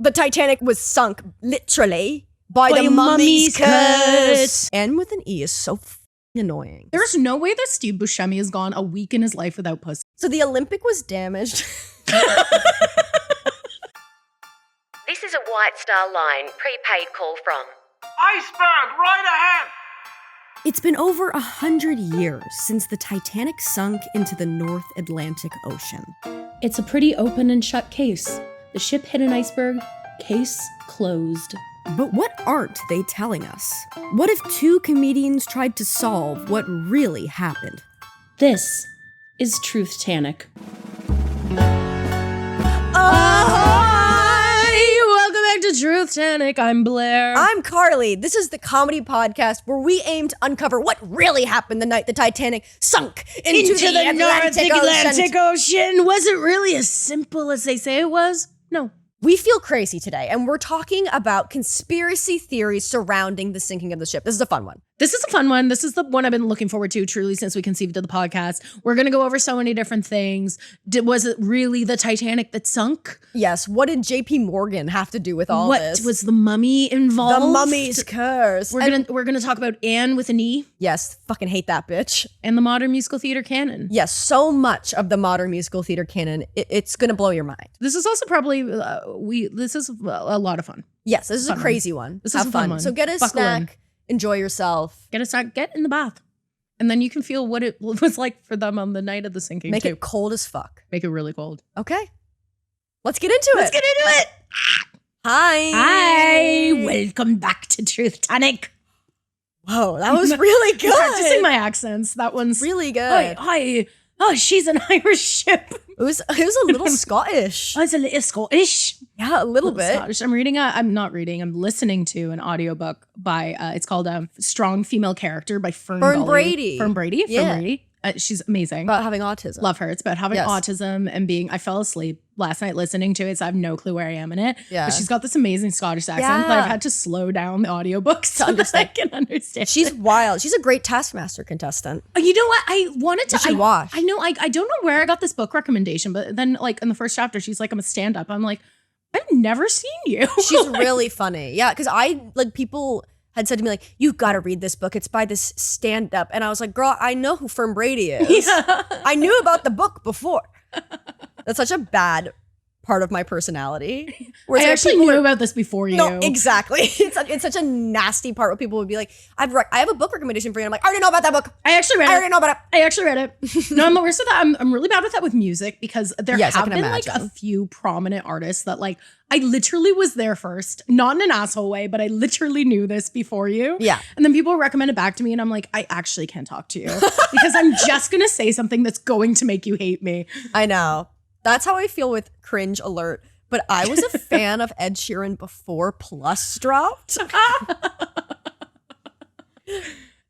The Titanic was sunk, literally, by the mummy's curse. And with an E is so annoying. There's no way that Steve Buscemi has gone a week in his life without pussy. So the Olympic was damaged. This is a White Star Line prepaid call from Iceberg, right ahead! It's been over 100 years since the Titanic sunk into the North Atlantic Ocean. It's a pretty open and shut case. The ship hit an iceberg, case closed. But what aren't they telling us? What if two comedians tried to solve what really happened? This is Truthtanic. Welcome back to Truthtanic. I'm Blair. I'm Carley. This is the comedy podcast where we aim to uncover what really happened the night the Titanic sunk into the Atlantic Ocean. Was it really as simple as they say it was? No. We feel crazy today, and we're talking about conspiracy theories surrounding the sinking of the ship. This is a fun one. This is a fun one. This is the one I've been looking forward to truly since we conceived of the podcast. We're going to go over so many different things. Was it really the Titanic that sunk? Yes. What did JP Morgan have to do with all this? What was the mummy involved? The mummy's curse. We're gonna talk about Anne with an E. Yes. Fucking hate that bitch. And the modern musical theater canon. Yes. So much of the modern musical theater canon. It's going to blow your mind. This is also probably, this is a lot of fun. Yes. This is a crazy one. This is a fun one. So get a snack. Enjoy yourself. Get in the bath. And then you can feel what it was like for them on the night of the sinking. Make it cold as fuck. Make it really cold. Okay. Let's get into it. Hi. Hi. Welcome back to Truthtanic. Whoa, that was really good. Practicing my accents. That one's really good. Hi. Oh, she's an Irish ship. It was a little Scottish. Oh, it's a little Scottish. Yeah, a little bit. Scottish. I'm listening to an audiobook by, it's called Strong Female Character by Fern Brady. Fern Brady. Yeah. Fern Brady. She's amazing. About having autism. Love her. It's about having autism and I fell asleep last night listening to it, so I have no clue where I am in it. Yeah. But she's got this amazing Scottish accent that I've had to slow down the audiobook so that I can understand. She's wild. She's a great Taskmaster contestant. You know what? I wanted to. You should watch. I know. I don't know where I got this book recommendation, but then like in the first chapter, she's like, I'm a stand-up. I'm like, I've never seen you. She's really funny. Yeah, because people had said to me, like, you've got to read this book. It's by this stand-up. And I was like, girl, I know who Fern Brady is. Yeah. I knew about the book before. That's such a bad part of my personality. I actually knew about this before you. No, exactly. It's such a nasty part where people would be like, I have a book recommendation for you. And I'm like, I already know about that book. I already know about it. I actually read it. No, I'm the worst with that. I'm really bad with that with music because there have been imagine. Like a few prominent artists that like, I literally was there first, not in an asshole way, but I literally knew this before you. Yeah. And then people recommend it back to me and I'm like, I actually can't talk to you because I'm just going to say something that's going to make you hate me. I know. That's how I feel with Cringe Alert. But I was a fan of Ed Sheeran before Plus dropped.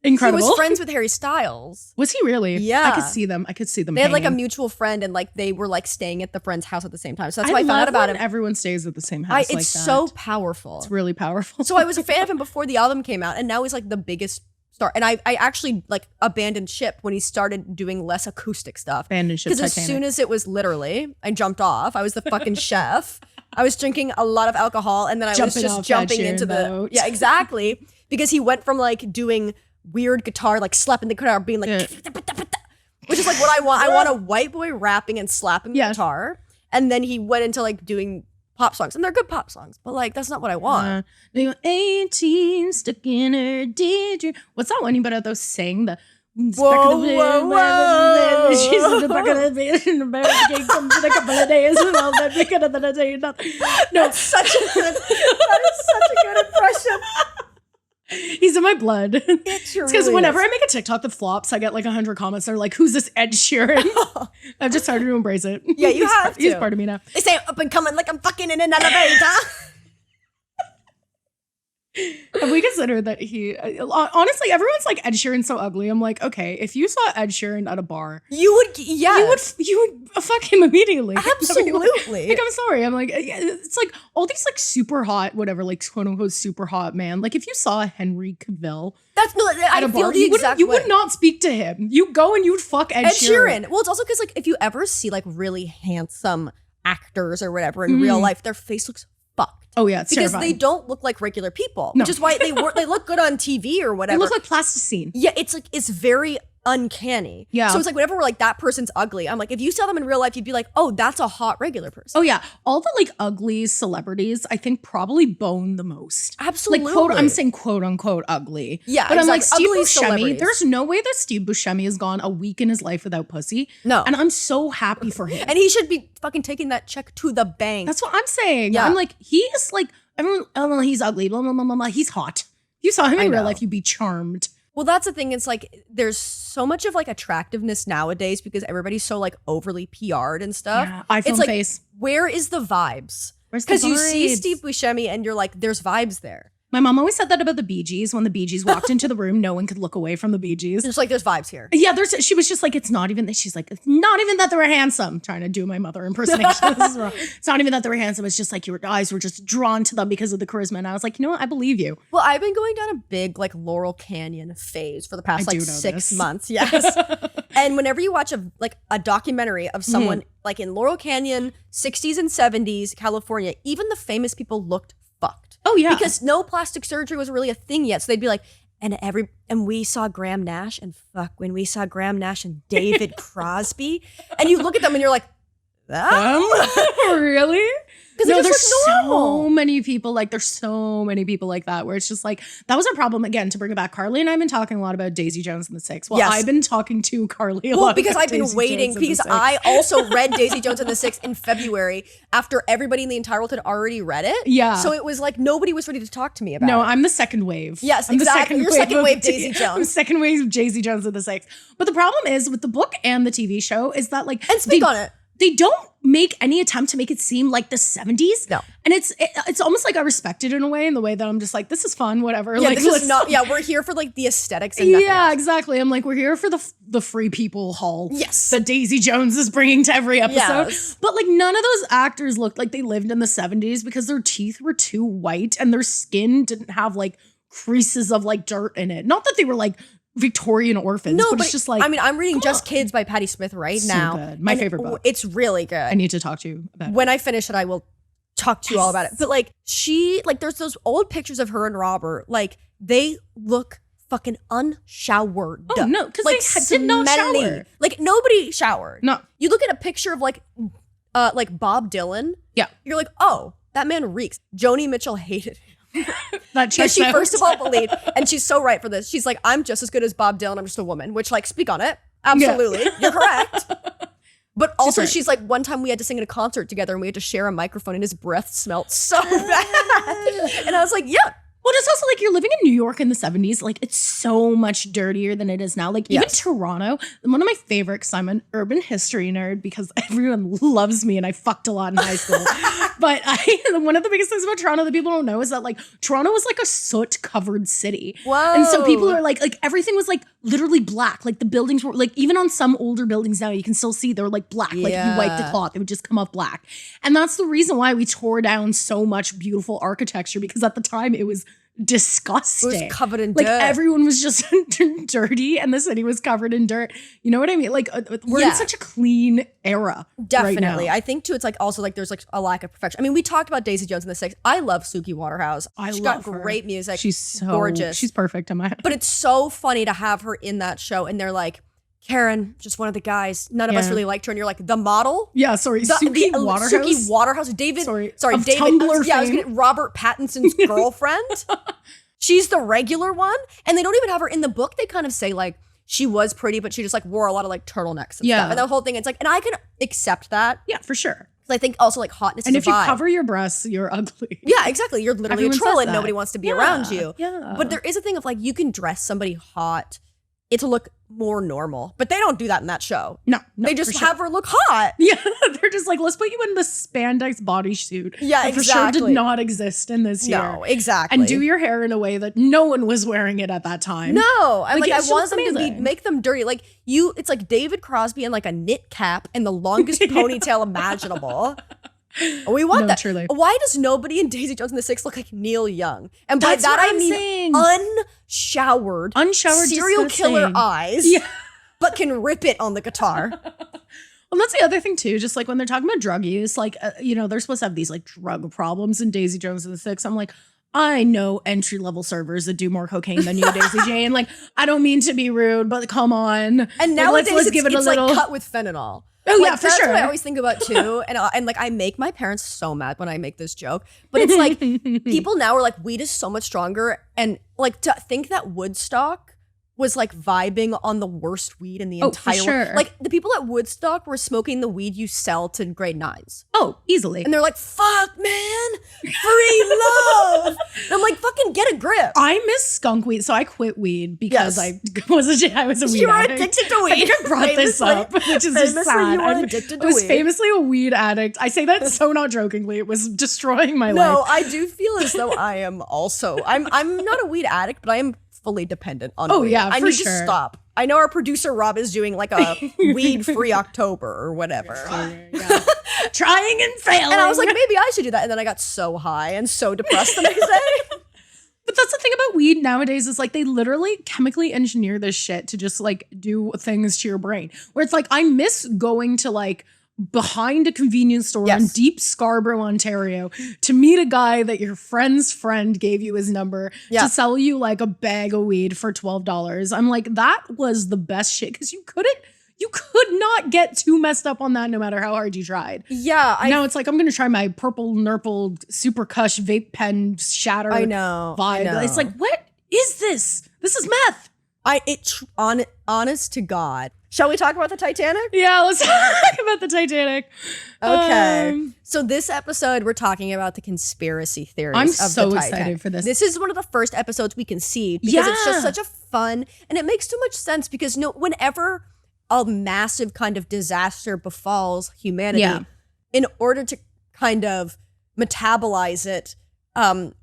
Incredible. He was friends with Harry Styles. Was he really? Yeah. I could see them. They had like a mutual friend and like they were like staying at the friend's house at the same time. So that's why I found out about him. Everyone stays at the same house. It's so powerful. It's really powerful. So I was a fan of him before the album came out and now he's like the biggest star. And I actually like abandoned ship when he started doing less acoustic stuff. Abandoned ship. Because as soon as it was literally, I jumped off. I was the fucking chef. I was drinking a lot of alcohol and then I was just jumping into the boat. Yeah, exactly. Because he went from like doing weird guitar, like slapping the guitar, being like, which is like what I want. I want a white boy rapping and slapping the guitar. And then he went into like doing pop songs, and they're good pop songs, but like that's not what I want. 18 stuck in her daydream. What's that one you better those sing the whoa, whoa, whoa. She's in the back of the bed in the barricade comes in a couple of days and all that because of the day. No, that's such a good impression. He's in my blood. It's because whenever I make a TikTok that flops, I get like 100 comments. They're like, "Who's this Ed Sheeran?" I've just started to embrace it. Yeah, you have to. He's part of me now. They say up and coming like I'm fucking in an elevator. Have we considered that honestly, everyone's like, Ed Sheeran's so ugly. I'm like, okay, if you saw Ed Sheeran at a bar, you would fuck him immediately. Absolutely. Like, I'm sorry. I'm like, it's like all these like super hot, whatever, like quote unquote super hot man. Like if you saw Henry Cavill, I feel the exact way. You would not speak to him. You go and you would fuck Ed Sheeran. Well, it's also because like if you ever see like really handsome actors or whatever in real life, their face looks fucked. Oh yeah, it's because terrifying. they don't look like regular people, which is why they look good on TV or whatever. They look like plasticine. Yeah, it's very uncanny. Yeah. So it's like whenever we're like, that person's ugly, I'm like, if you saw them in real life, you'd be like, oh, that's a hot regular person. Oh yeah, all the like ugly celebrities, I think probably bone the most. Absolutely. Like I'm saying quote unquote ugly. Yeah, but exactly. I'm like Steve Ugly Buscemi. celebrities. There's no way that Steve Buscemi has gone a week in his life without pussy. No, and I'm so happy for him. And he should be fucking taking that check to the bank. That's what I'm saying. Yeah. I'm like, he is like everyone. Oh, well, he's ugly. Blah blah blah blah blah. He's hot. If you saw him in real life, you'd be charmed. Well, that's the thing. It's like there's so much of like attractiveness nowadays because everybody's so like overly PR'd and stuff. Yeah, iPhone it's like, face. where is the vibes? Where's the Because you see vibes? Steve Buscemi and you're like, there's vibes there. My mom always said that about the Bee Gees. When the Bee Gees walked into the room, no one could look away from the Bee Gees. It's like there's vibes here. Yeah, she was just like, it's not even that. She's like, it's not even that they were handsome. Trying to do my mother impersonation. This is wrong. It's not even that they were handsome. It's just like your eyes were just drawn to them because of the charisma. And I was like, you know what? I believe you. Well, I've been going down a big like Laurel Canyon phase for the past like 6 months. Yes. And whenever you watch a documentary of someone like in Laurel Canyon, 60s and 70s, California, even the famous people looked fucked. Oh yeah. Because no plastic surgery was really a thing yet. So they'd be like, and we saw Graham Nash and when we saw Graham Nash and David Crosby. And you look at them and you're like, really? Because no, it there's just look normal. so many people like that where it's just like, that was our problem. Again, to bring it back, Carly and I have been talking a lot about Daisy Jones and the Six. Well, Yes. I've been talking to Carly a lot because about I've been Daisy waiting Jones and the because Six. I also read Daisy Jones and the Six in February after everybody in the entire world had already read it. Yeah. So it was like nobody was ready to talk to me about No, it. I'm the second wave. Yes, I'm exactly. You're second wave of Daisy Jones. I'm second wave of Daisy Jones and the Six. But the problem is with the book and the TV show is that like And speak on it. They don't make any attempt to make it seem like the 70s. No. And it's almost like I respect it in a way, in the way that I'm just like, this is fun, whatever. Yeah, like, this is not. Yeah, we're here for like the aesthetics and nothing yeah, else. exactly. I'm like, we're here for the free people haul. Yes. That Daisy Jones is bringing to every episode. Yes. But like none of those actors looked like they lived in the 70s because their teeth were too white and their skin didn't have like creases of like dirt in it. Not that they were like Victorian orphans, No, but it's just like, I mean, I'm reading Just Kids by Patti Smith right So now. good. My favorite book. It's really good. I need to talk to you about it. When I finish it, I will talk to you all about it. But like there's those old pictures of her and Robert, like they look fucking unshowered. Oh no, because like they did not smelly. shower. Like nobody showered. No. You look at a picture of like Bob Dylan. Yeah. You're like, oh, that man reeks. Joni Mitchell hated him. That Because checks she out. first of all believed, and she's so right for this. She's like, I'm just as good as Bob Dylan. I'm just a woman, which like, speak on it. Absolutely. Yeah. You're correct. But also right. she's like, one time we had to sing at a concert together and we had to share a microphone and his breath smelled so bad. And I was like, yeah. Well, it's also like you're living in New York in the 70s. Like it's so much dirtier than it is now. Like even Yes. Toronto, one of my favorites, 'cause I'm an urban history nerd because everyone loves me and I fucked a lot in high school. But one of the biggest things about Toronto that people don't know is that like Toronto was like a soot covered city. Whoa. And so people are like everything was like literally black. Like the buildings were like, even on some older buildings now, you can still see they're like black. Like if you wipe the Yeah. cloth, it would just come off black. And that's the reason why we tore down so much beautiful architecture, because at the time it was disgusting. It was covered in like dirt. everyone was just dirty and the city was covered in dirt. You know what I mean? Like we're in Yeah. such a clean era. Definitely. Right now. I think too, it's like also like there's like a lack of perfection. I mean, we talked about Daisy Jones and the Six. I love Suki Waterhouse. She's love got her. great music. She's so gorgeous. She's perfect in my head. But it's so funny to have her in that show and they're like, Karen, just one of the guys. None of us Yeah. really liked her. And you're like, the model? Yeah, sorry. Suki Waterhouse. Suki Waterhouse. David. Sorry, David. of Tumblr I was fame. getting Robert Pattinson's girlfriend. She's the regular one. And they don't even have her in the book. They kind of say like, she was pretty, but she just like wore a lot of like turtlenecks and Yeah. stuff. And the whole thing, it's like, and I can accept that. Yeah, for sure. I think also like hotness And is if a you vibe. cover your breasts, you're ugly. Yeah, exactly. You're literally Everyone a troll says and that. nobody wants to be Yeah, around you. yeah. But there is a thing of like, you can dress somebody hot, it to look more normal. But they don't do that in that show. No, They just for sure. have her look hot. Yeah, they're just like, let's put you in the spandex bodysuit. Yeah, that for sure exactly. did not exist in this year. No, exactly. And do your hair in a way that no one was wearing it at that time. No, I'm Like, like, I it's want just them to amazing. make them dirty. Like it's like David Crosby in like a knit cap and the longest ponytail imaginable. We want No, that. truly. Why does nobody in Daisy Jones and the Six look like Neil Young? And by That's that what I I'm mean saying. unshowered, Unshowered, serial disgusting. killer eyes, Yeah. but can rip it on the guitar. Well, that's the other thing too. Just like when they're talking about drug use, like, they're supposed to have these like drug problems in Daisy Jones and the Six. I'm like, I know entry-level servers that do more cocaine than you, Daisy J. And like, I don't mean to be rude, but come on. And nowadays let's give it a little, like cut with fentanyl. Oh like, yeah, for that's sure. What I always think about too. And like I make my parents so mad when I make this joke. But it's like people now are like, weed is so much stronger. And like to think that Woodstock was like vibing on the worst weed in the entire world. Like the people at Woodstock were smoking the weed you sell to grade 9s. Oh, easily. And they're like, fuck, man, free love. And I'm like, fucking get a grip. I miss skunk weed. So I quit weed because I was a weed You were addict. addicted to weed. I think I brought this up, which is just sad. You were addicted to I was weed. famously a weed addict. I say that so not jokingly. It was destroying my life. No, I do feel as though I am also. I'm not a weed addict, but I am fully dependent on weed. Yeah, I need to stop. I know our producer Rob is doing like a weed-free October or whatever. Trying and failing. And I was like, maybe I should do that. And then I got so high and so depressed the next day. But that's the thing about weed nowadays is like they literally chemically engineer this shit to just like do things to your brain. Where it's like, I miss going to like behind a convenience store in deep Scarborough, Ontario to meet a guy that your friend's friend gave you his number to sell you like a bag of weed for $12. I'm like, that was the best shit because you could not get too messed up on that no matter how hard you tried. Yeah. Now it's like, I'm going to try my purple nurple super kush vape pen shatter vibe. I know. It's like, what is this? This is meth. Honest to God. Shall we talk about the Titanic? Yeah, let's talk about the Titanic. Okay. So this episode, we're talking about the conspiracy theories I'm of so the excited for this. This is one of the first episodes we can see because it's just such a fun, and it makes so much sense because whenever a massive kind of disaster befalls humanity, in order to kind of metabolize it,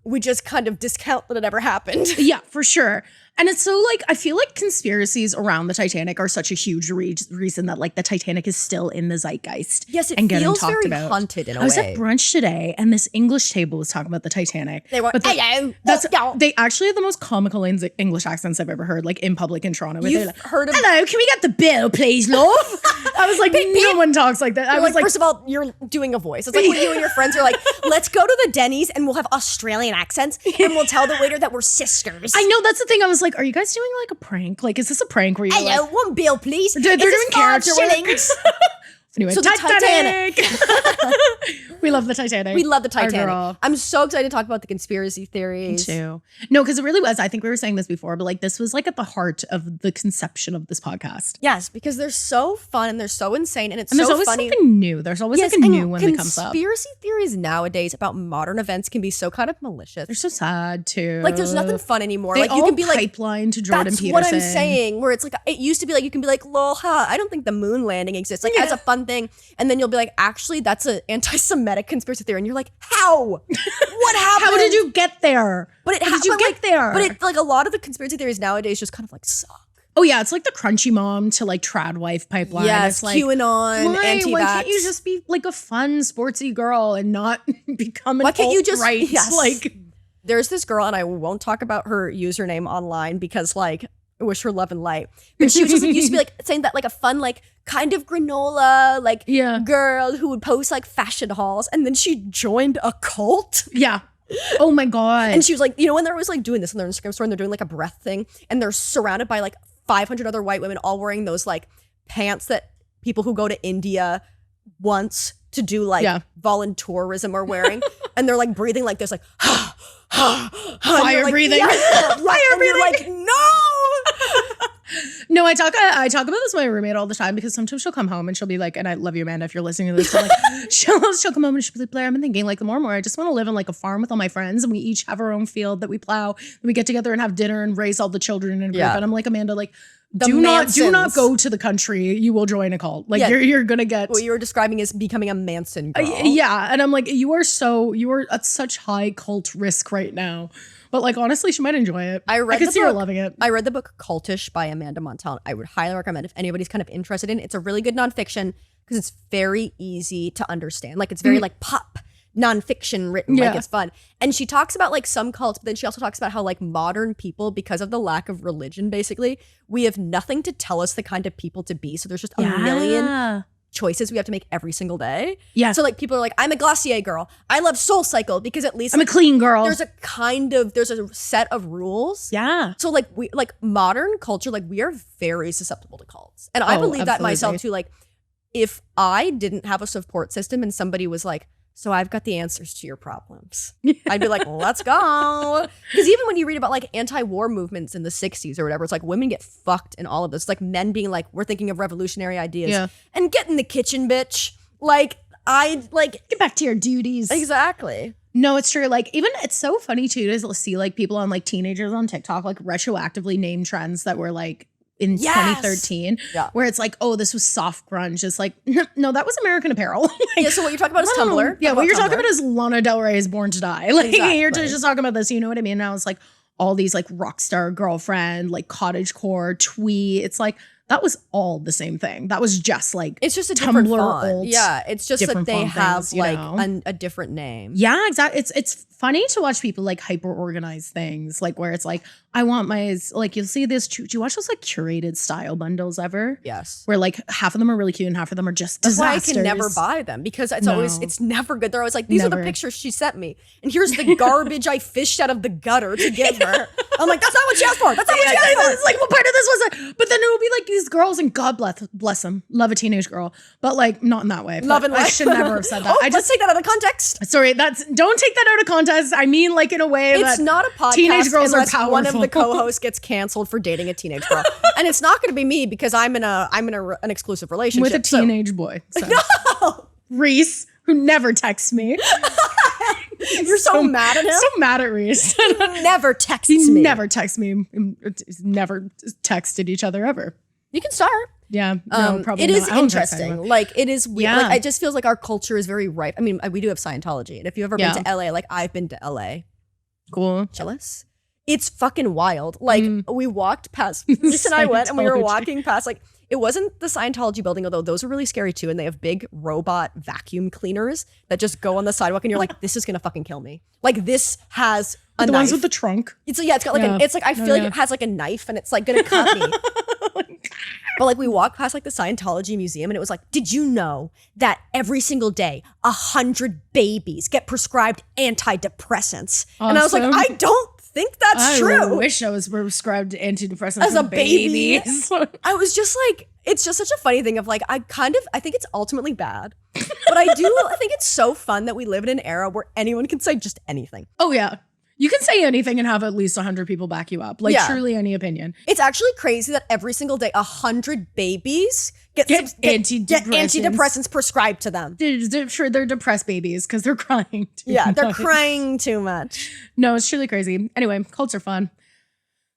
we just kind of discount that it ever happened. Yeah, for sure. And it's so like, I feel like conspiracies around the Titanic are such a huge reason that like the Titanic is still in the zeitgeist. Yes, it and feels very haunted in a way. I was at brunch today and this English table was talking about the Titanic. They were, they actually have the most comical English accents I've ever heard, like in public in Toronto. You've like, heard of hello, can we get the bill, please, love? I was like, no one talks like that. I was like, first of all, you're doing a voice. It's like when you and your friends are like, let's go to the Denny's and we'll have Australian accents and we'll tell the waiter that we're sisters. I know, that's the thing. I was like, are you guys doing like a prank? Like, is this a prank where you're like, one bill, please? They're doing character shillings. Anyway, so Titanic. We love the Titanic. We love the Titanic. I'm so excited to talk about the conspiracy theories. Me too. No, because it really was. I think we were saying this before, but like this was like at the heart of the conception of this podcast. Yes, because they're so fun and they're so insane and there's always funny. Something new. There's always like a new one that comes up. Conspiracy theories nowadays about modern events can be so kind of malicious. They're so sad too. Like there's nothing fun anymore. They like all you can be like pipeline to Jordan that's Peterson. What I'm saying. Where it's like it used to be like you can be like, lol, huh, I don't think the moon landing exists. Like as a fun thing. And then you'll be like, actually, that's an anti-Semitic conspiracy theory. And you're like, how? What happened? How did you get there? But how did you get there? But it like a lot of the conspiracy theories nowadays just kind of like suck. Oh yeah, it's like the crunchy mom to like trad wife pipeline. Yeah, it's like QAnon, anti-vax. Why can't you just be like a fun sportsy girl and not become an Why can't you just alt-right? Like there's this girl, and I won't talk about her username online because like I wish her love and light. But she was just like, used to be like saying that like a fun like kind of granola like girl who would post like fashion hauls, and then she joined a cult. Yeah. Oh my God. And she was like, you know, when they're always like doing this in their Instagram store and they're doing like a breath thing and they're surrounded by like 500 other white women all wearing those like pants that people who go to India once to do like volunteerism are wearing. And they're like breathing like this, like, fire breathing. Fire breathing. Like, no. No, I talk about this with my roommate all the time because sometimes she'll come home and she'll be like, and I love you, Amanda, if you're listening to this. But like, she'll come home and she'll be like, Blair, I've been thinking like the more and more, I just want to live on like a farm with all my friends and we each have our own field that we plow and we get together and have dinner and raise all the children in a group. And I'm like, Amanda, like, do not go to the country. You will join a cult. Like you're gonna get what you were describing as becoming a Manson girl. Yeah, and I'm like, you are at such high cult risk right now. But like honestly, she might enjoy it. I can see her loving it. I read the book Cultish by Amanda Montal. I would highly recommend if anybody's kind of interested in it. It's a really good nonfiction because it's very easy to understand. Like it's very like pop nonfiction written, like it's fun. And she talks about like some cults, but then she also talks about how like modern people, because of the lack of religion, basically, we have nothing to tell us the kind of people to be. So there's just a million choices we have to make every single day. Yeah. So like people are like, I'm a Glossier girl. I love Soul Cycle because at least I'm a clean girl. there's a set of rules. Yeah. So like modern culture, like we are very susceptible to cults. And I believe that myself too. Like if I didn't have a support system and somebody was like, so I've got the answers to your problems, I'd be like, let's go. Because even when you read about like anti-war movements in the 60s or whatever, it's like women get fucked in all of this. It's like men being like, we're thinking of revolutionary ideas and get in the kitchen, bitch. Like get back to your duties. Exactly. No, it's true. Like even it's so funny too to see like people on like teenagers on TikTok like retroactively name trends that were like in 2013 where it's like, oh, this was soft grunge. It's like, no, that was American Apparel. Like, so what you're talking about is Tumblr. Yeah, what you're talking about is Lana Del Rey's Born to Die. Like you're just talking about this, you know what I mean? Now it's like all these like Rockstar Girlfriend, like cottagecore, twee. It's like that was all the same thing. That was just like it's just a Tumblr different font. alt, yeah, it's just that they have things, like a different name. Yeah, exactly. It's funny to watch people like hyper organize things, like where it's like I want my like you'll see this. Do you watch those like curated style bundles ever? Yes. Where like half of them are really cute and half of them are just That's disasters. why I can never buy them because it's never good. They're always like, these are the pictures she sent me, and here's the garbage I fished out of the gutter to give her. I'm like, that's not what she asked for. That's not what she asked for. It's like, what part of this was it? But then it will be like these girls, and God bless them, love a teenage girl, but like not in that way. Love and I should never have said that. Let's take that out of context. Sorry, don't take that out of context. I mean, like in a way it's not a podcast. Teenage girls are unless powerful. one of the co-hosts gets canceled for dating a teenage girl, and it's not going to be me because I'm in an exclusive relationship with a teenage boy. So. No, Reese, who never texts me. You're so mad at him. So mad at Reese. He never texts me. He never texts me. Never texted each other ever. You can start. Yeah, no, probably it not. is interesting. Like it is weird. Yeah. Like it just feels like our culture is very ripe. I mean, we do have Scientology, and if you've ever been to LA, like I've been to LA. Cool. Jealous? It's fucking wild. Like we walked past. Reese and I went, and we were walking past. Like it wasn't the Scientology building, although those are really scary too. And they have big robot vacuum cleaners that just go on the sidewalk, and you're like, this is gonna fucking kill me. Like this has a the knife. ones with the trunk. It's got like it's like I feel like it has like a knife, and it's like gonna cut me. But like we walked past like the Scientology museum, and it was like, did you know that every single day 100 babies get prescribed antidepressants? Awesome. And I was like, I don't think that's true. I wish I was prescribed antidepressants as a baby. babies. I was just like, it's just such a funny thing of like, I think it's ultimately bad, but I think it's so fun that we live in an era where anyone can say just anything. Oh yeah. You can say anything and have at least 100 people back you up. Like truly any opinion. It's actually crazy that every single day 100 babies get antidepressants prescribed to them. Sure, they're depressed babies because they're crying too much. They're crying too much. No, it's truly crazy. Anyway, cults are fun.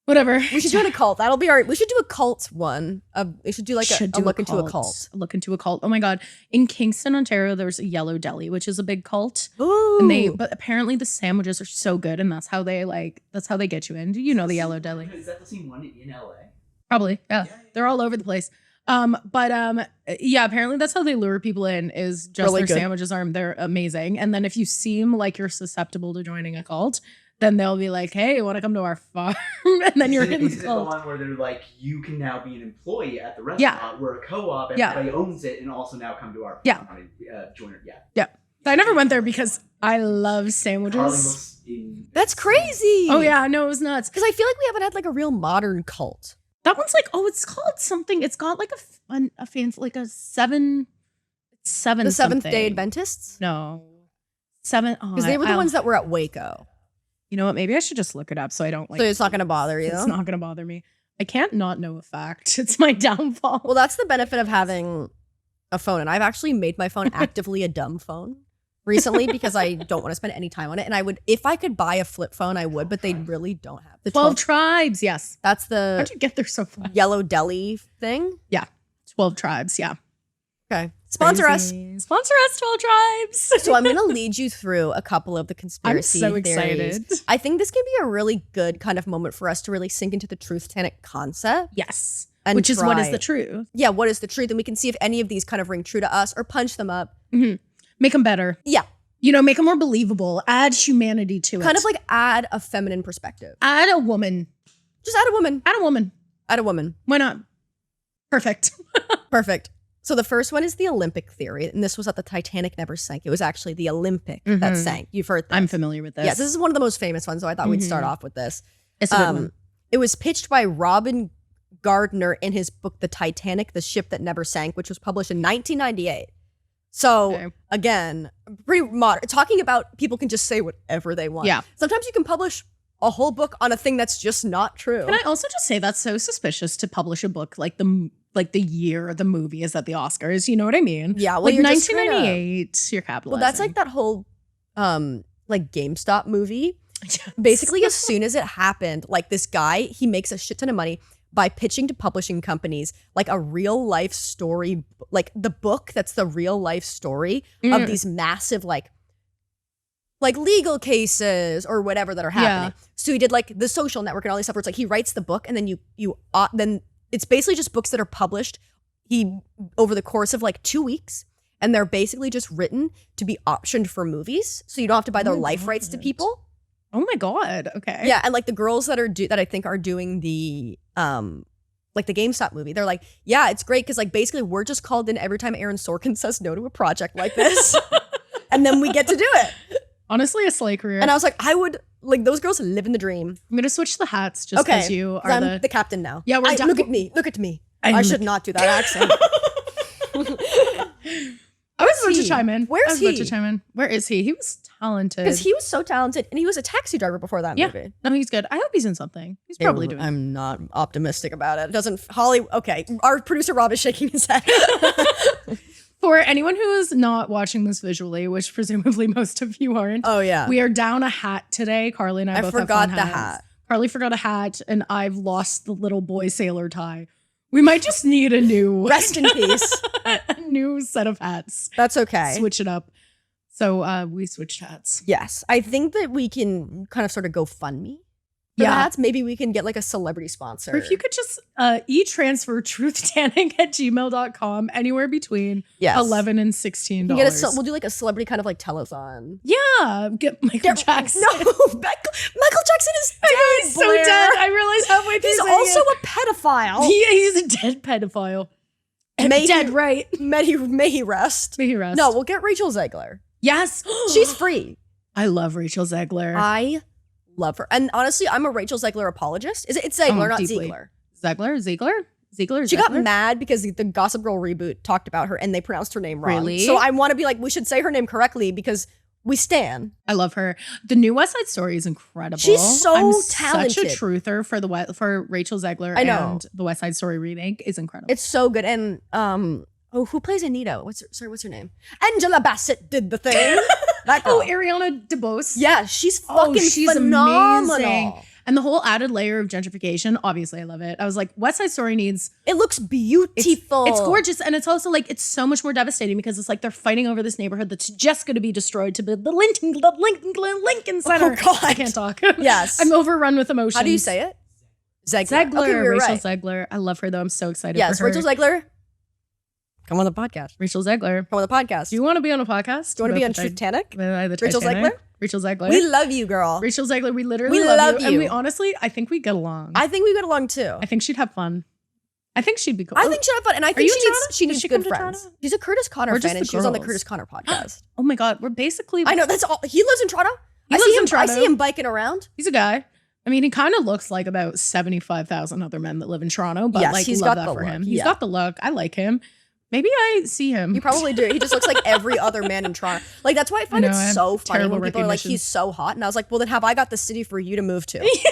Whatever. We should do a cult. That'll be we should do a cult one. We should do like a look into a cult. A look into a cult. Oh my God. In Kingston, Ontario, there's a Yellow Deli, which is a big cult. Ooh. But apparently the sandwiches are so good, and that's how they get you in. Do you know the Yellow Deli? Is that the same one in LA? Probably. Yeah. They're all over the place. Apparently that's how they lure people in, is just really their good. sandwiches they're amazing. And then if you seem like you're susceptible to joining a cult, then they'll be like, hey, you want to come to our farm? And then you're in the cult. cult. The one where they're like, you can now be an employee at the restaurant. We're a co-op, everybody owns it, and also now come to our farm. Join it. Yeah. I never went there because I love sandwiches. That's crazy. Oh yeah, no, it was nuts. Because I feel like we haven't had like a real modern cult. That one's like, it's called something. It's got like a fancy, like a seven. The Seventh-day Adventists? No. 7. Because they were the ones that were at Waco. You know what? Maybe I should just look it up so I don't like. So it's not going to bother you. It's not going to bother me. I can't not know a fact. It's my downfall. Well, that's the benefit of having a phone. And I've actually made my phone actively a dumb phone recently because I don't want to spend any time on it. And I would, if I could buy a flip phone, I would, but they really don't have the 12 tribes. Yes. That's the How'd you get there so fast? Yellow Deli thing. Yeah. 12 tribes. Yeah. Okay. Sponsor us. Sponsor us, 12 tribes. So I'm going to lead you through a couple of the conspiracy I'm so theories. excited. I think this can be a really good kind of moment for us to really sink into the Truthtanic concept. Yes. And which is what is the truth. Yeah, what is the truth? And we can see if any of these kind of ring true to us or punch them up. Mm-hmm. Make them better. Yeah. You know, make them more believable. Add humanity to it. Kind of like add a feminine perspective. Add a woman. Just add a woman. Add a woman. Add a woman. Why not? Perfect. Perfect. So the first one is the Olympic theory, and this was that the Titanic never sank. It was actually the Olympic that sank. You've heard this. I'm familiar with this. Yes, this is one of the most famous ones, so I thought we'd start off with this. It's a good one. It was pitched by Robin Gardner in his book, The Titanic, The Ship That Never Sank, which was published in 1998. So again, pretty modern. Talking about people can just say whatever they want. Yeah. Sometimes you can publish a whole book on a thing that's just not true. Can I also just say that's so suspicious to publish a book like the year the movie is at the Oscars? You know what I mean? Yeah. Well, like you're 1998, you're capitalizing. Well, that's like that whole like GameStop movie. Yes. Basically, as soon as it happened, like this guy, he makes a shit ton of money by pitching to publishing companies like a real life story, like the book that's the real life story of these massive like legal cases or whatever that are happening. Yeah. So he did like The Social Network and all these stuff where it's like he writes the book and then then it's basically just books that are published over the course of like 2 weeks, and they're basically just written to be optioned for movies, so you don't have to buy their life rights to people. Oh my God. Okay. Yeah, and like the girls that I think are doing the like the GameStop movie, they're like, yeah, it's great because like basically we're just called in every time Aaron Sorkin says no to a project like this, and then we get to do it. Honestly, a slay career. And I was like, I would like those girls live in the dream. I'm gonna switch the hats just because you are I'm the captain now. Yeah, we're look at me. Look at me. I should not do that accent. I was about to chime in. Where's he? Where is he? He was talented. Because he was so talented, and he was a taxi driver before that movie. No, he's good. I hope he's in something. He's probably doing. I'm not optimistic about it. Okay, our producer Rob is shaking his head. For anyone who is not watching this visually, which presumably most of you aren't. Oh yeah, we are down a hat today. Carly and I both forgot have the hats. hat. Carly forgot a hat, and I've lost the little boy sailor tie. We might just need a new rest in peace, a new set of hats. That's okay. Switch it up. So we switched hats. Yes, I think that we can kind of sort of go fund me. For the hats, maybe we can get like a celebrity sponsor. Or if you could just e-transfer Truthtanic at gmail.com anywhere between $11 and $16. We'll do like a celebrity kind of like telethon. Yeah, get Michael Jackson. No, Michael Jackson is dead. He's so dead. I realized halfway through. He's also a pedophile. He's a dead pedophile. Dead right. May he rest. May he rest. No, we'll get Rachel Zegler. Yes, she's free. I love Rachel Zegler. I love her. And honestly, I'm a Rachel Zegler apologist. It's Zegler, not deeply. Zegler? She got mad because the Gossip Girl reboot talked about her and they pronounced her name wrong. Really? So I want to be like, we should say her name correctly because we stan. I love her. The new West Side Story is incredible. She's so Such talented. a truther for Rachel Zegler. I know. And the West Side Story remake is incredible. It's so good. And who plays Anita? What's her name? Angela Bassett did the thing. Ariana DeBose. Yeah, she's she's phenomenal. Amazing. And the whole added layer of gentrification, obviously I love it. I was like, West Side Story needs... It looks beautiful. It's gorgeous. And it's also like, it's so much more devastating because it's like they're fighting over this neighborhood that's just going to be destroyed to build the Lincoln Center. Oh God. I can't talk. Yes. I'm overrun with emotions. How do you say it? Zegler. Okay, Rachel Zegler. I love her though. I'm so excited for her. Rachel Zegler. Come on the podcast. Rachel Zegler. Come on the podcast. Do you want to be on a podcast? Do you want to be on Truthtanic? Rachel Zegler? Rachel Zegler. We love you, girl. Rachel Zegler, we literally love you. And we honestly, I think we get along. I think we get along too. I think she'd have fun. I think she'd be cool. I think she'd have fun. And I think she needs good friends. Toronto? She's a Curtis Connor fan and she was on the Curtis Connor podcast. Oh my God. We're basically... I know, that's all. He lives in Toronto. I see him biking around. He's a guy. I mean, he kind of looks like about 75,000 other men that live in Toronto, but like, he's love that for him. He's got the look. I like him. Maybe I see him. You probably do. He just looks like every other man in Toronto. Like, that's why I find it so funny when people are like, he's so hot. And I was like, well, then have I got the city for you to move to? Yeah.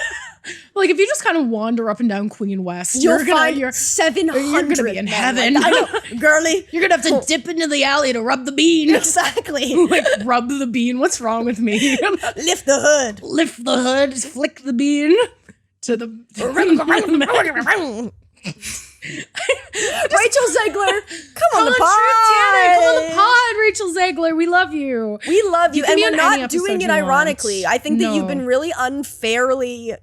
Like, if you just kind of wander up and down Queen West, you're 700. You're going to be in heaven. Like, I know, girly. You're going to have to dip into the alley to rub the bean. Exactly. Like, rub the bean. What's wrong with me? Lift the hood. Lift the hood. Flick the bean to the... Rachel Zegler, come on the pod, Rachel Zegler. We love you. We love you, and we're not doing it ironically. I think that you've been really unfairly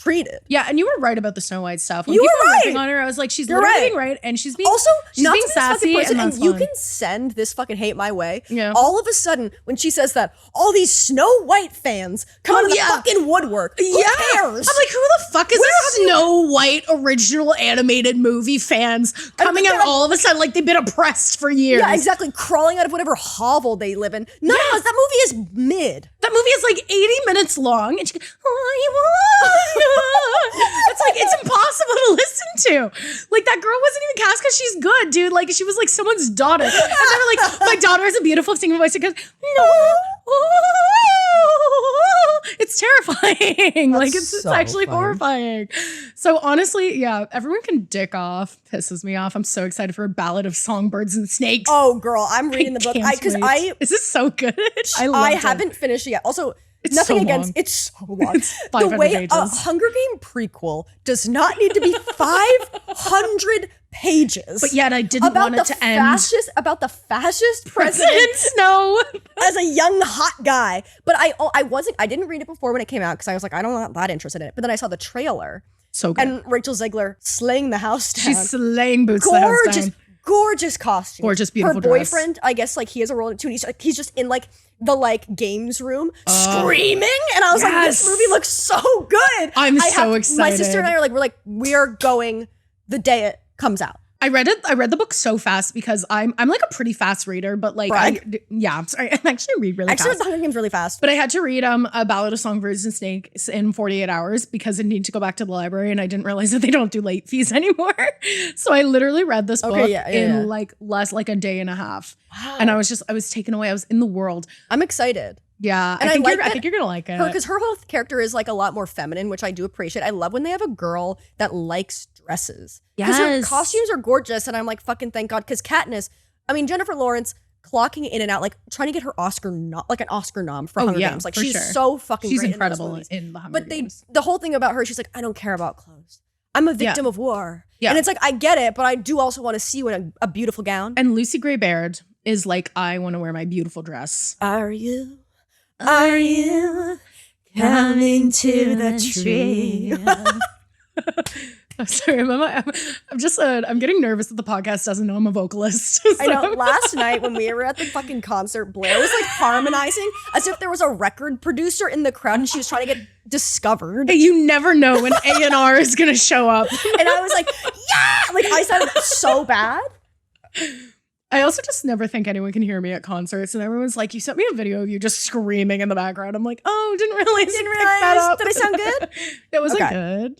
treated. Yeah, and you were right about the Snow White stuff. When You people were were right. ripping on her, I was like, she's You're literally right. being right, and she's being Also, she's not being to be this fucking sassy, person, and and you fun. can send this fucking hate my way. Yeah. All of a sudden, when she says that, all these Snow White fans come out of the fucking woodwork. Who cares? I'm like, who the fuck is the Snow White original animated movie fans coming out all of a sudden like they've been oppressed for years? Yeah, exactly. Crawling out of whatever hovel they live in. None of us. That movie is mid. That movie is like 80 minutes long, and she goes, it's like, it's impossible to listen to. Like, that girl wasn't even cast because she's good, dude. Like, she was like someone's daughter. And they were like, my daughter has a beautiful singing voice. It goes, no. It's terrifying. Like, it's actually horrifying. So honestly, yeah, everyone can dick off. Pisses me off. I'm so excited for a ballad of songbirds and snakes. Oh, girl, I'm reading the book. This is so good. I haven't finished it yet. Also, it's nothing so against. long. It's so long. It's 500 the way pages. a Hunger Game prequel does not need to be 500 pages. But yet I didn't want it to end. About the fascist president. No. As a young hot guy. But I didn't read it before when it came out because I was like, I'm not that interested in it. But then I saw the trailer. So good. And Rachel Zegler slaying the house down. She's slaying boots the house down. Gorgeous costume. Gorgeous, beautiful Her boyfriend, I guess, like, he has a role in it too. And he's just in, like, the, like, games room screaming. And I was like, this movie looks so good. I'm so excited. My sister and I are we're going the day it comes out. I read the book so fast because I'm like a pretty fast reader, but like, I'm sorry, I actually read really fast. I read the Hunger Games really fast. But I had to read A Ballad of Songbirds and Snakes in 48 hours because I need to go back to the library and I didn't realize that they don't do late fees anymore. So I literally read this book in like a day and a half. Wow. And I was taken away. I was in the world. I'm excited. Yeah, and I think you're gonna like it. Because her whole character is like a lot more feminine, which I do appreciate. I love when they have a girl that likes dresses. Because her costumes are gorgeous, and I'm like, fucking thank God. Because Jennifer Lawrence clocking in and out, like trying to get her an Oscar nom for Hunger Games. Like she's so fucking she's great incredible in the Hunger Games. The whole thing about her, she's like, I don't care about clothes. I'm a victim of war. Yeah. And it's like, I get it, but I do also want to see you in a beautiful gown. And Lucy Gray Baird is like, I want to wear my beautiful dress. Are you coming to the tree? I'm sorry, I'm getting nervous that the podcast doesn't know I'm a vocalist. So. I know. Last night when we were at the fucking concert, Blair was like harmonizing as if there was a record producer in the crowd and she was trying to get discovered. Hey, you never know when A&R is gonna show up. And I was like, yeah! Like, I sounded so bad. I also just never think anyone can hear me at concerts, and everyone's like, you sent me a video of you just screaming in the background. I'm like, oh, didn't realize. That up. Did I sound good? It wasn't good.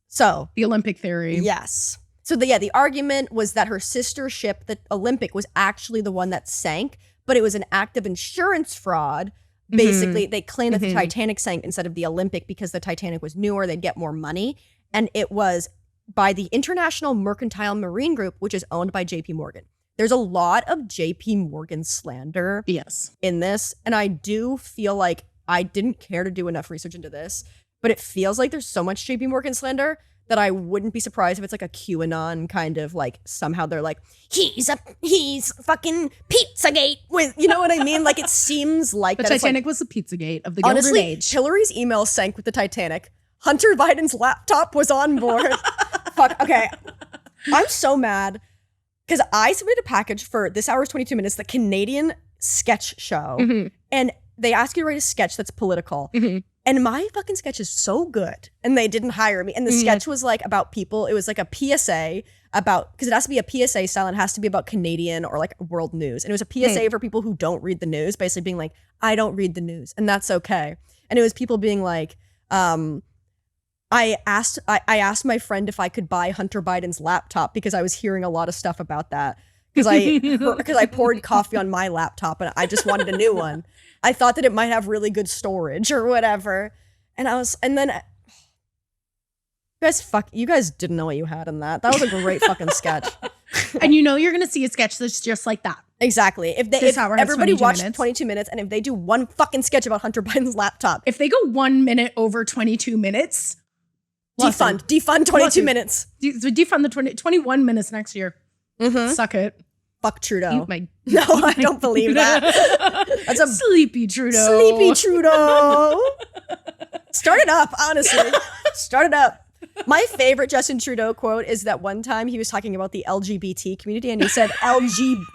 So the Olympic theory. Yes. So the argument was that her sister ship, the Olympic, was actually the one that sank, but it was an act of insurance fraud. Basically, they claimed that the Titanic sank instead of the Olympic because the Titanic was newer, they'd get more money. And it was by the International Mercantile Marine Group, which is owned by JP Morgan. There's a lot of JP Morgan slander in this. And I do feel like I didn't care to do enough research into this, but it feels like there's so much JP Morgan slander that I wouldn't be surprised if it's like a QAnon kind of like, somehow they're like, he's fucking Pizzagate with, you know what I mean? Like, it seems like the Titanic was the Pizzagate of the Gilded Age. Hillary's email sank with the Titanic. Hunter Biden's laptop was on board. Fuck. Okay. I'm so mad because I submitted a package for This Hour's 22 Minutes, the Canadian sketch show. And they ask you to write a sketch that's political. And my fucking sketch is so good. And they didn't hire me. And the sketch was like about people. It was like a PSA about, because it has to be a PSA style and it has to be about Canadian or like world news. And it was a PSA for people who don't read the news, basically being like, I don't read the news and that's okay. And it was people being like, I asked my friend if I could buy Hunter Biden's laptop because I was hearing a lot of stuff about that. Because I poured coffee on my laptop and I just wanted a new one. I thought that it might have really good storage or whatever. And then you guys didn't know what you had in that. That was a great fucking sketch. And you know you're gonna see a sketch that's just like that. Exactly. If everybody watched 22 minutes and if they do one fucking sketch about Hunter Biden's laptop. If they go 1 minute over 22 minutes. Defund 22 minutes. Defund the 21 minutes next year. Suck it. Fuck Trudeau. No, I don't believe that. That's a sleepy Trudeau. Sleepy Trudeau. Start it up, honestly. Start it up. My favorite Justin Trudeau quote is that one time he was talking about the LGBT community and he said LGDP.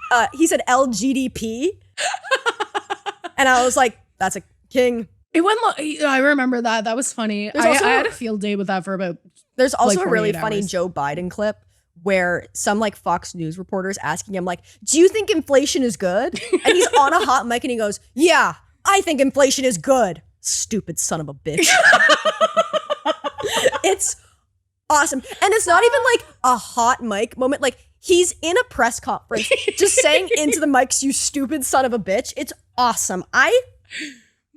And I was like, that's a king. I remember that. That was funny. I had a field day with that for about. There's also like a really funny hours. Joe Biden clip where some like Fox News reporters asking him like, do you think inflation is good? And he's on a hot mic and he goes, yeah, I think inflation is good. Stupid son of a bitch. It's awesome. And it's not even like a hot mic moment. Like he's in a press conference just saying into the mics, you stupid son of a bitch. It's awesome.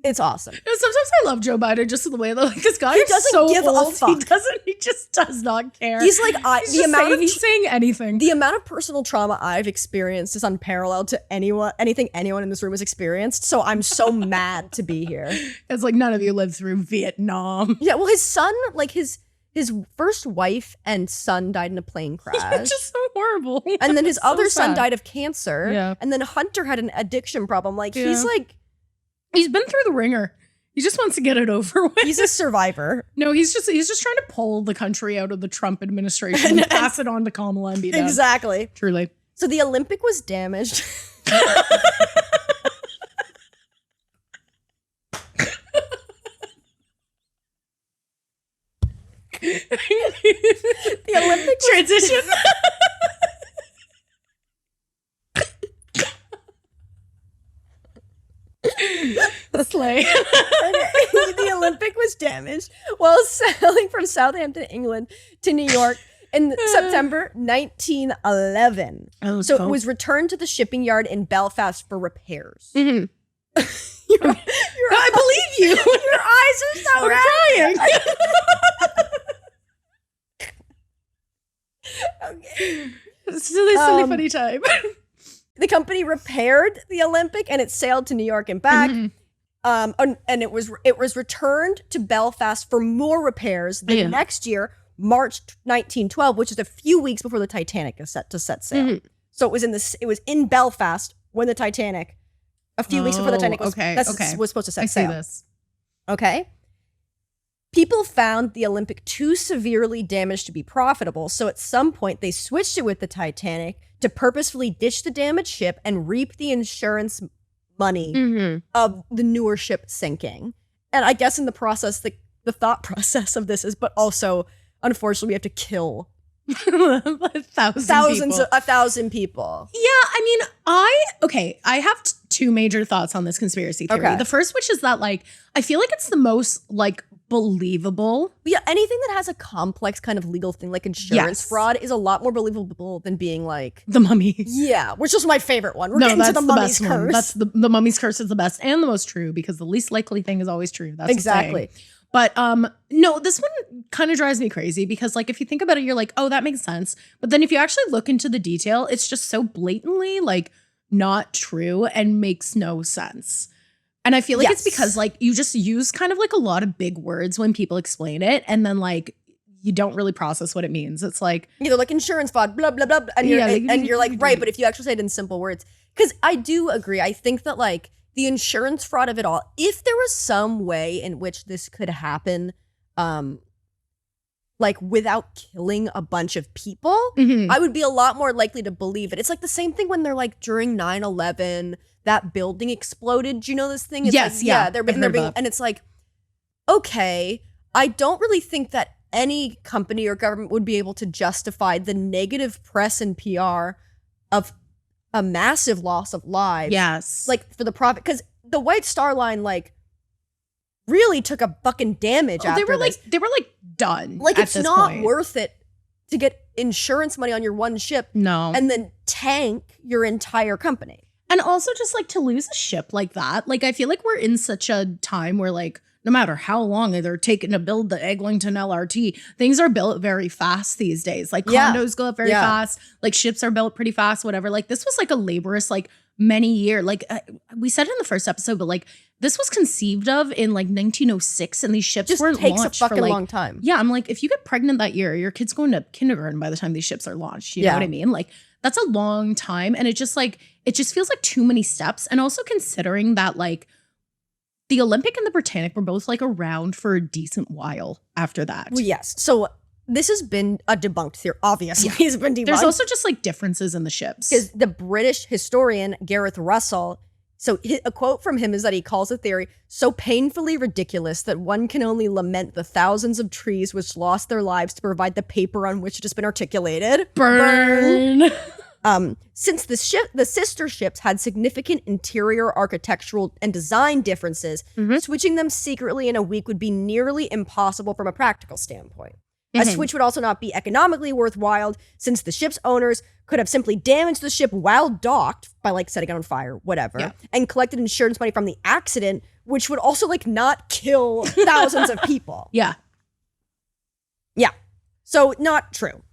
It's awesome. Sometimes I love Joe Biden just in the way that like this guy is doesn't so give old. a fuck. He just does not care. He's like he's saying anything. The amount of personal trauma I've experienced is unparalleled to anything anyone in this room has experienced. So I'm so mad to be here. It's like none of you lived through Vietnam. Yeah, well, his son, like his first wife and son died in a plane crash. It's just so horrible. And then his So other son sad. died of cancer. Yeah. And then Hunter had an addiction problem. Like He's been through the ringer. He just wants to get it over with. he's a survivor. No, he's just trying to pull the country out of the Trump administration and pass it on to Kamala and be done. Exactly. Truly. So the Olympic was damaged. The Olympic transition. Slay. The Olympic was damaged while sailing from Southampton, England to New York in September 1911. Oh, so it was returned to the shipping yard in Belfast for repairs. Mm-hmm. I believe you. Your eyes are so red. Okay. Silly funny time. The company repaired the Olympic and it sailed to New York and back. Mm-hmm. And it was returned to Belfast for more repairs the next year, March 1912, which is a few weeks before the Titanic is set sail. Mm-hmm. So it was in Belfast when the Titanic, a few weeks before the Titanic was supposed to set sail. I see this. Okay. People found the Olympic too severely damaged to be profitable, so at some point they switched it with the Titanic to purposefully ditch the damaged ship and reap the insurance money of the newer ship sinking. And I guess in the process, the thought process of this is, but also, unfortunately, we have to kill 1,000 people. Yeah, I mean, I have two major thoughts on this conspiracy theory. Okay. The first, which is that, like, I feel like it's the most, like, believable. Yeah, anything that has a complex kind of legal thing, like insurance fraud, is a lot more believable than being like the Mummy. Yeah, which is my favorite one. We're getting to the Mummy's curse. One. That's the Mummy's curse is the best and the most true because the least likely thing is always true. That's exactly. But no, this one kind of drives me crazy because, like, if you think about it, you're like, oh, that makes sense. But then if you actually look into the detail, it's just so blatantly like not true and makes no sense. And I feel like it's because, like, you just use kind of like a lot of big words when people explain it, and then like you don't really process what it means. It's like either like insurance fraud, blah blah blah, and you're like right, but if you actually say it in simple words, because I do agree. I think that like the insurance fraud of it all, if there was some way in which this could happen, like without killing a bunch of people, I would be a lot more likely to believe it. It's like the same thing when they're like during 9/11. That building exploded. Do you know this thing? It's yes, like, they're being, and it's like, okay, I don't really think that any company or government would be able to justify the negative press and PR of a massive loss of lives. Yes. Like for the profit, because the White Star Line, like, really took a fucking damage after this. They were like done. Like it's not worth it to get insurance money on your one ship. No. And then tank your entire company. And also just like to lose a ship like that. Like I feel like we're in such a time where like no matter how long they're taking to build the Eglinton LRT, things are built very fast these days. Like condos go up very fast. Like ships are built pretty fast, whatever. Like this was like a laborious, like many year. Like we said it in the first episode, but like this was conceived of in like 1906 and these ships just weren't takes launched a fucking for like, long time. Yeah, I'm like, if you get pregnant that year, your kid's going to kindergarten by the time these ships are launched. You know what I mean? Like that's a long time. And it just feels like too many steps. And also considering that like the Olympic and the Britannic were both like around for a decent while after that. Well, yes. So this has been a debunked theory. Obviously, it's been debunked. There's also just like differences in the ships. Because the British historian Gareth Russell, so a quote from him is that he calls the theory so painfully ridiculous that one can only lament the thousands of trees which lost their lives to provide the paper on which it has been articulated. Burn. Since the sister ships had significant interior architectural and design differences, switching them secretly in a week would be nearly impossible from a practical standpoint. A switch would also not be economically worthwhile, since the ship's owners could have simply damaged the ship while docked by like setting it on fire, whatever, and collected insurance money from the accident, which would also like not kill thousands of people. Yeah. So not true.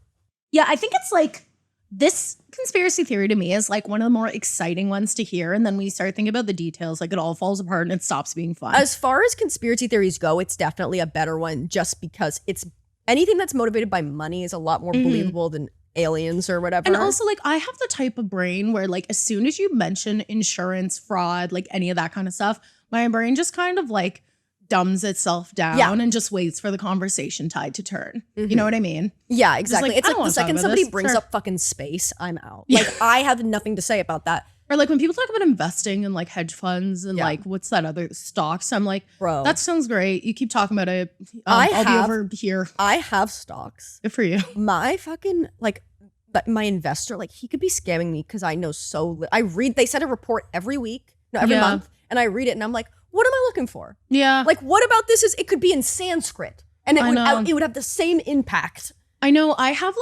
Yeah, I think it's like this conspiracy theory to me is like one of the more exciting ones to hear. And then when you start thinking about the details, like it all falls apart and it stops being fun. As far as conspiracy theories go, it's definitely a better one just because it's anything that's motivated by money is a lot more believable than aliens or whatever. And also like I have the type of brain where like as soon as you mention insurance, fraud, like any of that kind of stuff, my brain just kind of like dumbs itself down and just waits for the conversation tide to turn. You know what I mean? Yeah, exactly. Like, it's like the second somebody brings up fucking space, I'm out. Like I have nothing to say about that. Or like when people talk about investing in like hedge funds and like what's that other stocks, I'm like, bro, that sounds great. You keep talking about it. I'll be over here. I have stocks. Good for you. My fucking my investor, like he could be scamming me because I know so little. They send a report every month, and I read it and I'm like, what am I looking for? Yeah. Like, what about this it could be in Sanskrit and it would have the same impact. I know. I have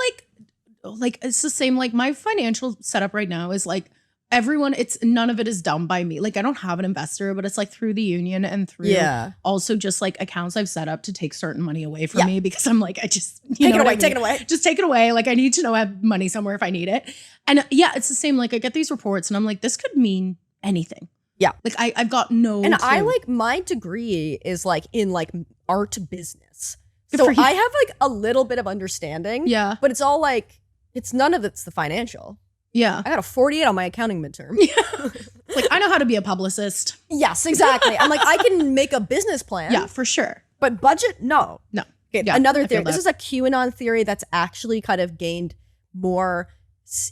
like it's the same, like my financial setup right now is like everyone, none of it is done by me. Like I don't have an investor, but it's like through the union and through also just like accounts I've set up to take certain money away from me because I'm like, I just, take it away. Just take it away. Like I need to know I have money somewhere if I need it. And it's the same. Like I get these reports and I'm like, this could mean anything. Yeah. Like I've got no And clue. I like my degree is like in like art business. So I have like a little bit of understanding. Yeah. But it's all like, none of it's the financial. Yeah. I got a 48 on my accounting midterm. Yeah. Like I know how to be a publicist. Yes, exactly. I'm like, I can make a business plan. Yeah, for sure. But budget, no. No. Okay, another theory. This is a QAnon theory that's actually kind of gained more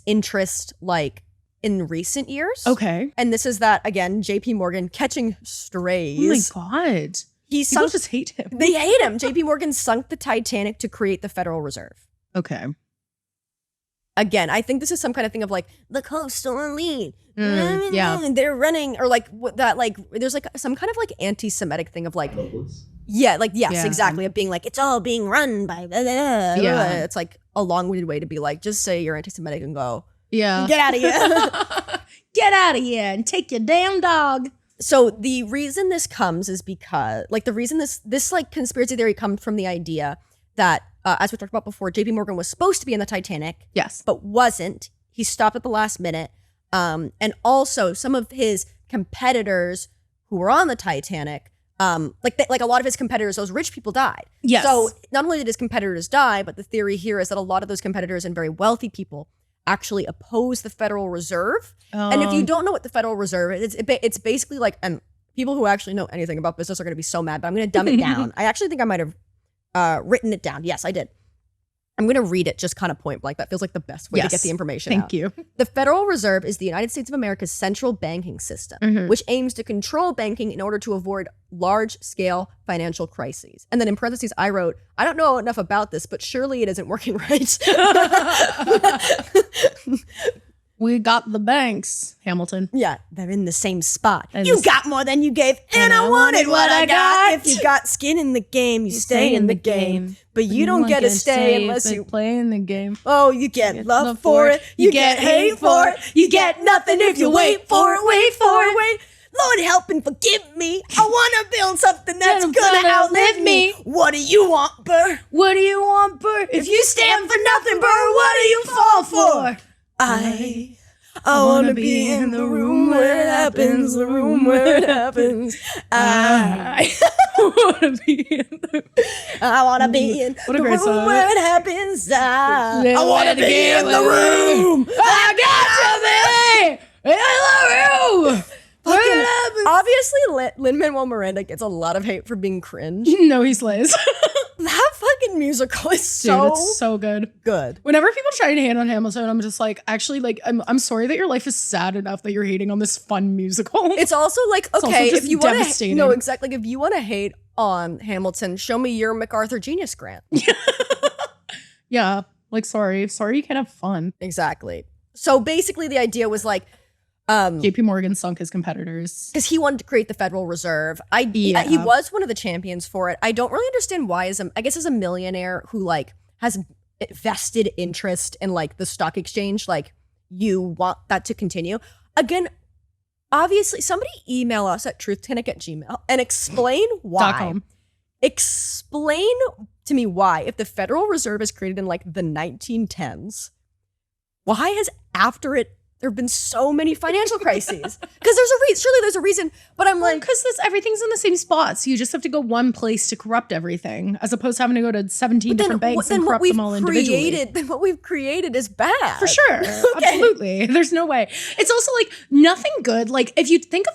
interest like in recent years. Okay. And this is that, again, JP Morgan catching strays. Oh my God. People just hate him. They hate him. JP Morgan sunk the Titanic to create the Federal Reserve. Okay. Again, I think this is some kind of thing of like the coastal elite. Yeah. They're running or like what that like there's like some kind of like anti-Semitic thing of like exactly, of being like it's all being run by blah, blah, blah. Yeah. It's like a long-winded way to be like just say you're anti-Semitic and go. Yeah. Get out of here. Get out of here and take your damn dog. So the reason this comes is because like the reason this like conspiracy theory comes from the idea that as we talked about before, JP Morgan was supposed to be in the Titanic. Yes. But wasn't. He stopped at the last minute. And also some of his competitors who were on the Titanic, like a lot of his competitors, those rich people died. Yes. So not only did his competitors die, but the theory here is that a lot of those competitors and very wealthy people actually oppose the Federal Reserve. And if you don't know what the Federal Reserve is, it's basically like, and people who actually know anything about business are going to be so mad, but I'm going to dumb it down. I actually think I might have written it down. Yes, I did. I'm going to read it just kind of point blank. That feels like the best way to get the information out. Thank you. The Federal Reserve is the United States of America's central banking system, which aims to control banking in order to avoid large-scale financial crises. And then in parentheses, I wrote, I don't know enough about this, but surely it isn't working right. We got the banks, Hamilton. Yeah, they're in the same spot. And you got more than you gave, and I wanted what I got. If you got skin in the game, you stay in the game. But you don't get to stay unless you play in the game. Oh, you get love for it. You get hate for it. You get nothing if you wait for it. Wait for it. Wait. Lord help and forgive me. I want to build something that's gonna outlive me. What do you want, Burr? What do you want, Burr? If you stand for nothing, Burr, what do you fall for? I want to be in the room where it happens, the room where it happens. I want to be in the room where it happens. I want to be in the room. I got to be in the room. Fucking, obviously, Lin-Manuel Miranda gets a lot of hate for being cringe. No, he slays. That fucking musical is Dude, it's so good. Whenever people try to hate on Hamilton, I'm just like, actually, like, I'm sorry that your life is sad enough that you're hating on this fun musical. It's also like, okay, if you want to, no, exactly. Like, if you want to hate on Hamilton, show me your MacArthur Genius Grant. Yeah, like, sorry you can't have fun. Exactly. So basically, the idea was like, JP Morgan sunk his competitors because he wanted to create the Federal Reserve. He was one of the champions for it. I don't really understand why. I guess as a millionaire who like has vested interest in like the stock exchange, like you want that to continue. Again, obviously, somebody email us at truthtanic@gmail.com and explain why. Explain to me why, if the Federal Reserve is created in like the 1910s, why has after it there have been so many financial crises? Because there's a reason. Surely there's a reason. But I'm like, because everything's in the same spot, so you just have to go one place to corrupt everything, as opposed to having to go to 17 different banks and corrupt them all individually. Then what we've created is bad. For sure, absolutely. There's no way. It's also like nothing good. Like if you think of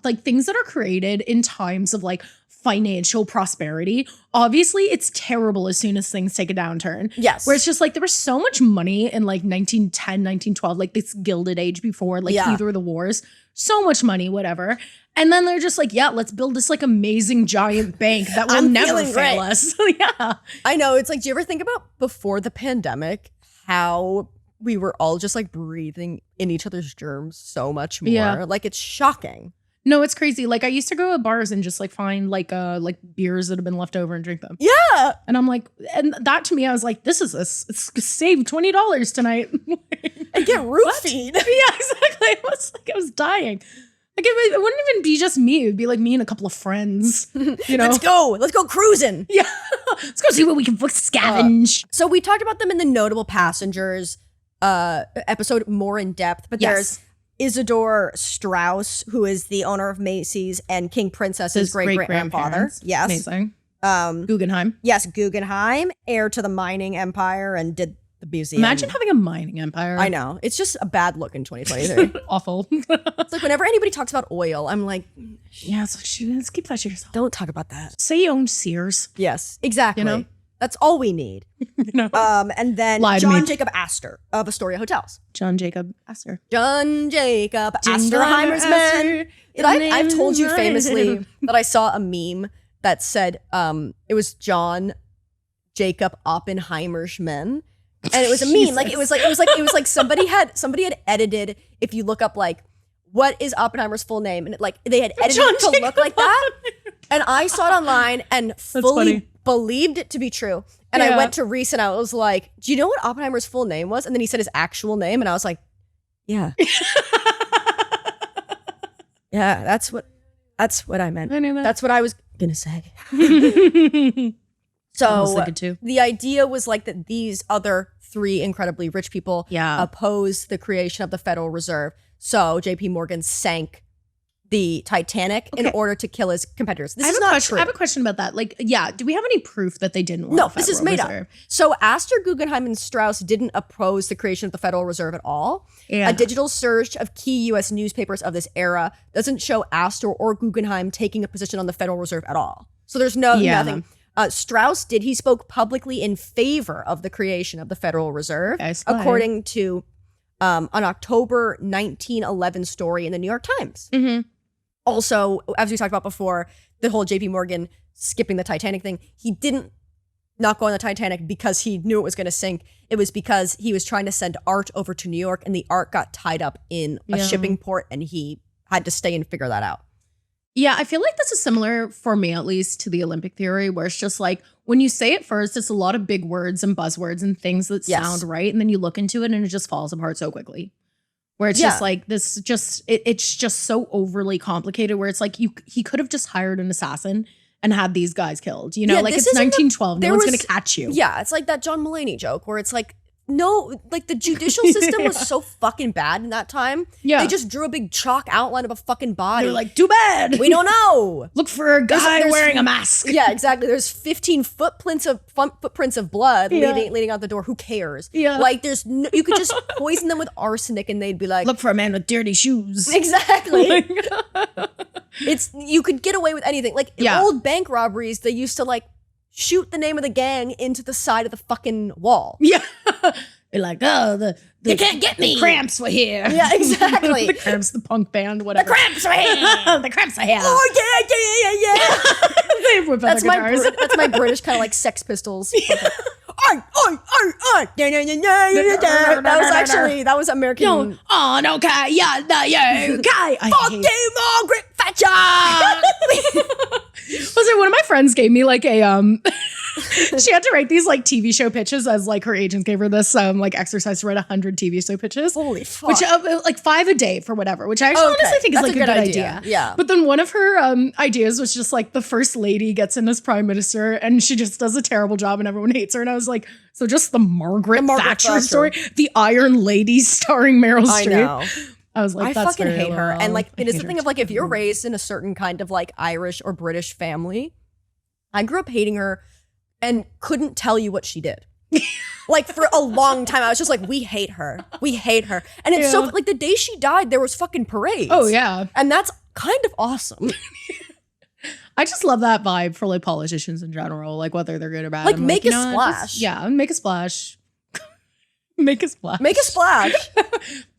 like things that are created in times of like financial prosperity, obviously it's terrible as soon as things take a downturn. Yes. Where it's just like there was so much money in like 1910, 1912, like this Gilded Age before like either of the wars. So much money, whatever. And then they're just like, yeah, let's build this like amazing giant bank that will never fail us. Yeah. I know. It's like, do you ever think about before the pandemic how we were all just like breathing in each other's germs so much more? Yeah. Like it's shocking. No, it's crazy. Like I used to go to bars and just like find like beers that have been left over and drink them. Yeah. And I'm like, and that to me, I was like, it's save $20 tonight. And get roofied. Yeah, exactly. I was dying. Like it wouldn't even be just me. It would be like me and a couple of friends. You know? Let's go cruising. Yeah. Let's go see what we can scavenge. So we talked about them in the Notable Passengers episode more in depth, but there's Isidore Strauss, who is the owner of Macy's and King Princess's great-grandfather. Yes. Amazing. Guggenheim. Yes, Guggenheim, heir to the mining empire and did the museum. Imagine having a mining empire. I know. It's just a bad look in 2023. Awful. It's like whenever anybody talks about oil, I'm like, yeah, it's like, let's keep that to yourself. Don't talk about that. Say you own Sears. Yes, exactly. You know? That's all we need. You know? And then John Jacob Astor of Astoria Hotels. John Jacob Astor. Astorheimer's men. I've told you famously that I saw a meme that said it was John Jacob Oppenheimer's men. And it was a meme. Like it was like somebody had edited, if you look up like what is Oppenheimer's full name, and they had edited it to look like that. And I saw it online and fully believed it to be true. And I went to Reese and I was like, do you know what Oppenheimer's full name was? And then he said his actual name. And I was like, yeah. Yeah, that's what I meant. I knew that. That's what I was going to say. So the idea was like that these other three incredibly rich people opposed the creation of the Federal Reserve. So JP Morgan sank the Titanic in order to kill his competitors. This is not true. I have a question about that. Like, do we have any proof that they didn't want No, this is made up. So Astor, Guggenheim, and Strauss didn't oppose the creation of the Federal Reserve at all. Yeah. A digital search of key U.S. newspapers of this era doesn't show Astor or Guggenheim taking a position on the Federal Reserve at all. So there's nothing. Strauss did. He spoke publicly in favor of the creation of the Federal Reserve, according to an October 1911 story in the New York Times. Mm-hmm. Also, as we talked about before, the whole JP Morgan skipping the Titanic thing, he didn't not go on the Titanic because he knew it was going to sink. It was because he was trying to send art over to New York and the art got tied up in a shipping port and he had to stay and figure that out. Yeah, I feel like this is similar, for me at least, to the Olympic theory, where it's just like, when you say it first, it's a lot of big words and buzzwords and things that sound right. And then you look into it and it just falls apart so quickly. Where it's just like, it's just so overly complicated, where it's like, he could have just hired an assassin and had these guys killed. You know, like it's 1912. No one's going to catch you. Yeah, it's like that John Mulaney joke where it's like, No, like the judicial system was so fucking bad in that time. Yeah. They just drew a big chalk outline of a fucking body. They're like, too bad. We don't know. Look for a guy wearing a mask. Yeah, exactly. There's 15 footprints of blood leading out the door. Who cares? Yeah. Like you could just poison them with arsenic and they'd be like, look for a man with dirty shoes. Exactly. You could get away with anything. Like old bank robberies, they used to like shoot the name of the gang into the side of the fucking wall. Yeah. They're like, oh, you can't get me. The Cramps were here. Yeah, exactly. The Cramps, the punk band, whatever. The Cramps were here. The Cramps are here. Oh, yeah. They whip out their guitars. That's my British kind of like Sex Pistols. That was American. No, on, okay, yeah, no, yeah, okay. Fuck you, Margaret Thatcher. Was it one of my friends gave me like a she had to write these like TV show pitches as like her agent gave her this like exercise to write 100 TV show pitches. Holy fuck. Which like 5 a day for whatever, which I actually honestly think is like a good idea. Yeah. But then one of her ideas was just like the first lady gets in as prime minister and she just does a terrible job and everyone hates her. And I was like, so just the Margaret Thatcher story, the Iron Lady starring Meryl Streep. I know. I was like, I fucking hate her. And like, it is the thing of like, if you're raised in a certain kind of like Irish or British family, I grew up hating her and couldn't tell you what she did. Like for a long time, I was just like, we hate her. We hate her. And it's so like the day she died, there was fucking parades. Oh yeah. And that's kind of awesome. I just love that vibe for like politicians in general, like whether they're good or bad. Like make a splash. Make a splash. Make a splash. Make a splash.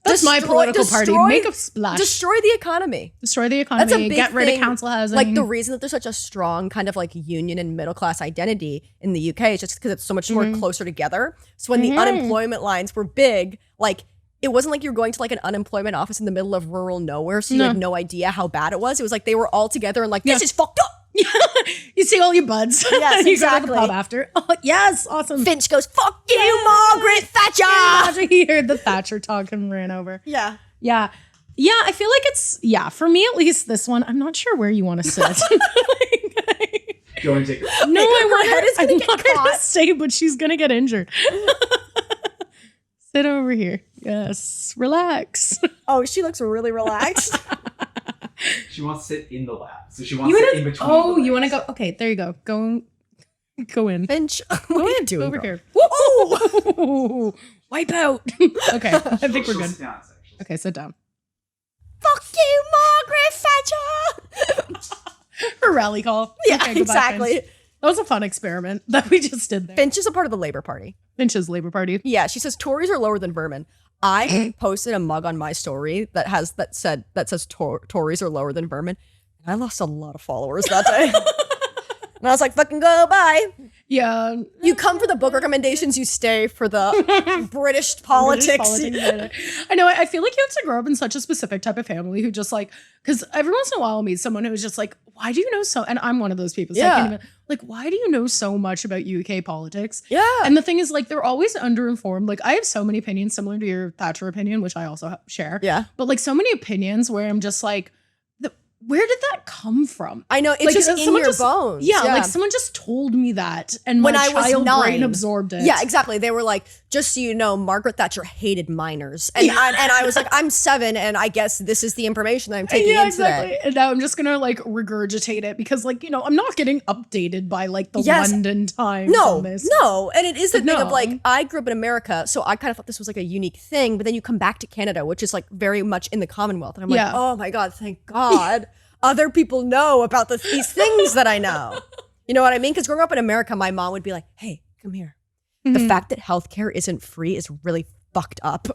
That's my political party. Make a splash. Destroy the economy. Destroy the economy. That's a big Get rid of council housing. Like the reason that there's such a strong kind of like union and middle class identity in the UK is just because it's so much more closer together. So when the unemployment lines were big, like it wasn't like you were going to like an unemployment office in the middle of rural nowhere, so you had no idea how bad it was. It was like they were all together and like, this is fucked up. You see all your buds. Yes, exactly. You go to the pub after. Oh, yes, awesome. Finch goes, fuck you, Margaret Thatcher. He heard the Thatcher talk and ran over. Yeah. Yeah. Yeah, I feel like it's, for me at least, this one, I'm not sure where you want to sit. Go and take her. No, I want her to stay, but she's going to get injured. Sit over here. Yes. Relax. Oh, she looks really relaxed. She wants to sit in the lap. So she wants to sit in between. Oh, you want to go? Okay, there you go. Go in. Finch, what are you doing? Over here. Woo! Wipe out. Okay, I think we're good. Sit down, okay, sit down. Fuck you, Margaret Thatcher. Her rally call. Yeah, okay, exactly. Finch. That was a fun experiment that we just did there. Finch is a part of the Labour Party. Finch's Labour Party. Yeah, she says Tories are lower than vermin. I posted a mug on my story that says Tories are lower than vermin. And I lost a lot of followers that day. And I was like, fucking go, bye. Yeah. You come for the book recommendations, you stay for the British politics. I know, I feel like you have to grow up in such a specific type of family who just like, because every once in a while I'll meet someone who's just like, why do you know so, and I'm one of those people. So I can't even, like, why do you know so much about UK politics? Yeah. And the thing is, like, they're always underinformed. Like, I have so many opinions similar to your Thatcher opinion, which I also share. Yeah. But like so many opinions where I'm just like, where did that come from? I know, it's like, just in your bones. Yeah, like someone just told me that and my child brain absorbed it. Yeah, exactly. They were like, just so you know, Margaret Thatcher hated minors. And I was like, I'm 7 and I guess this is the information that I'm taking in today. And now I'm just gonna like regurgitate it because like, you know, I'm not getting updated by like the London Times on this. No, and it is the thing of like, I grew up in America, so I kind of thought this was like a unique thing, but then you come back to Canada, which is like very much in the Commonwealth. And I'm like, oh my God, thank God. Other people know about these things that I know. You know what I mean? Because growing up in America, my mom would be like, hey, come here. The fact that healthcare isn't free is really fucked up.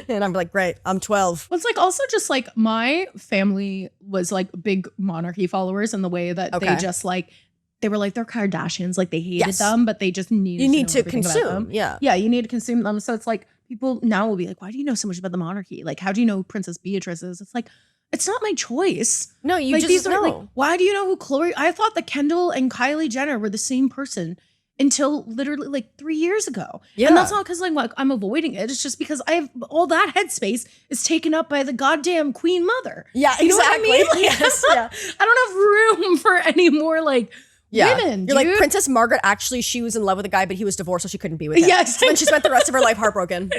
And I'm like, great, I'm 12. Well, it's like also just like my family was like big monarchy followers in the way that they just like, they were like, they're Kardashians. Like they hated them, but they just needed to consume. Yeah. Yeah, you need to consume them. So it's like people now will be like, why do you know so much about the monarchy? Like, how do you know Princess Beatrice is? It's like, it's not my choice. No, you like, just these know. Are, like, why do you know who Chloe? I thought that Kendall and Kylie Jenner were the same person until literally like 3 years ago. Yeah. And that's not because like I'm avoiding it. It's just because I have all that headspace is taken up by the goddamn Queen Mother. Yeah, you exactly. know what I mean? Like, yes, yeah. I don't have room for any more like Women, You're dude. like, Princess Margaret, actually, she was in love with a guy, but he was divorced, so she couldn't be with him. Yes. So then she spent the rest of her life heartbroken.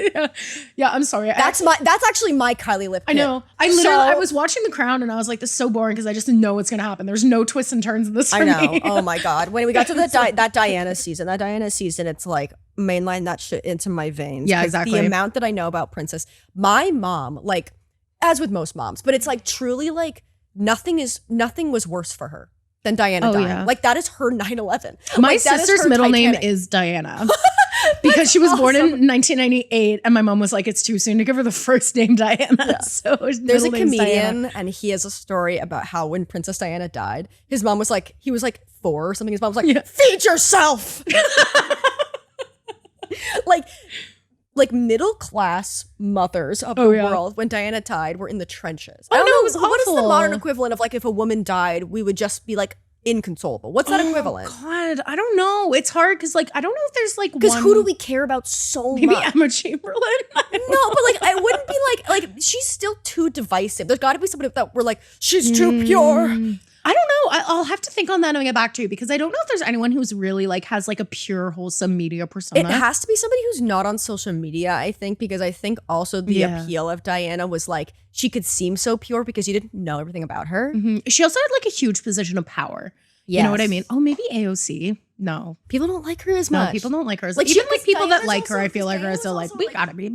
Yeah, I'm sorry. That's actually my Kylie Lip. I know. I was watching The Crown and I was like, this is so boring because I just know what's going to happen. There's no twists and turns in this for me. Oh my God. When we got to that Diana season, it's like mainline that shit into my veins. Yeah, exactly. The amount that I know about Princess, my mom, like, as with most moms, but it's like truly like nothing was worse for her than Diana dying. Yeah. Like that is her 9/11. My sister's middle name is Diana because she was born in 1998 and my mom was like, it's too soon to give her the first name Diana. Yeah. So there's a comedian and he has a story about how when Princess Diana died, his mom was like, he was like 4 or something. His mom was like, feed yourself. Like middle class mothers of the world when Diana died were in the trenches. I don't know. It was awful. What is the modern equivalent of like if a woman died, we would just be like inconsolable? What's that equivalent? God, I don't know. It's hard because like I don't know if there's like because who do we care about so maybe much? Emma Chamberlain. No, but like I wouldn't be like she's still too divisive. There's got to be somebody that we're like she's too pure. I don't know. I'll have to think on that and get back to you because I don't know if there's anyone who's really like has like a pure wholesome media persona. It has to be somebody who's not on social media, I think, because I think also the appeal of Diana was like she could seem so pure because you didn't know everything about her. Mm-hmm. She also had like a huge position of power. Yes. You know what I mean? Oh, maybe AOC. No. People don't like her as much. No, people don't like her as much. Even like people that like her, I feel like are still like, we gotta be.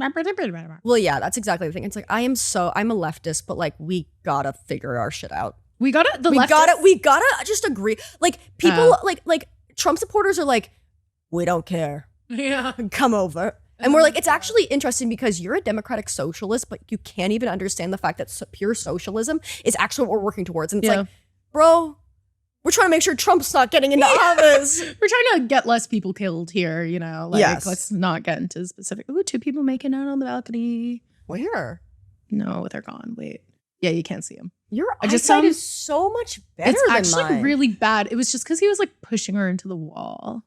Well, yeah, that's exactly the thing. It's like I'm a leftist, but like we gotta figure our shit out. We gotta just agree. Like people like Trump supporters are like, we don't care. Yeah. Come over. And we're like, it's actually interesting because you're a democratic socialist, but you can't even understand the fact that pure socialism is actually what we're working towards. And it's like, bro, we're trying to make sure Trump's not getting into office. We're trying to get less people killed here, you know? Like, let's not get into specific. Ooh, 2 people making out on the balcony. Where? No, they're gone. Wait. Yeah, you can't see them. Your eyesight is so much better than mine. It's actually really bad. It was just because he was like pushing her into the wall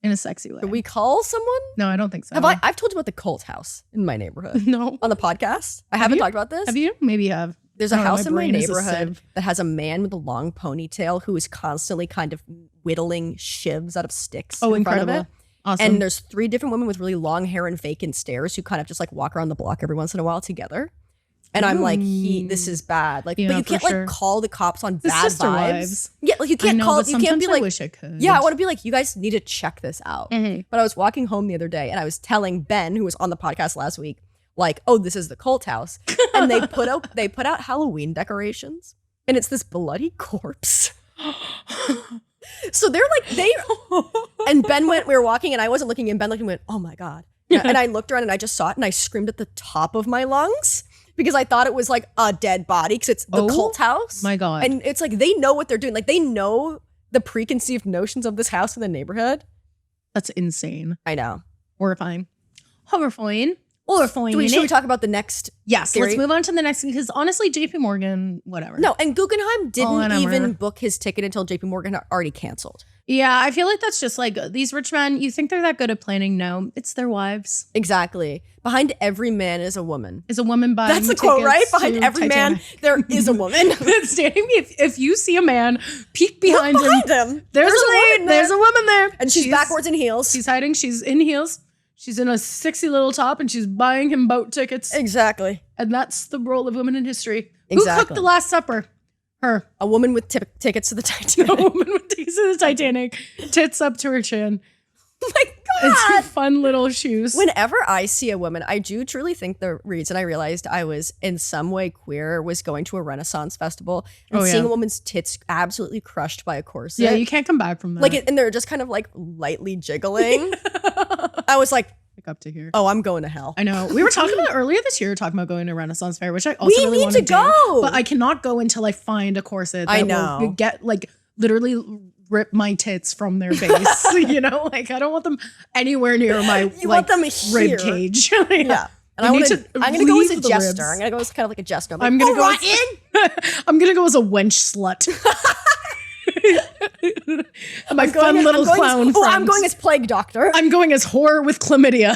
in a sexy way. Did we call someone? No, I don't think so. I've told you about the cult house in my neighborhood. No. On the podcast? I haven't talked about this. Have you? Maybe you have. There's a house in my neighborhood that has a man with a long ponytail who is constantly kind of whittling shivs out of sticks in front of it. Awesome. And there's 3 different women with really long hair and vacant stares who kind of just like walk around the block every once in a while together. And I'm like, this is bad. Like, but you can't like call the cops on bad vibes. Wives. Yeah, like you can't call. You can't be like. I wish I could. Yeah, I want to be like, you guys need to check this out. Mm-hmm. But I was walking home the other day, and I was telling Ben, who was on the podcast last week, like, oh, this is the cult house, and they put out Halloween decorations, and it's this bloody corpse. So they're like and Ben went. We were walking, and I wasn't looking, and Ben looked and went, oh my God, and I looked around, and I just saw it, and I screamed at the top of my lungs. Because I thought it was like a dead body because it's the cult house. My God. And it's like they know what they're doing. Like they know the preconceived notions of this house in the neighborhood. That's insane. I know. Horrifying. Horrifying. Should we talk about the next theory? Let's move on to the next because honestly, JP Morgan, whatever. No, and Guggenheim didn't even book his ticket until JP Morgan had already canceled. Yeah, I feel like that's just like these rich men, you think they're that good at planning? No, it's their wives. Exactly. Behind every man is a woman. Is a woman buying That's the quote, right? Behind every man, there is a woman. Standing, if you see a man, peek behind him. There's a woman there. And she's backwards in heels. She's hiding. She's in heels. She's in a sexy little top and she's buying him boat tickets. Exactly. And that's the role of women in history. Exactly. Who cooked the Last Supper? Her. A woman with tickets to the Titanic. A woman with tickets to the Titanic. Tits up to her chin. Oh my God. It's fun little shoes. Whenever I see a woman, I do truly think the reason I realized I was in some way queer was going to a Renaissance festival and seeing a woman's tits absolutely crushed by a corset. Yeah, you can't come back from that. Like, and they're just kind of like lightly jiggling. I was like up to here. Oh, I'm going to hell. I know. We were talking about earlier this year, talking about going to Renaissance Fair, which I also really want to go. But I cannot go until I find a corset that I know. will get like literally rip my tits from their base. You know, like I don't want them anywhere near my want them rib cage. Yeah. And I'm going to go as a jester. Ribs. I'm going to go as kind of like a jester. I'm going to go I'm going to go as a wench slut. My fun little clown friend. I'm going as plague doctor. I'm going as whore with chlamydia.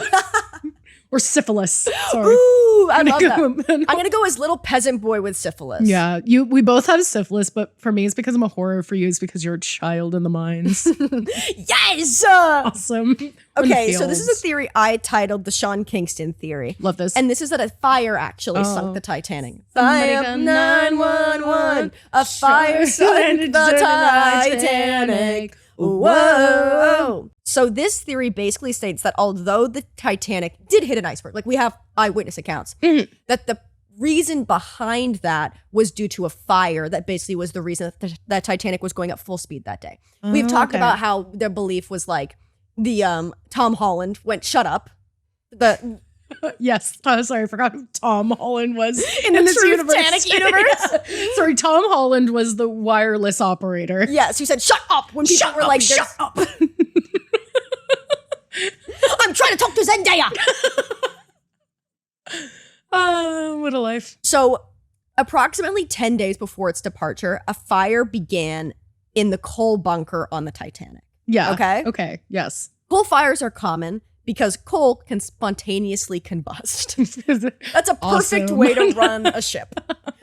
Or syphilis. Sorry. Ooh, I love that. I'm going to go as little peasant boy with syphilis. Yeah, we both have syphilis, but for me, it's because I'm a horror. For you, it's because you're a child in the mines. Yes! Awesome. Okay, so this is a theory I titled the Sean Kingston theory. Love this. And this is that a fire actually sunk the Titanic. Fire 911, a fire sunk the Titanic. Whoa. So this theory basically states that although the Titanic did hit an iceberg, like we have eyewitness accounts, that the reason behind that was due to a fire that basically was the reason that Titanic was going at full speed that day. We've talked about how their belief was like the Tom Holland went, shut up. Yes. Oh, sorry, I forgot who Tom Holland was in this Truthtanic universe. Sorry, Tom Holland was the wireless operator. Yes, he said, shut up when people were like, shut up. I'm trying to talk to Zendaya. What a life. So approximately 10 days before its departure, a fire began in the coal bunker on the Titanic. Yeah. Okay? Okay, yes. Coal fires are common because coal can spontaneously combust. That's a perfect way to run a ship.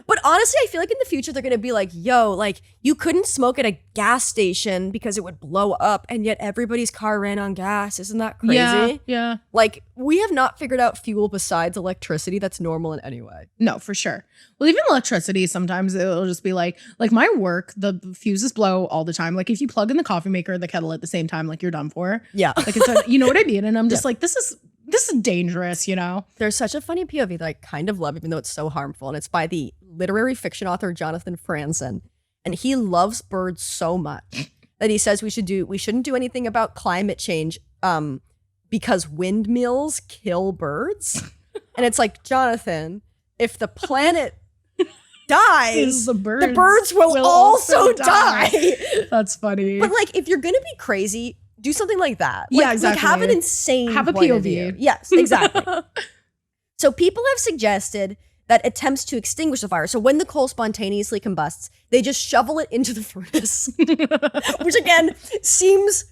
But honestly, I feel like in the future, they're going to be like, yo, like you couldn't smoke at a gas station because it would blow up. And yet everybody's car ran on gas. Isn't that crazy? Yeah. Like we have not figured out fuel besides electricity that's normal in any way. No, for sure. Well, even electricity, sometimes it'll just be like my work, the fuses blow all the time. Like if you plug in the coffee maker and the kettle at the same time, like you're done for. Yeah. Like it's you know what I mean? And I'm just like, this is dangerous, you know? There's such a funny POV that I kind of love, even though it's so harmful. And it's by the literary fiction author Jonathan Franzen. And he loves birds so much that he says we shouldn't do anything about climate change because windmills kill birds. And it's like, Jonathan, if the planet dies, the birds will also die. That's funny. But like, if you're going to be crazy, do something like that. Yeah, exactly. Like have an insane have a point of POV. view. Yes, exactly. So people have suggested that attempts to extinguish the fire, so when the coal spontaneously combusts, they just shovel it into the furnace, which again seems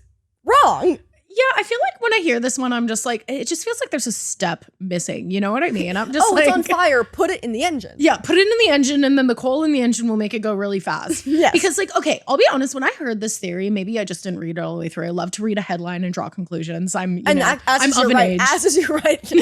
wrong. Yeah, I feel like when I hear this one, I'm just like, it just feels like there's a step missing. You know what I mean? I'm just it's on fire. Put it in the engine. Yeah, put it in the engine, and then the coal in the engine will make it go really fast. Yes. Because like, okay, I'll be honest, when I heard this theory, maybe I just didn't read it all the way through. I love to read a headline and draw conclusions. I'm of an age. As is your right.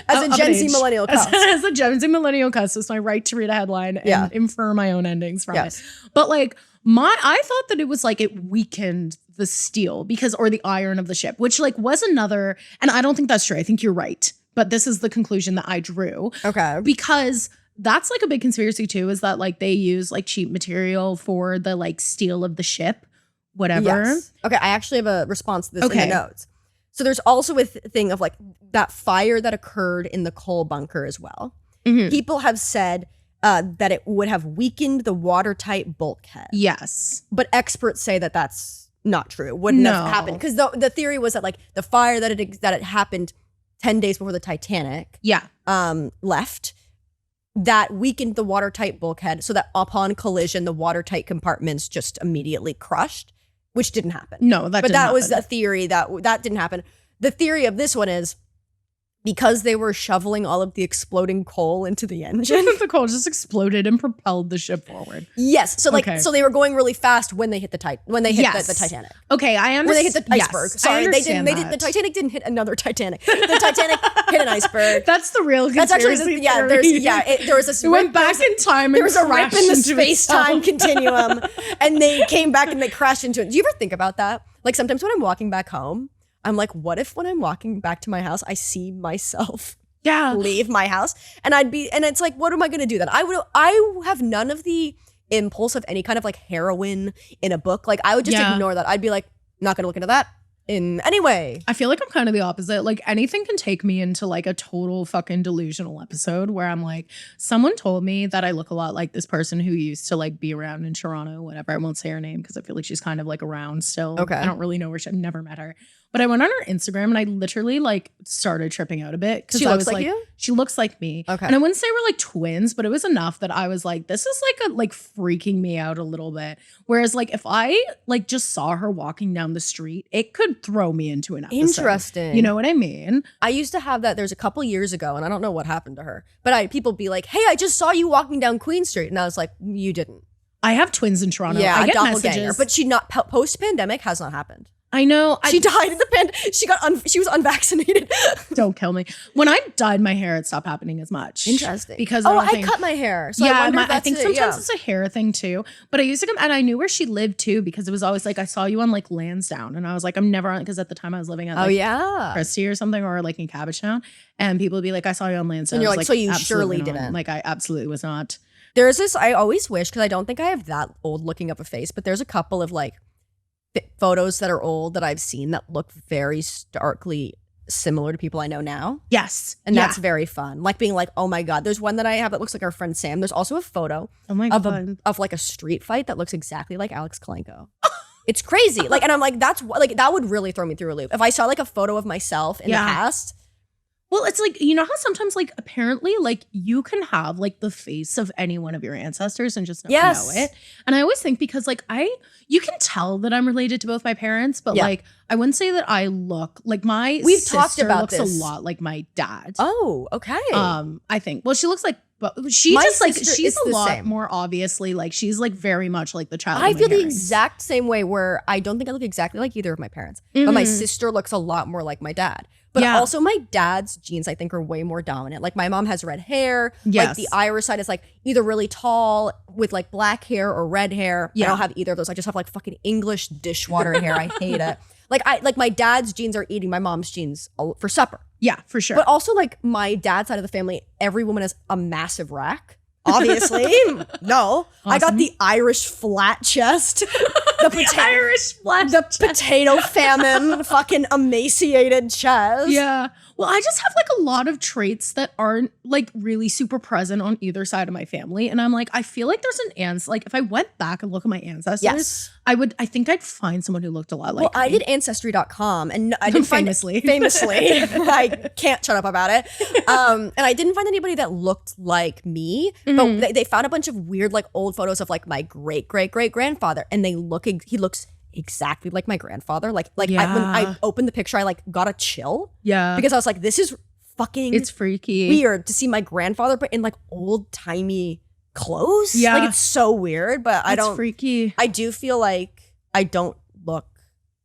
As a Gen Z millennial cuss. As a Gen Z millennial cuss, it's my right to read a headline and infer my own endings from it. But like, I thought that it was like it weakened the steel or the iron of the ship, which like was another, and I don't think that's true. I think you're right. But this is the conclusion that I drew. Okay. Because that's like a big conspiracy too, is that like they use like cheap material for the like steel of the ship, whatever. Yes. Okay, I actually have a response to this in the notes. So there's also a thing of like that fire that occurred in the coal bunker as well. Mm-hmm. People have said that it would have weakened the watertight bulkhead. Yes. But experts say that that's not true. It wouldn't have happened. Because the theory was that like the fire that it happened 10 days before the Titanic left, that weakened the watertight bulkhead so that upon collision, the watertight compartments just immediately crushed, which didn't happen. No, that was a theory that didn't happen. The theory of this one is because they were shoveling all of the exploding coal into the engine. The coal just exploded and propelled the ship forward. Yes. So so they were going really fast when they hit the Titanic. Okay, I understand. When they hit the iceberg. Sorry, they didn't. The Titanic didn't hit another Titanic. The Titanic hit an iceberg. That's the real conspiracy. There was a it went back in time. There was a rip in the space-time continuum, and they came back and they crashed into it. Do you ever think about that? Like sometimes when I'm walking back home, I'm like, what if when I'm walking back to my house, I see myself leave my house? And it's like, what am I going to do then? I have none of the impulse of any kind of like heroine in a book. Like I would just ignore that. I'd be like, not going to look into that in any way. I feel like I'm kind of the opposite. Like anything can take me into like a total fucking delusional episode where I'm like, someone told me that I look a lot like this person who used to like be around in Toronto, whatever. I won't say her name because I feel like she's kind of like around still. Okay. I don't really know where I've never met her. But I went on her Instagram and I literally like started tripping out a bit. She looks like you? She looks like me. Okay. And I wouldn't say we're like twins, but it was enough that I was like, this is like freaking me out a little bit. Whereas like if I like just saw her walking down the street, it could throw me into an episode. Interesting. You know what I mean? I used to have that. There's a couple years ago, and I don't know what happened to her, but people be like, hey, I just saw you walking down Queen Street. And I was like, you didn't. I have twins in Toronto. Yeah, I get doppelganger. messages. But post-pandemic has not happened. I know. She died in the she was unvaccinated. Don't kill me. When I dyed my hair, it stopped happening as much. Interesting. Because I cut my hair. So yeah, I think sometimes it's a hair thing too. But I used to come, and I knew where she lived too, because it was always like, I saw you on like Lansdowne. And I was like, I'm never on, because at the time I was living at like Christie or something, or like in Cabbagetown. And people would be like, I saw you on Lansdowne. And you're like, so you surely not. didn't. Like, I absolutely was not. There's this, I always wish, because I don't think I have that old looking up a face, but there's a couple of like photos that are old that I've seen that look very starkly similar to people I know now. Yes. And that's very fun. Like being like, oh my God. There's one that I have that looks like our friend Sam. There's also a photo of like a street fight that looks exactly like Alex Kalenko. It's crazy. Like, and I'm like, that would really throw me through a loop. If I saw like a photo of myself in the past. Well, it's like, you know how sometimes like apparently like you can have like the face of any one of your ancestors and just not know it. And I always think, because like you can tell that I'm related to both my parents, but like I wouldn't say that I look like We've talked about looks this. a lot like my dad. Oh, okay. I think. Well, she looks like, but she's a lot more obviously like, she's like very much like the child. I feel the exact same way, where I don't think I look exactly like either of my parents, but my sister looks a lot more like my dad. But also my dad's genes, I think, are way more dominant. Like my mom has red hair. Like the Irish side is like either really tall with like black hair or red hair. I don't have either of those. I just have like fucking English dishwater hair. I hate it. Like my dad's genes are eating my mom's genes for supper. Yeah, for sure. But also like my dad's side of the family, every woman has a massive rack. Obviously. No. Awesome. I got the Irish flat chest. The potato famine, fucking emaciated chest. Yeah. Well, I just have like a lot of traits that aren't like really super present on either side of my family. And I'm like, I feel like there's an ancestor. Like if I went back and look at my ancestors, I think I'd find someone who looked a lot like me. I did Ancestry.com and I didn't famously. I can't shut up about it. And I didn't find anybody that looked like me, but they found a bunch of weird like old photos of like my great-great-great-grandfather, and he looks exactly like my grandfather. When I opened the picture, I like got a chill. Yeah. Because I was like, this is fucking it's freaky. Weird to see my grandfather but in like old timey clothes. Yeah. Like it's so weird, but it's freaky. I do feel like I don't look,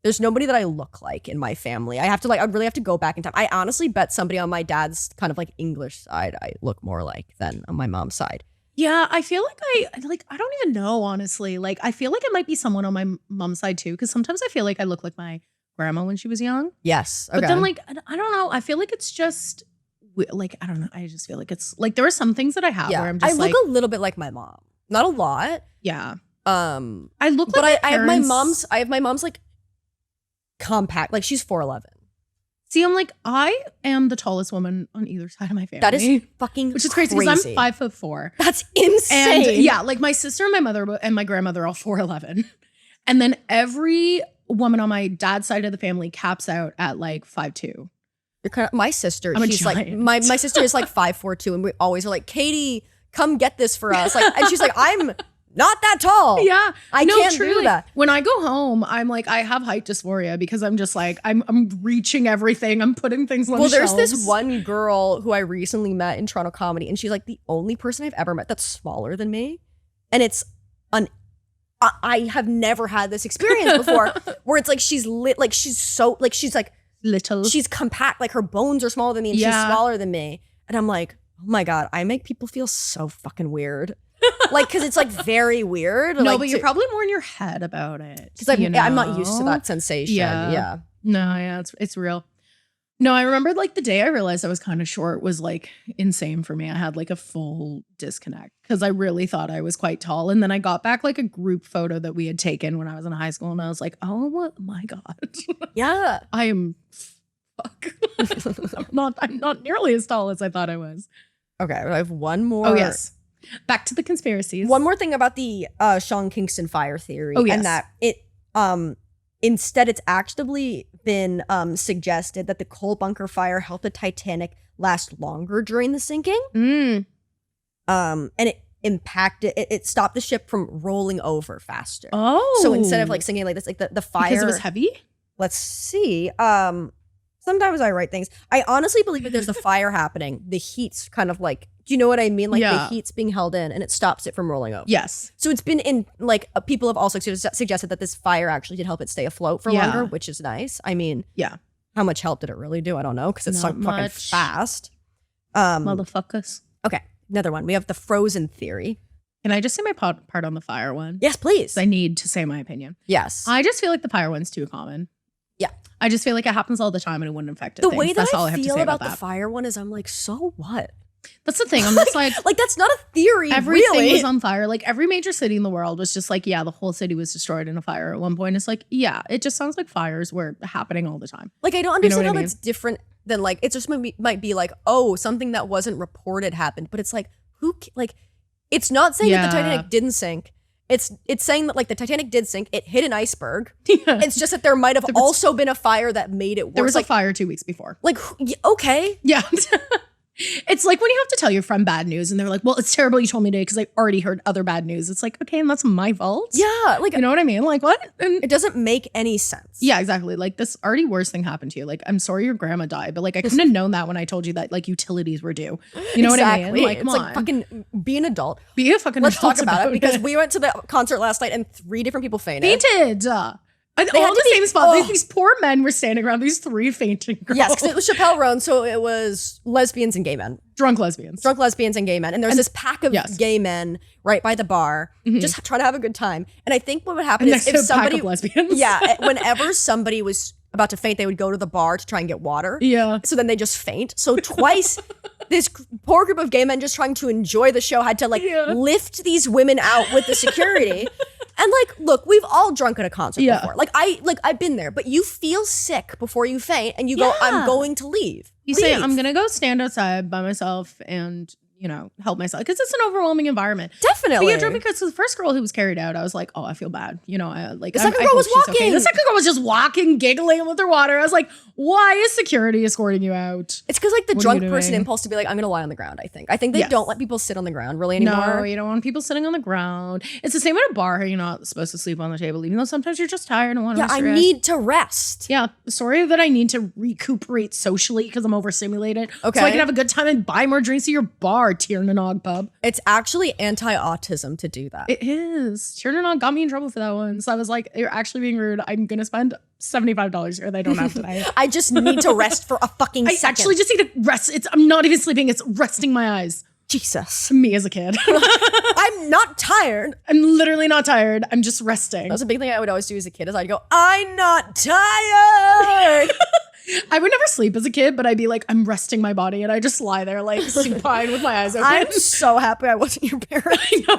there's nobody that I look like in my family. I really have to go back in time. I honestly bet somebody on my dad's kind of like English side I look more like than on my mom's side. Yeah, I feel like I don't even know, honestly. Like, I feel like it might be someone on my mom's side too, because sometimes I feel like I look like my grandma when she was young. Yes. Okay. But then like, I don't know. I feel like it's just like, I don't know. I just feel like it's like, there are some things that I have where I'm just I look a little bit like my mom. Not a lot. Yeah. I look like, but I have my mom's like compact, like she's 4'11". See, I'm like, I am the tallest woman on either side of my family. That is fucking which is crazy because I'm 5'4". That's insane. And yeah, like my sister and my mother and my grandmother are all 4'11". And then every woman on my dad's side of the family caps out at like 5'2". My sister, she's like, my sister is like 5'4" and we always are like, Katie, come get this for us. Like, and she's like, I'm not that tall. Yeah. I can't do that. When I go home, I'm like, I have height dysphoria because I'm just like, I'm reaching everything. I'm putting things on shelves. There's this one girl who I recently met in Toronto comedy, and she's like the only person I've ever met that's smaller than me. And it's I have never had this experience before where it's like she's she's like little. She's compact, like her bones are smaller than me and she's smaller than me. And I'm like, oh my God, I make people feel so fucking weird. Like, because it's like very weird. No, like, but you're probably more in your head about it. Because I'm not used to that sensation. Yeah. No, yeah, it's real. No, I remember like the day I realized I was kind of short was like insane for me. I had like a full disconnect because I really thought I was quite tall. And then I got back like a group photo that we had taken when I was in high school. And I was like, oh my God. Yeah. I am I'm not nearly as tall as I thought I was. Okay, I have one more. Oh, yes. Back to the conspiracies. One more thing about the Sean Kingston fire theory. Oh, yes. And that Instead, it's actually been suggested that the coal bunker fire helped the Titanic last longer during the sinking. And it stopped the ship from rolling over faster. Oh. So instead of like sinking like this, like the fire. Because it was heavy? Let's see. Sometimes I write things. I honestly believe that there's a fire happening. The heat's kind of like, do you know what I mean? Like the heat's being held in and it stops it from rolling over. Yes. So it's been in like people have also suggested that this fire actually did help it stay afloat for longer, which is nice. I mean, how much help did it really do? I don't know because it's so fucking fast. Motherfuckers. Okay, another one. We have the frozen theory. Can I just say my part on the fire one? Yes, please. I need to say my opinion. Yes. I just feel like the fire one's too common. Yeah. I just feel like it happens all the time and it wouldn't affect it. The way that I feel about the fire one is I'm like, so what? That's the thing. I'm just like that's not a theory. Everything was on fire. Like every major city in the world was just like, the whole city was destroyed in a fire at one point. It's like, it just sounds like fires were happening all the time. Like I don't understand how that's different than like, it just might be like, oh, something that wasn't reported happened. But it's like, it's not saying that the Titanic didn't sink. It's saying that like the Titanic did sink. It hit an iceberg. It's just that there might have also been a fire that made it worse. There was a fire 2 weeks before. Like, okay. Yeah. It's like when you have to tell your friend bad news and they're like, well, it's terrible you told me today because I already heard other bad news. It's like, okay, and that's my fault. Yeah. Like, you know what I mean? Like what? And it doesn't make any sense. Yeah, exactly. Like this already worse thing happened to you. Like, I'm sorry your grandma died, but like I couldn't have known that when I told you that like utilities were due. You know what I mean? Like, come on. Like fucking be an adult. Be a fucking Let's adult talk about it because we went to the concert last night and 3 different people fainted. And all in the same spot. These poor men were standing around these 3 fainting girls. Yes, because it was Chappelle Roan, so it was lesbians and gay men. Drunk lesbians and gay men. And there's this pack of gay men right by the bar, just trying to have a good time. And I think what would happen is if somebody, pack of lesbians. Whenever somebody was about to faint, they would go to the bar to try and get water. Yeah. So then they just faint. So twice, this poor group of gay men just trying to enjoy the show had to lift these women out with the security. And like, look, we've all drunk at a concert before. I've been there, but you feel sick before you faint and you go, I'm going to leave. You say, I'm going to go stand outside by myself and, help myself. Because it's an overwhelming environment. Definitely. But yeah, drove because the first girl who was carried out, I was like, oh, I feel bad. The second girl was walking. Okay. The second girl was just walking, giggling with her water. I was like, why is security escorting you out? It's because like the drunk person impulse to be like, I'm going to lie on the ground, I think. I think they don't let people sit on the ground really anymore. No, you don't want people sitting on the ground. It's the same at a bar how you're not supposed to sleep on the table, even though sometimes you're just tired and want to rest. I need to rest. Yeah. Sorry that I need to recuperate socially because I'm overstimulated. Okay. So I can have a good time and buy more drinks at your bar, Tiernanog pub. It's actually anti-autism to do that. It is. Tiernanog got me in trouble for that one. So I was like, you're actually being rude. I'm going to spend $75 here that I don't have tonight. I just need to rest for a fucking second. I actually just need to rest. I'm not even sleeping. It's resting my eyes. Jesus. Me as a kid. I'm not tired. I'm literally not tired. I'm just resting. That was a big thing I would always do as a kid is I'd go, I'm not tired. I would never sleep as a kid, but I'd be like, I'm resting my body, and I just lie there like supine with my eyes open. I'm so happy I wasn't your parent. I know.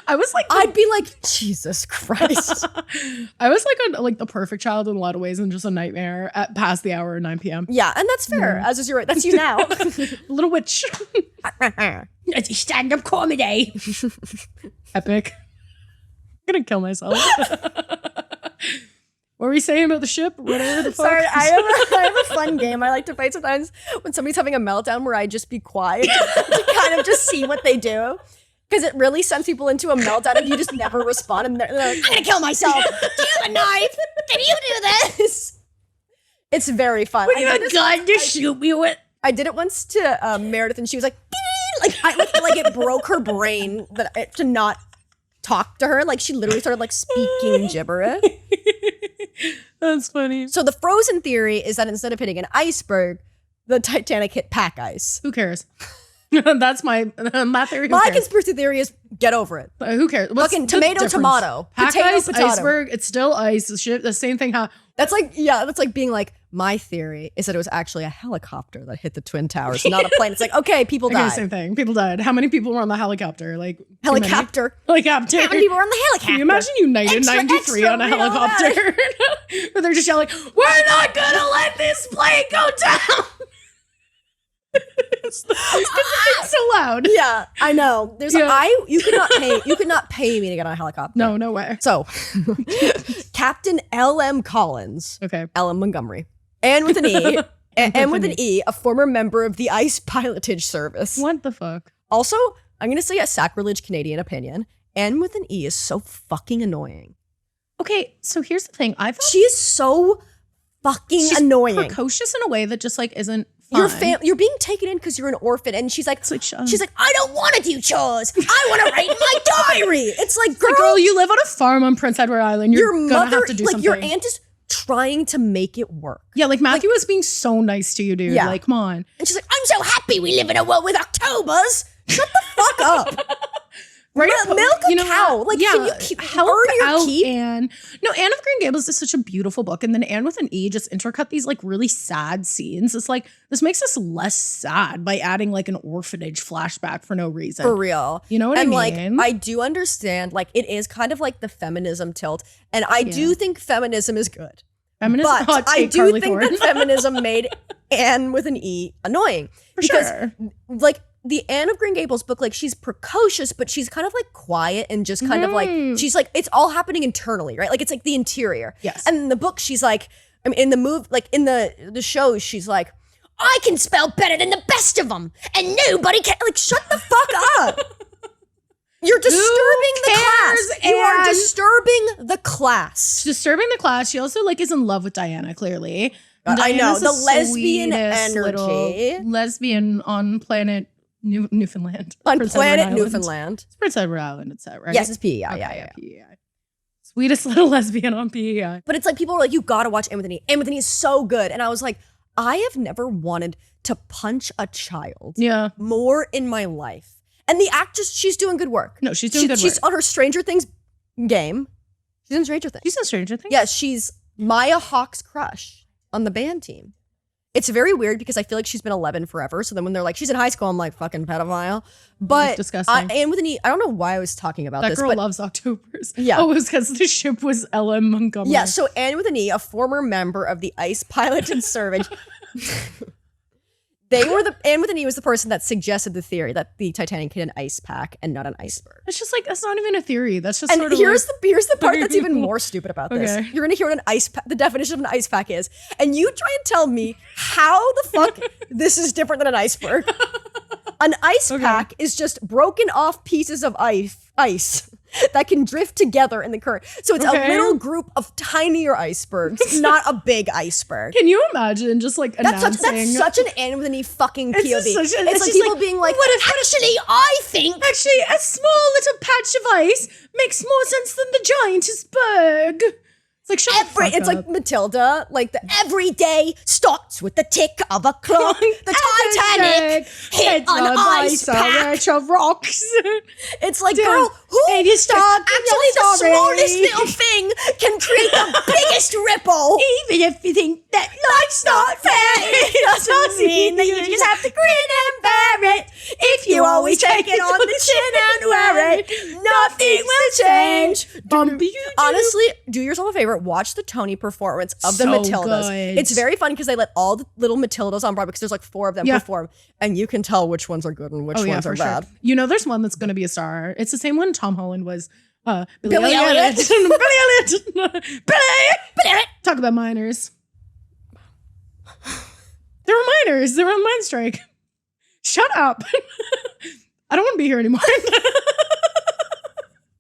I was like, I'd be like, Jesus Christ. I was like the perfect child in a lot of ways, and just a nightmare at past the hour of 9 p.m. Yeah, and that's fair. As is your, that's you now. Little witch. It's a stand-up comedy. Epic. I'm gonna kill myself. What were we saying about the ship? Whatever the fuck. Sorry, I have a fun game I like to play sometimes when somebody's having a meltdown where I just be quiet to kind of just see what they do. Because it really sends people into a meltdown if you just never respond and they're like, I'm gonna kill myself. Do you have a knife? Can you do this? It's very fun. When you have a gun to shoot me with. I did it once to Meredith and she was like, like it broke her brain to not talk to her. Like she literally started like speaking gibberish. That's funny. So the frozen theory is that instead of hitting an iceberg, the Titanic hit pack ice. Who cares? That's my theory. My conspiracy theory is get over it. Who cares? What's fucking tomato, tomato. Pack potato, ice, potato. iceberg. It's still ice. The same thing. That's like being like, my theory is that it was actually a helicopter that hit the Twin Towers, not a plane. It's like, okay, people died. Same thing. People died. How many people were on the helicopter? Like helicopter. Helicopter. How many people were on the helicopter? Can you imagine United 93 on a helicopter? Where they're just yelling, we're not gonna let this plane go down. because it's so loud. Yeah, I know. You could not pay me to get on a helicopter. No way. So, Captain L.M. Collins. Okay. L.M. Montgomery. And with an E. And with an E, a former member of the Ice Pilotage Service. What the fuck? Also, I'm going to say a sacrilege Canadian opinion. And with an E is so fucking annoying. Okay, so here's the thing. She is so fucking annoying. Precocious in a way that just like isn't fun. You're being taken in because you're an orphan, and she's like, I don't want to do chores. I want to write my diary. It's like, girl, you live on a farm on Prince Edward Island. You're gonna have to do something. Your aunt is trying to make it work. Yeah, like Matthew was being so nice to you, dude. Yeah. Like, come on. And she's like, I'm so happy we live in a world with Octobers. Shut the fuck up. Right? Milk a cow. Like, can you earn your keep? Anne of Green Gables is such a beautiful book. And then Anne with an E just intercut these like really sad scenes. It's like, this makes us less sad by adding like an orphanage flashback for no reason. For real. You know what I mean? And like, I do understand, like, it is kind of like the feminism tilt. And I do think feminism is good. Feminism, but I do Carley think that feminism made Anne with an E annoying. Sure. Like, the Anne of Green Gables book, like, she's precocious, but she's kind of like quiet and just kind of like, she's like, it's all happening internally, right? Like, it's like the interior. Yes. And in the book, she's like, I mean, in the movie, like in the shows, she's like, I can spell better than the best of them, and nobody can. Like, shut the fuck up. You're disturbing the class. You are disturbing the class. Disturbing the class. She also like is in love with Diana, clearly. I know, the lesbian energy. Lesbian on planet Newfoundland. On planet Newfoundland. It's Prince Edward Island, it's that, right? Yes, it's PEI. Okay, yeah. PEI. Sweetest little lesbian on PEI. But it's like people are like, you gotta watch Anne with an E. Anne with an E is so good. And I was like, I have never wanted to punch a child more in my life. And the actress, she's doing good work. No, she's doing good work. She's on her Stranger Things game. She's in Stranger Things. She's in Stranger Things? Yeah, she's Maya Hawke's crush on the band team. It's very weird because I feel like she's been 11 forever. So then when they're like, she's in high school, I'm like, fucking pedophile. But disgusting. Anne with an E, I don't know why I was talking about this. That girl loves Octobers. Yeah. Oh, it was because the ship was L.M. Montgomery. Yeah, so Anne with an E, a former member of the Ice Pilotage Service. Anne with an E was the person that suggested the theory that the Titanic hit an ice pack and not an iceberg. It's just like, that's not even a theory. That's just and sort of here's the part that's even more stupid about this. Okay. You're gonna hear what the definition of an ice pack is, and you try and tell me how the fuck this is different than an iceberg. An ice pack is just broken off pieces of ice that can drift together in the current. So it's a little group of tinier icebergs, not a big iceberg. Can you imagine just like announcing? That's such an Anne with an E fucking POV. It's like people being like, actually, I think a small little patch of ice makes more sense than the giant iceberg. It's like, shut the fuck up. It's like Matilda, like the every day starts with the tick of a clock. The Titanic hit an ice pack of rocks. It's like, girl, actually the smallest little thing can create the biggest ripple. Even if you think that life's not fair, it doesn't mean that you just have to grin and bear it. If you always take it on the chin and wear it, nothing will change. Honestly, do yourself a favor. Watch the Tony performance of the Matildas. Good. It's very fun because they let all the little Matildas on Broadway, because there's like 4 of them perform, and you can tell which ones are good and which ones are bad. Sure. You know, there's one that's going to be a star. It's the same one Tom Holland was. Billy Elliot. Billy. Talk about miners. They were miners. They were on mine strike. Shut up. I don't want to be here anymore.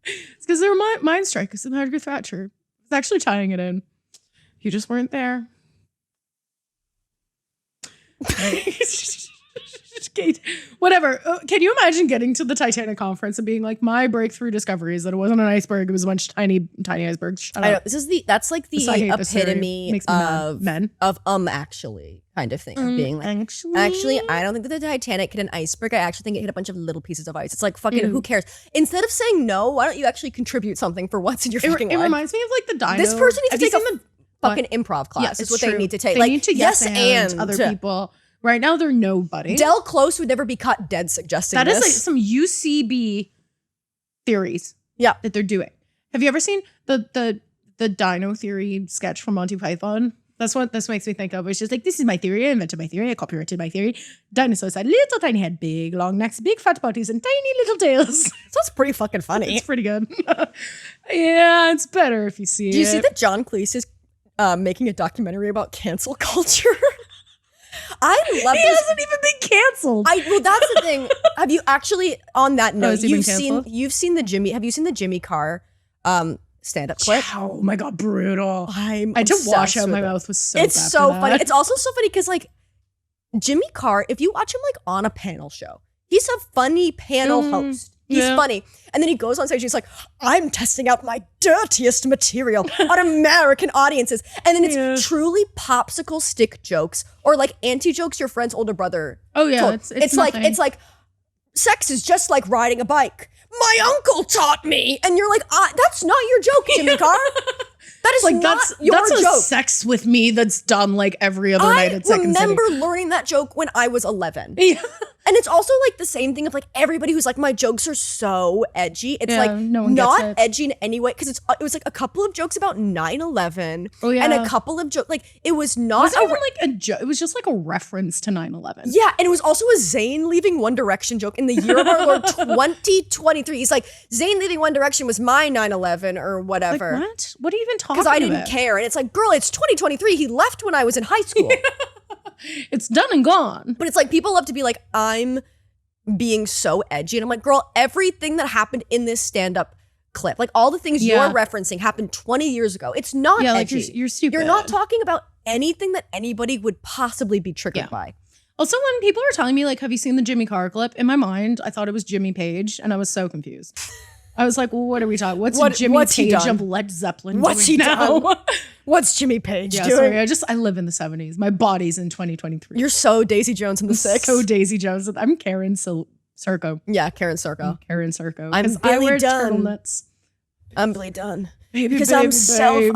It's because they were mine strike. It's Margaret Thatcher. It's actually tying it in. You just weren't there. Whatever. Can you imagine getting to the Titanic conference and being like, my breakthrough discovery is that it wasn't an iceberg, it was a bunch of tiny icebergs. Shut up. I know. That's like the epitome of men actually kind of thing. Of being like, actually, I don't think that the Titanic hit an iceberg. I actually think it hit a bunch of little pieces of ice. It's like, fucking, who cares? Instead of saying no, why don't you actually contribute something for once in your fucking life? It reminds me of like the dino. This person needs to take a fucking improv class. Yes, is what true. they need to take. They need to and other people. Right now, they're nobody. Del Close would never be caught dead suggesting that this. That is like some UCB theories that they're doing. Have you ever seen the dino theory sketch from Monty Python? That's what this makes me think of. It's just like, this is my theory. I invented my theory. I copyrighted my theory. Dinosaurs had little tiny head, big long necks, big fat bodies, and tiny little tails. Sounds pretty fucking funny. It's pretty good. Yeah, it's better if you see it. Do you see that John Cleese is making a documentary about cancel culture? I love He hasn't even been canceled. Well, that's the thing. Have you actually, on that note, has he been canceled? have you seen the Jimmy Carr stand-up clip? Oh my God, brutal. I had to obsessed wash out with my it. mouth. Was so It's bad so for that. funny. It's also so funny because like Jimmy Carr, if you watch him like on a panel show, he's a funny panel host. He's funny. And then he goes on stage, he's like, I'm testing out my dirtiest material on American audiences. And then it's truly popsicle stick jokes or like anti-jokes your friend's older brother. Oh yeah, told. it's like sex is just like riding a bike. My uncle taught me. And you're like, that's not your joke, Jimmy Carr. That is like not your that's joke. A sex with me that's done like every other night at Second City. I remember learning that joke when I was 11. Yeah. And it's also like the same thing of like everybody who's like, my jokes are so edgy. It's like no one not gets it. edgy in any way. Cause it was like a couple of jokes about 9/11 and a couple of jokes. Like it was not wasn't even like a joke. It was just like a reference to 9/11. Yeah. And it was also a Zayn leaving One Direction joke in the year of our Lord 2023. He's like, Zayn leaving One Direction was my 9/11 or whatever. Like what? What are you even talking about? Because I didn't care. And it's like, girl, it's 2023. He left when I was in high school. It's done and gone. But it's like people love to be like, I'm being so edgy. And I'm like, girl, everything that happened in this stand-up clip, like all the things you're referencing happened 20 years ago. It's not edgy. Like you're stupid. You're not talking about anything that anybody would possibly be triggered by. Also, when people are telling me like, have you seen the Jimmy Carr clip? In my mind, I thought it was Jimmy Page and I was so confused. I was like, well, what are we talking? What's Jimmy Page of Led Zeppelin What's doing he now? done? What's Jimmy Page doing? Sorry, I live in the 70s. My body's in 2023. You're so Daisy Jones in the 6. So Daisy Jones. I'm Karen Serco. Yeah, Karen Serco. Karen Serco. I'm I wear Billy Dunn. turtlenecks. I'm Billy Dunn. Baby, because baby,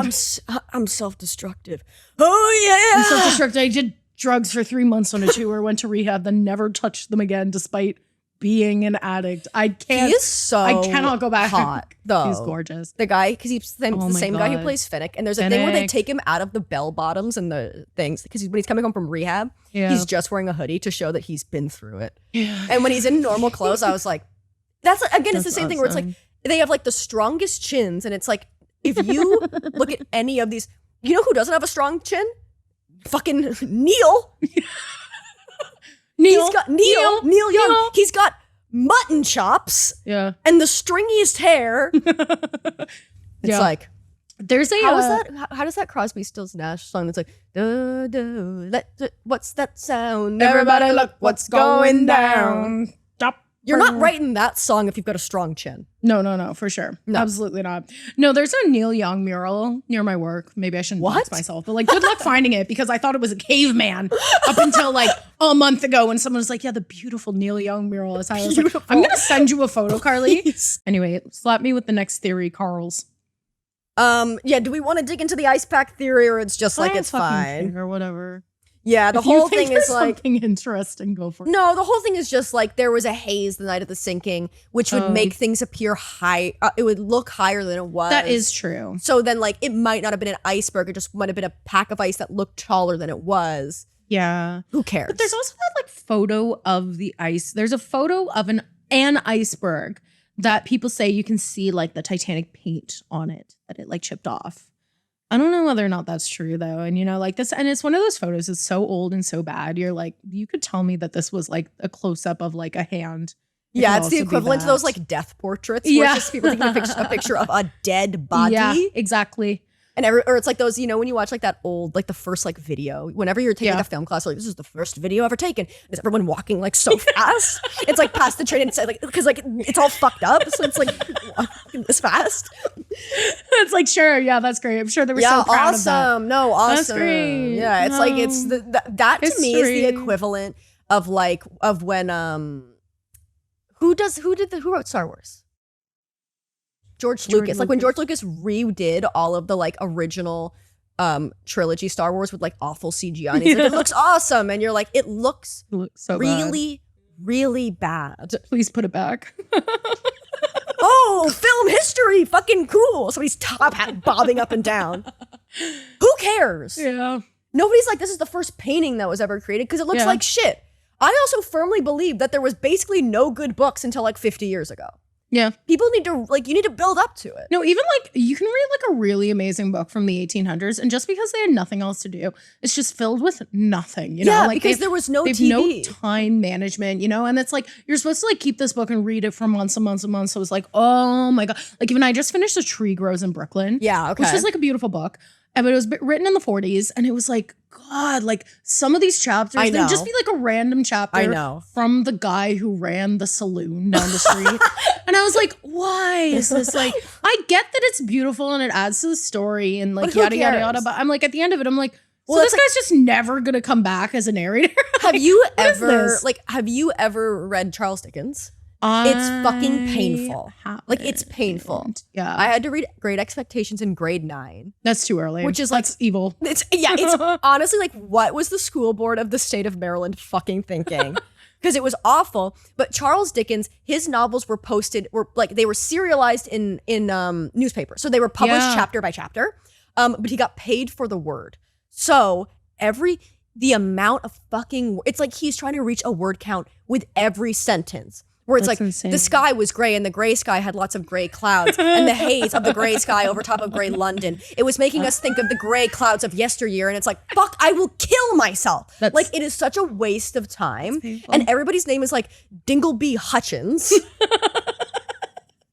I'm self-destructive. Oh yeah. I'm self-destructive. I did drugs for 3 months on a tour, went to rehab, then never touched them again despite being an addict. I can't. He is so I cannot go back. Hot though. He's gorgeous. The guy, because he's the same guy who plays Finnick. And there's a thing where they take him out of the bell bottoms and the things because when he's coming home from rehab, he's just wearing a hoodie to show that he's been through it. Yeah. And when he's in normal clothes, I was like, it's the same thing where it's like they have like the strongest chins, and it's like if you look at any of these, you know who doesn't have a strong chin? Fucking Neil. Neil Young. He's got mutton chops. Yeah. And the stringiest hair. It's like there's a how does that Crosby, Stills, Nash song that's like what's that sound? Everybody look what's going down. Stop. You're not writing that song if you've got a strong chin. No, for sure. No. Absolutely not. No, there's a Neil Young mural near my work. Maybe I shouldn't dox myself, but like good luck finding it because I thought it was a caveman up until like a month ago when someone was like, yeah, the beautiful Neil Young mural is how I was like, I'm going to send you a photo, Carly. Please. Anyway, slap me with the next theory, Carl's. Yeah, do we want to dig into the ice pack theory or it's just like it's fine? Or whatever. Yeah, the whole thing is like something interesting. Go for it. No, the whole thing is just like there was a haze the night of the sinking, which would make things appear high. It would look higher than it was. That is true. So then, like, it might not have been an iceberg. It just might have been a pack of ice that looked taller than it was. Yeah. Who cares? But there's also that like photo of the ice. There's a photo of an iceberg that people say you can see like the Titanic paint on it, that it like chipped off. I don't know whether or not that's true though. And you know, like this, and it's one of those photos that's so old and so bad. You're like, you could tell me that this was like a close up of like a hand. Yeah, it's the equivalent to those like death portraits where it's just people taking a picture of a dead body. Yeah, exactly. And or it's like those, you know, when you watch like that old, like the first like video, whenever you're taking a film class, like this is the first video ever taken. Is everyone walking like so fast? It's like past the train and it's like, because like it's all fucked up. So it's like walking this fast. It's like, sure. Yeah, that's great. I'm sure they were so proud of that. No, awesome. That's great. Yeah, it's like, it's that to me is the equivalent of like, of when, who wrote Star Wars? George Lucas. Like when George Lucas redid all of the like original trilogy Star Wars with like awful CGI. And he's like, it looks awesome. And you're like, it looks so really, really bad. Please put it back. Oh, film history. Fucking cool. Somebody's top hat bobbing up and down. Who cares? Yeah. Nobody's like, this is the first painting that was ever created because it looks like shit. I also firmly believe that there was basically no good books until like 50 years ago. Yeah. People need to, like, you need to build up to it. No, even like, you can read like a really amazing book from the 1800s, and just because they had nothing else to do, it's just filled with nothing, you know? Yeah, like because there was no TV. No time management, you know? And it's like, you're supposed to like keep this book and read it for months and months and months. So it was like, oh my God. Like even I just finished A Tree Grows in Brooklyn. Yeah, okay. Which is like a beautiful book. But it was written in the 40s, and it was like, God, like some of these chapters, they'd just be like a random chapter from the guy who ran the saloon down the street. And I was like, why is this like, I get that it's beautiful and it adds to the story and like yada, yada, yada. But I'm like, at the end of it, I'm like, well, so this guy's just never going to come back as a narrator. Have you ever read Charles Dickens? It's fucking painful. Like, it's painful. Yeah. I had to read Great Expectations in grade 9. That's too early. Which is like evil. It's honestly like, what was the school board of the state of Maryland fucking thinking? Because it was awful. But Charles Dickens, his novels were they were serialized in newspapers. So they were published chapter by chapter. But he got paid for the word. So the amount of fucking, it's like he's trying to reach a word count with every sentence. Where it's insane. The sky was gray and the gray sky had lots of gray clouds and the haze of the gray sky over top of gray London. It was making us think of the gray clouds of yesteryear. And it's like, fuck, I will kill myself. Like, it is such a waste of time. And everybody's name is like Dingleby Hutchins.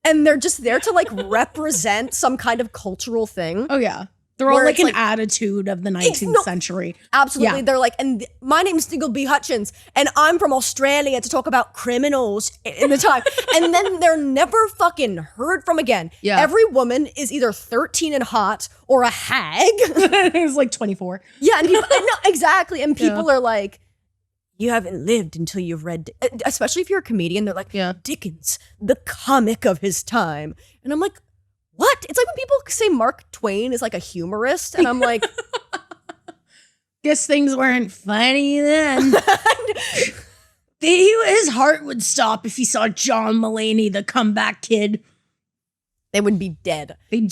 And they're just there to like represent some kind of cultural thing. Oh, yeah. They're all like an attitude of the 19th century. Absolutely. Yeah. They're like, and my name's Dingleby Hutchins, and I'm from Australia to talk about criminals in the time. And then they're never fucking heard from again. Yeah. Every woman is either 13 and hot or a hag. It's like 24. Yeah, and people, no, exactly. And people are like, you haven't lived until you've read, especially if you're a comedian, they're like, Dickens, the comic of his time. And I'm like, what? It's like when people say Mark Twain is like a humorist, and I'm like, guess things weren't funny then. His heart would stop if he saw John Mulaney, the comeback kid. They would be dead. Shane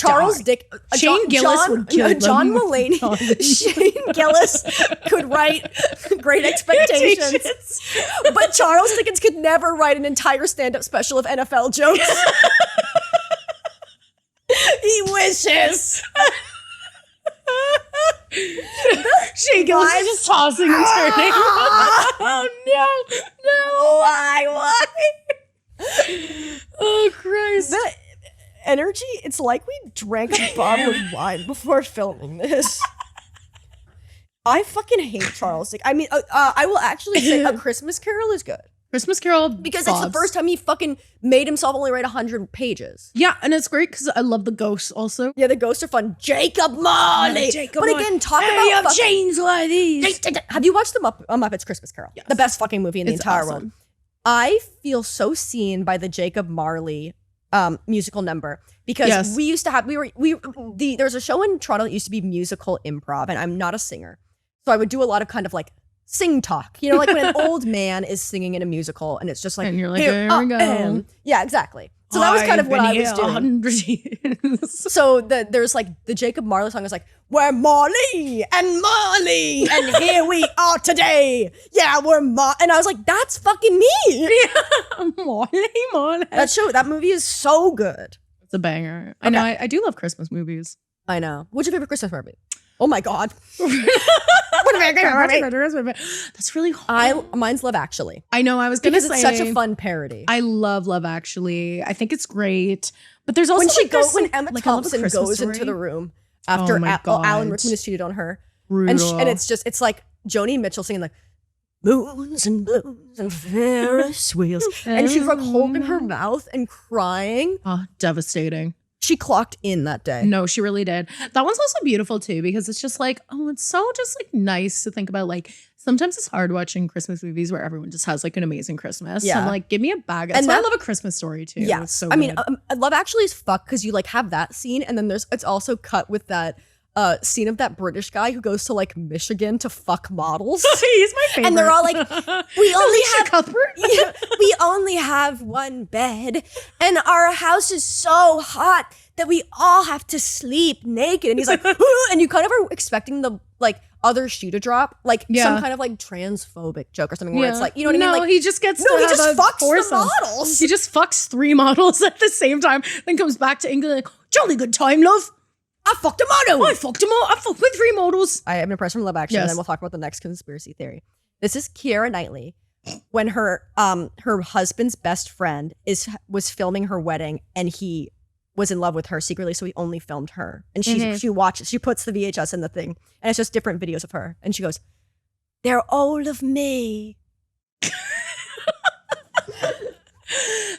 Gillis would kill them. John Mulaney. Shane Gillis could write Great Expectations. But Charles Dickens could never write an entire stand-up special of NFL jokes. He wishes. Shane Gillis is just tossing and turning. Oh no, why? Oh Christ. The energy, it's like we drank a bottle of wine before filming this. I fucking hate Charles Dickens. I mean, I will actually say A Christmas Carol is good. Christmas Carol, because it's the first time he fucking made himself only write 100 pages. Yeah, and it's great because I love the ghosts also. Yeah, the ghosts are fun. Jacob Marley. But again, talk about have chains like these. Have you watched the Muppets Christmas Carol? Yes. The best fucking movie in the entire world. I feel so seen by the Jacob Marley musical number because we used to have there's a show in Toronto that used to be musical improv, and I'm not a singer, so I would do a lot of kind of like sing talk, you know, like when an old man is singing in a musical and it's just like, and you're like, here we go. Yeah, exactly. So that was kind of what I was doing. 100 years. So there's like the Jacob Marley song is like, we're Marley and Marley and here we are today. Yeah, we're and I was like, that's fucking me. Yeah. Marley. That movie is so good. It's a banger. Okay. I know. I do love Christmas movies. I know. What's your favorite Christmas movie? Oh my God. That's really hard. Mine's Love Actually. I know, I was going to say. Because it's such a fun parody. I love Love Actually. I think it's great. But there's also when Emma Thompson goes into the room after Alan Rickman has cheated on her. And it's like Joni Mitchell singing like, moons and balloons and Ferris wheels. And she's like holding her mouth and crying. Oh, devastating. She clocked in that day. No, she really did. That one's also beautiful too, because it's just like, oh, it's so just like nice to think about. Like sometimes it's hard watching Christmas movies where everyone just has like an amazing Christmas. Yeah. So I'm like, give me a bag. That's why I love A Christmas Story too. Yeah. So I mean, Love Actually is fuck because you like have that scene and then it's also cut with that scene of that British guy who goes to like Michigan to fuck models. He's my favorite. And they're all like, we only have one bed, and our house is so hot that we all have to sleep naked. And he's like, and you kind of are expecting the like other shoe to drop, like some kind of like transphobic joke or something where it's like, you know what I mean? Like, he just gets he just fucks the models. He just fucks 3 models at the same time, then comes back to England like, jolly good time, love. I fucked a model. I fucked with 3 models. I am impressed from Love Action, and then we'll talk about the next conspiracy theory. This is Keira Knightley. When her husband's best friend was filming her wedding, and he was in love with her secretly, so he only filmed her. And she puts the VHS in the thing, and it's just different videos of her. And she goes, "They're all of me."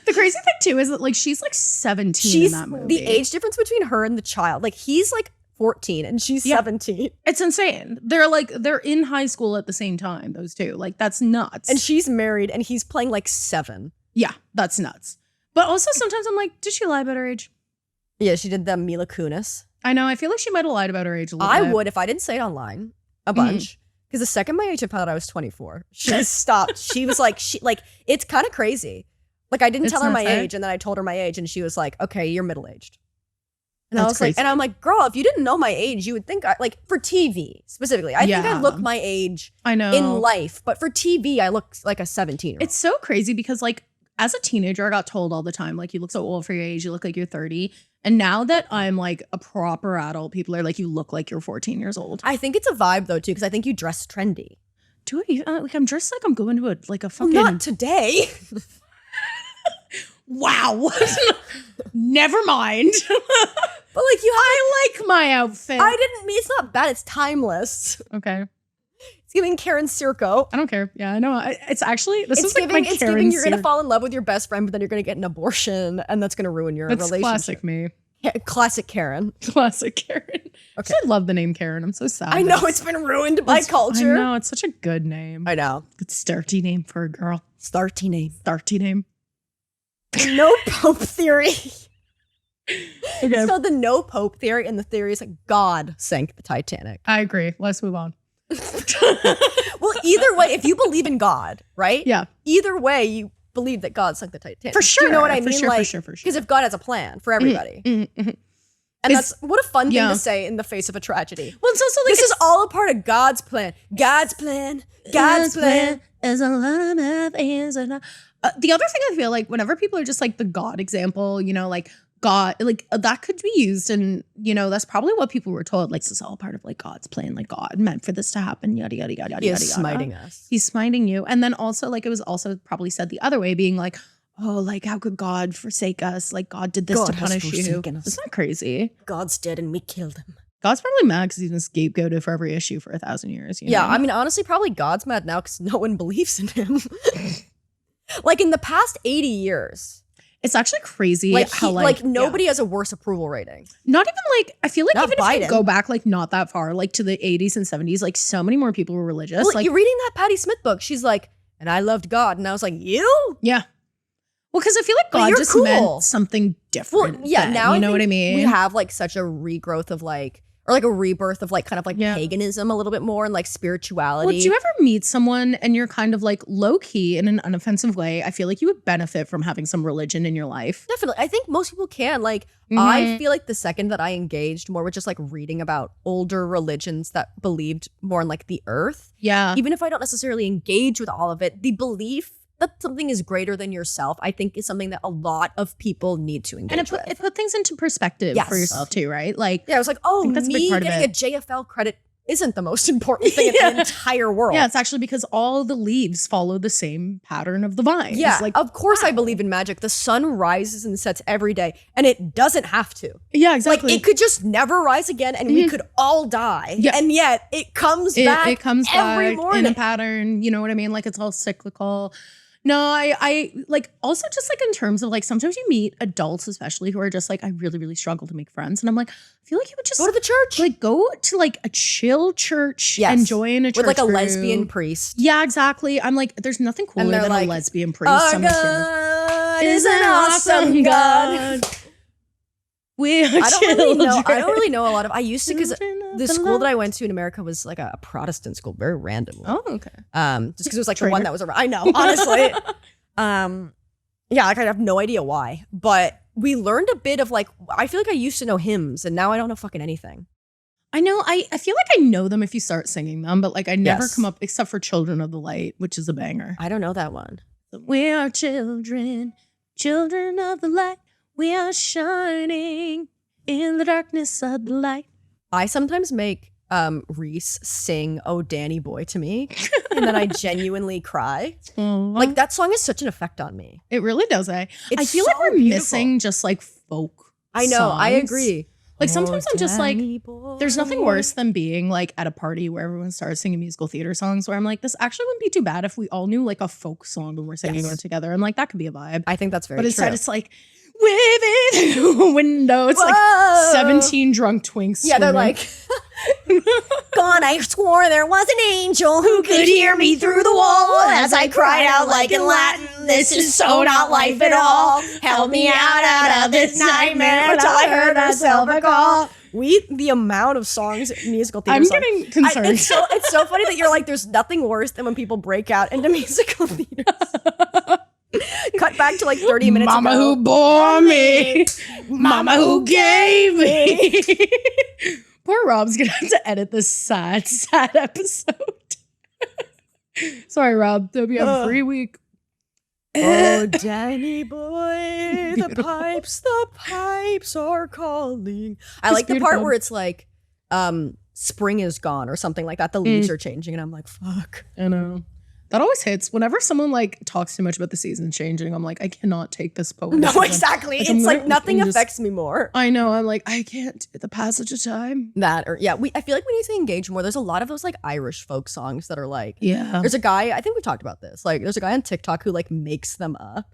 The crazy thing too is that like she's like 17 in that movie. The age difference between her and the child, like he's like 14 and she's 17. It's insane. They're in high school at the same time, those two. Like that's nuts. And she's married and he's playing like 7. Yeah, that's nuts. But also sometimes I'm like, did she lie about her age? Yeah, she did the Mila Kunis. I know. I feel like she might have lied about her age a little bit. I would if I didn't say it online a bunch. Because the second my agent found out I was 24, she stopped. She was like, it's kind of crazy. Like I didn't tell her my age, and then I told her my age, and she was like, "Okay, you're middle aged." And I was crazy. And I'm like, "Girl, if you didn't know my age, you would think like for TV specifically. I think I look my age. I know in life, but for TV, I look like a 17-year-old." It's so crazy because like as a teenager, I got told all the time, like, you look so old for your age. You look like you're 30. And now that I'm like a proper adult, people are like, you look like you're 14 years old. I think it's a vibe though too, because I think you dress trendy. Do I? Like I'm dressed like I'm going to a fucking. Well, not today. Wow. Never mind. But like I like my outfit. I didn't mean, it's not bad. It's timeless. Okay. It's giving Karen Circo. I don't care. Yeah, I know. It's actually, it's giving, like my it's Karen giving you're going to fall in love with your best friend, but then you're going to get an abortion and that's going to ruin your relationship. Classic me. Classic Karen. Classic Karen. Okay. I love the name Karen. I'm so sad. I know, it's been ruined by culture. I know, it's such a good name. I know. Good starty name for a girl. Starty name. Starty name. No Pope theory. Okay. So the no Pope theory, and the theory is like God sank the Titanic. I agree. Let's move on. Well, either way, if you believe in God, right? Yeah. Either way, you believe that God sank the Titanic. For sure. Do you know what I mean? For sure. Because if God has a plan for everybody. And that's what a fun thing to say in the face of a tragedy. Well, it's also like this is all a part of God's plan. God's plan. God's plan. Is a lot of things. The other thing I feel like whenever people are just like the God example, you know, like God, like that could be used, and you know that's probably what people were told. Like this is all part of like God's plan. Like God meant for this to happen. Yada yada yada yada. He's smiting us. He's smiting you, and then also like it was also probably said the other way, being like, oh, like how could God forsake us? Like God did this to punish you. It's not crazy. God's dead and we killed him. God's probably mad because he's been scapegoated for every issue for 1,000 years. You know? Yeah, I mean honestly, probably God's mad now because no one believes in him. Like in the past 80 years. It's actually crazy like how nobody has a worse approval rating. Not even like, I feel like not even Biden. if you go back like not that far, like to the 80s and 70s, like so many more people were religious. Well, like you're reading that Patti Smith book. She's like, and I loved God. And I was like, you? Yeah. Well, because I feel like God just meant something different. Well, yeah, then, now you know what I mean? We have like such a regrowth of like, or like a rebirth of like kind of like paganism a little bit more and like spirituality. Well, do you ever meet someone and you're kind of like low key in an unoffensive way? I feel like you would benefit from having some religion in your life. Definitely. I think most people can. Like, I feel like the second that I engaged more with just like reading about older religions that believed more in like the earth. Yeah. Even if I don't necessarily engage with all of it, the belief that something is greater than yourself, I think is something that a lot of people need to engage with. It put things into perspective for yourself too, right? Like, yeah, I was like, oh, me getting a JFL credit isn't the most important thing in the entire world. Yeah, it's actually because all the leaves follow the same pattern of the vines. Yeah, like, of course I believe in magic. The sun rises and sets every day, and it doesn't have to. Yeah, exactly. Like, it could just never rise again, and we could all die. Yeah. And yet, it comes back It comes every back morning. in a pattern, you know what I mean? Like, it's all cyclical. No, I like also just like in terms of like sometimes you meet adults especially who are just like, I really, really struggle to make friends. And I'm like, I feel like you would just go to the church. Like go to like a chill church and join a church with like a group. lesbian priest. Yeah, exactly. I'm like, there's nothing cooler than like, a lesbian priest. Our God is an awesome God. We are I don't children. really know a lot of. I used to, because Children of the the school that I light. went to in America was like a Protestant school, very random. Oh, okay. Just because it was like the Traitor. one that was around. I know, honestly. Yeah, like I have no idea why, but we learned a bit of like. I feel like I used to know hymns, and now I don't know fucking anything. I know. I feel like I know them if you start singing them, but like I never Yes. come up except for Children of the Light, which is a banger. I don't know that one. We are children, children of the light. We are shining in the darkness of the light. I sometimes make Reese sing "Oh Danny Boy" to me, and then I genuinely cry. Like that song has such an effect on me. It really does. I It's feel like so we're beautiful. missing just like folk. I know. I songs. agree. Like sometimes I'm just like, Danny boy. there's nothing worse than being like at a party where everyone starts singing musical theater songs where I'm like, this actually wouldn't be too bad if we all knew like a folk song and we're singing Yes. it together. And like that could be a vibe. I think that's very But instead true. it's like, waving through the window. It's like Whoa. 17 drunk twinks. Yeah, they're screaming. like, God, I swore there was an angel who could hear me through the wall as I cried out like in Latin. This is so not life at all. Help me out of this nightmare until I heard myself a call. The amount of songs, musical theater I'm songs. getting concerned. It's so funny that you're like, there's nothing worse than when people break out into musical theater. Cut back to like 30 minutes Mama ago. who bore me. Mama who gave me. Poor Rob's gonna have to edit this sad episode. Sorry, Rob. Hope you have a free week. Oh, Danny boy, the pipes are calling. I like the part beautiful. where it's like, spring is gone or something like that. The leaves are changing, and I'm like, fuck. I know. That always hits. Whenever someone like talks too much about the season changing, I'm like, I cannot take this poem. No, exactly. I'm It's like gonna- nothing I'm just- affects me more. I know. I'm like, I can't. The passage of time. That or yeah, I feel like we need to engage more. There's a lot of those like Irish folk songs that are like, Yeah. there's a guy, I think we talked about this. Like, there's a guy on TikTok who like makes them up.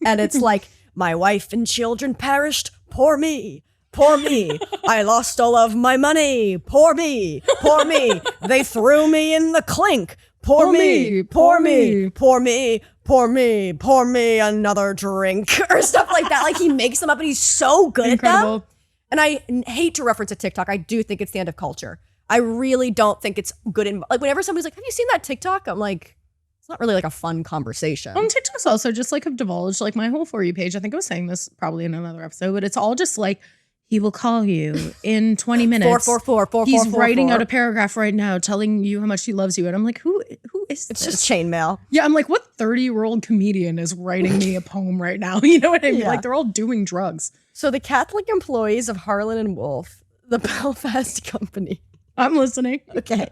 And it's like, my wife and children perished. Poor me. Poor me. I lost all of my money. Poor me. Poor me. They threw me in the clink. Poor me. Poor me. Poor me. Poor me. Pour me another drink. Or stuff like that. Like he makes them up and he's so good at them. Incredible. And I hate to reference a TikTok. I do think it's the end of culture. I really don't think it's good. Like whenever somebody's like, have you seen that TikTok? I'm like, it's not really like a fun conversation. TikToks also just like have divulged like my whole For You page. I think I was saying this probably in another episode, but it's all just like, he will call you in 20 minutes. 444. He's writing out a paragraph right now telling you how much he loves you. And I'm like, who is It's this? just chainmail. Yeah, I'm like, what 30-year-old comedian is writing me a poem right now? You know what I mean? Yeah. Like they're all doing drugs. So the Catholic employees of Harlan and Wolff, the Belfast company. I'm listening. Okay.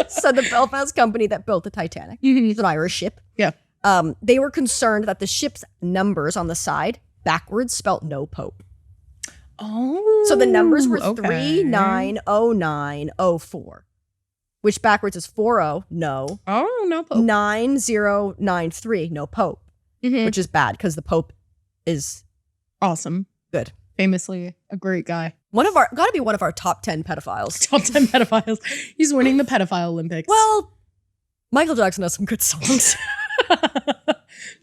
So the Belfast company that built the Titanic, it's an Irish ship. Yeah. They were concerned that the ship's numbers on the side backwards spelt no pope. Oh. So the numbers were okay. 390904, which backwards is 40, no. Oh, no pope. 9093, no pope, which is bad because the pope is Awesome. good. Famously a great guy. Gotta be one of our top 10 pedophiles. Top 10 pedophiles. He's winning the pedophile Olympics. Well, Michael Jackson has some good songs.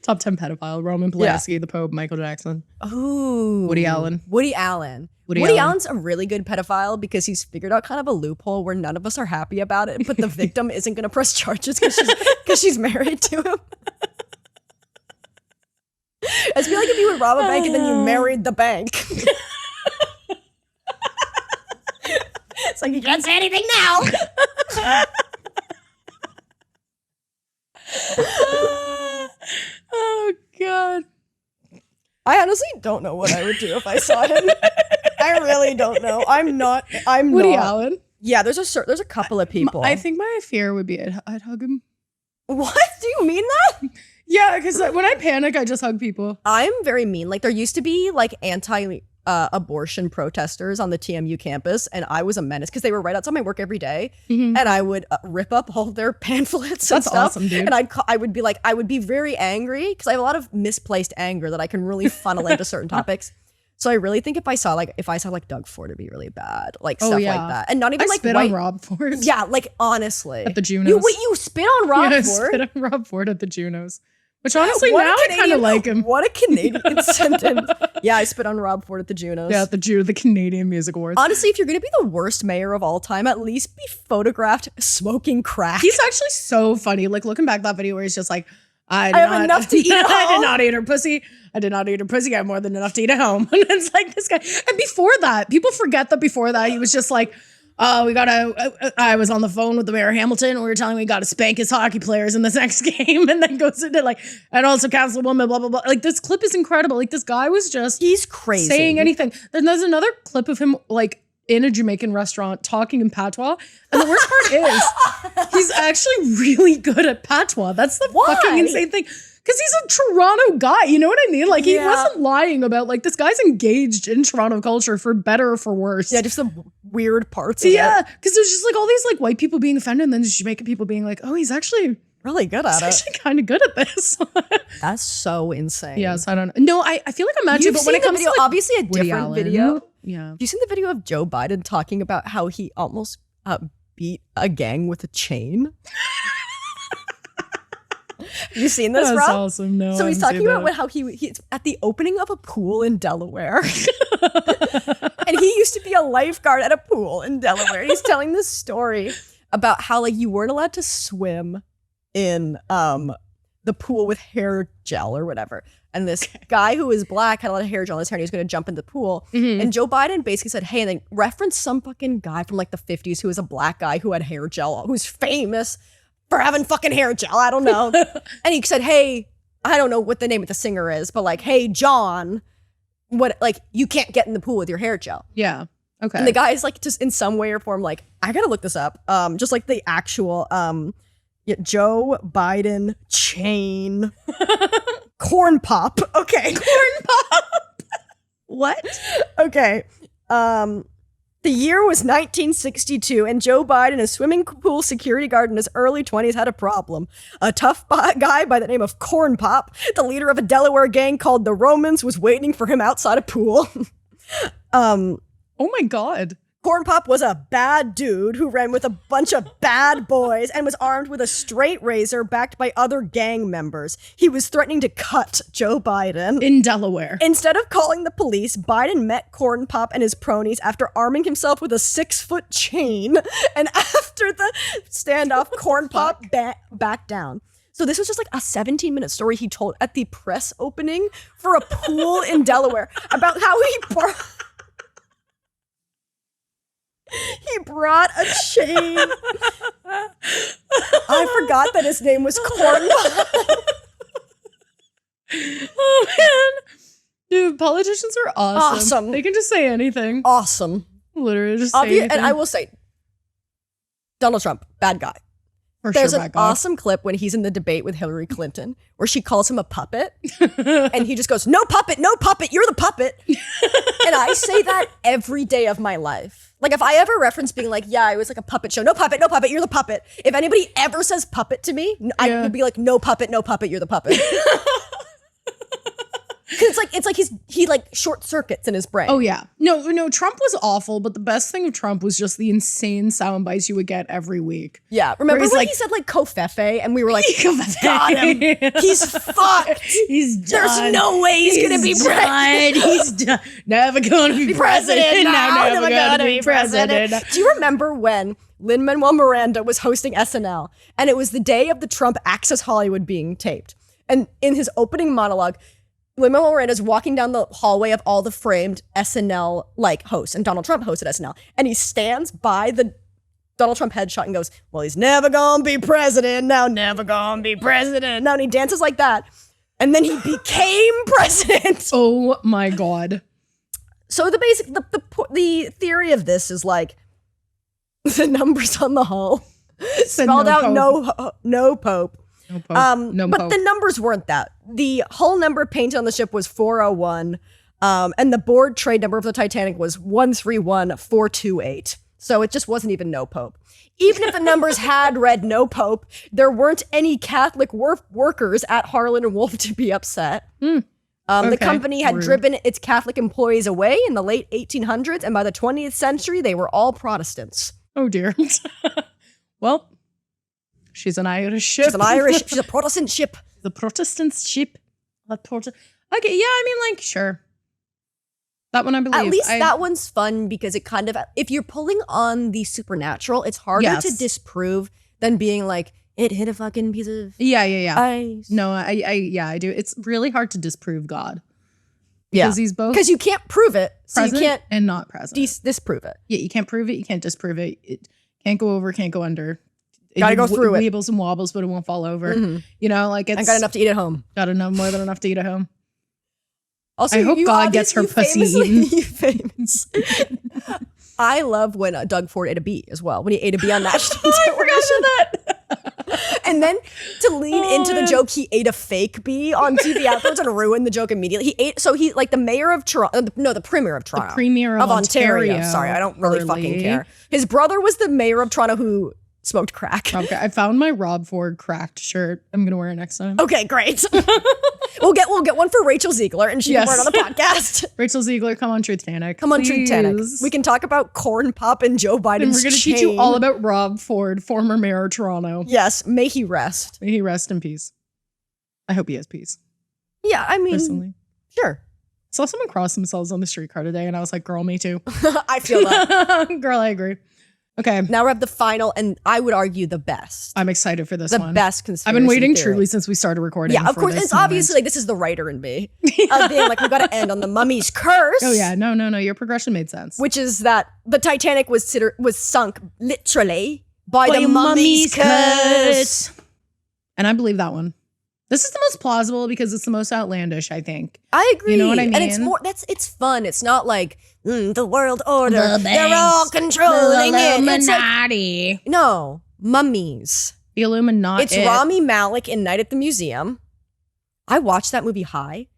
Top 10 pedophile. Roman Polanski, the Pope, Michael Jackson. Ooh. Woody Allen. Woody Allen. Woody Allen's a really good pedophile because he's figured out kind of a loophole where none of us are happy about it, but the victim isn't going to press charges because she's married to him. I feel like if you would rob a bank and then you married the bank. It's like, you can't say anything now. Oh, God. I honestly don't know what I would do if I saw him. I really don't know. I'm Woody not. Allen. Yeah, there's a couple of people. I think my fear would be I'd hug him. What? Do you mean that? Yeah, because when I panic, I just hug people. I'm very mean. Like there used to be like anti-abortion protesters on the TMU campus, and I was a menace because they were right outside my work every day, and I would rip up all their pamphlets and That's stuff. awesome, dude. And I would be very angry because I have a lot of misplaced anger that I can really funnel into certain topics. So I really think if I saw Doug Ford, it'd be really bad, like stuff like that, and not even I like spit white. on Rob Ford. Yeah, like honestly, At the Junos. You spit on Rob Yeah, I Ford? spit on Rob Ford at the Junos. Which honestly, now I kind of like him. What a Canadian sentence. Yeah, I spit on Rob Ford at the Junos. Yeah, the Canadian Music Awards. Honestly, if you're going to be the worst mayor of all time, at least be photographed smoking crack. He's actually so funny. Like, looking back at that video where he's just like, I have enough to eat at home. I did not eat her pussy. I did not eat her pussy. I have more than enough to eat at home. And it's like this guy. And before that, people forget that before that, he was just like, I was on the phone with the Mayor Hamilton. We were telling him we got to spank his hockey players in this next game, and then goes into like, and also Councilwoman, blah, blah, blah. Like, this clip is incredible. Like, this guy was just he's crazy saying anything. Then there's another clip of him like in a Jamaican restaurant talking in patois. And the worst part is he's actually really good at patois. That's the fucking insane thing. Because he's a Toronto guy, you know what I mean? Like, he wasn't lying about, like, this guy's engaged in Toronto culture for better or for worse. Yeah, just the weird parts of it. Yeah, because there's just, like, all these, like, white people being offended, and then Jamaican people being like, oh, he's actually really good at it. He's actually kind of good at this. That's so insane. Yes, I don't know. No, I feel like I'm mad too, but when it comes to, like, obviously a Woody different Allen, video. Yeah. Have you seen the video of Joe Biden talking about how he almost beat a gang with a chain? Have you seen this, Rob? That's awesome. No, so he's talking about how he's at the opening of a pool in Delaware. And he used to be a lifeguard at a pool in Delaware. He's telling this story about how, like, you weren't allowed to swim in the pool with hair gel or whatever. And this guy who was black had a lot of hair gel in his hair and he was going to jump in the pool. Mm-hmm. And Joe Biden basically said, hey, and then referenced some fucking guy from like the 50s who was a black guy who had hair gel, who's famous for having fucking hair gel. I don't know. And he said, hey, I don't know what the name of the singer is, but like, hey, John, what, like, you can't get in the pool with your hair gel. Yeah. Okay. And the guy is like, just in some way or form, like, I gotta look this up. Just like the actual Joe Biden chain cornpop. Okay. Cornpop. What? Okay. The year was 1962, and Joe Biden, a swimming pool security guard in his early 20s, had a problem. A tough guy by the name of Cornpop, the leader of a Delaware gang called the Romans, was waiting for him outside a pool. Oh my God. Cornpop was a bad dude who ran with a bunch of bad boys and was armed with a straight razor backed by other gang members. He was threatening to cut Joe Biden. In Delaware. Instead of calling the police, Biden met Cornpop and his cronies after arming himself with a 6-foot chain. And after the standoff, Cornpop backed down. So this was just like a 17-minute story he told at the press opening for a pool in Delaware about how he brought a chain. I forgot that his name was Cornpop. Oh man. Dude, politicians are awesome. They can just say anything. Awesome. Literally just say anything. And I will say, Donald Trump, bad guy. There's an awesome clip when he's in the debate with Hillary Clinton where she calls him a puppet and he just goes, no puppet, you're the puppet. And I say that every day of my life. Like, if I ever reference being like, yeah, it was like a puppet show, no puppet, you're the puppet. If anybody ever says puppet to me, I would be like, no puppet, you're the puppet. Because it's like he like short circuits in his brain. Oh yeah. No, Trump was awful, but the best thing of Trump was just the insane sound bites you would get every week. Yeah. Remember when he said like Kofefe and we were like, got him. He's fucked. He's done. There's no way he's gonna be president. He's done. Never gonna be president. Never gonna be president. Do you remember when Lin-Manuel Miranda was hosting SNL and it was the day of the Trump Access Hollywood being taped? And in his opening monologue, Lin-Manuel Miranda's walking down the hallway of all the framed SNL like hosts, and Donald Trump hosted SNL, and he stands by the Donald Trump headshot and goes, well, he's never gonna be president now, never gonna be president now, and he dances like that, and then he became president. Oh my God. So the theory of this is like the numbers on the hull spelled out no pope. No pope. But the numbers weren't that. The hull number painted on the ship was 401, and the board trade number of the Titanic was 131428. So it just wasn't even no pope. Even if the numbers had read no pope, there weren't any Catholic workers at Harlan and Wolff to be upset. The company had driven its Catholic employees away in the late 1800s, and by the 20th century, they were all Protestants. Oh dear. Well, she's an Irish ship. She's a Protestant ship. The Protestant ship. Okay, yeah, I mean, like, sure. That one I believe. At least that one's fun because it kind of, if you're pulling on the supernatural, it's harder to disprove than being like, it hit a fucking piece of ice. No, I do. It's really hard to disprove God. Yeah. Because he's both. Because you can't prove it. So you can't and not present. Disprove it. Yeah, you can't prove it. You can't disprove it. It can't go over, can't go under. Gotta go through it. Weebles and wobbles, but it won't fall over. Mm-hmm. You know, like it's. I got enough to eat at home. Got enough, more than enough to eat at home. Also, I hope God gets her pussy eaten. I love when Doug Ford ate a bee as well. When he ate a bee on National I forgot about that. And then to lean into the joke, he ate a fake bee on TV afterwards and ruined the joke immediately. The mayor of Toronto, the premier of Toronto. The premier of Ontario. Sorry, I don't really fucking care. His brother was the mayor of Toronto who smoked crack. Okay, I found my Rob Ford cracked shirt. I'm gonna wear it next time. Okay, great. We'll get one for Rachel Zegler, and she can wear it on the podcast. Rachel Zegler, come on Truthtanic. Come on Truthtanic. We can talk about cornpop and Joe Biden's And we're gonna teach you all about Rob Ford, former mayor of Toronto. Yes, may he rest. May he rest in peace. I hope he has peace. Yeah, I mean, personally, sure. Saw someone cross themselves on the streetcar today, and I was like, "Girl, me too." I feel that. Girl, I agree. Okay. Now we have the final, and I would argue the best. I'm excited for this one. The best conspiracy I've been waiting theory. truly since we started recording. Yeah, of course. It's obviously like this is the writer in me. Being like, we got to end on the mummy's curse. Oh yeah, no. Your progression made sense. Which is that the Titanic was sunk literally by the mummy's curse. And I believe that one. This is the most plausible because it's the most outlandish, I think. I agree. You know what I mean? And it's fun. It's not like the world order. They're all controlling it. Illuminati. Like, no, mummies. The Illuminati. It's Rami Malek in Night at the Museum. I watched that movie High.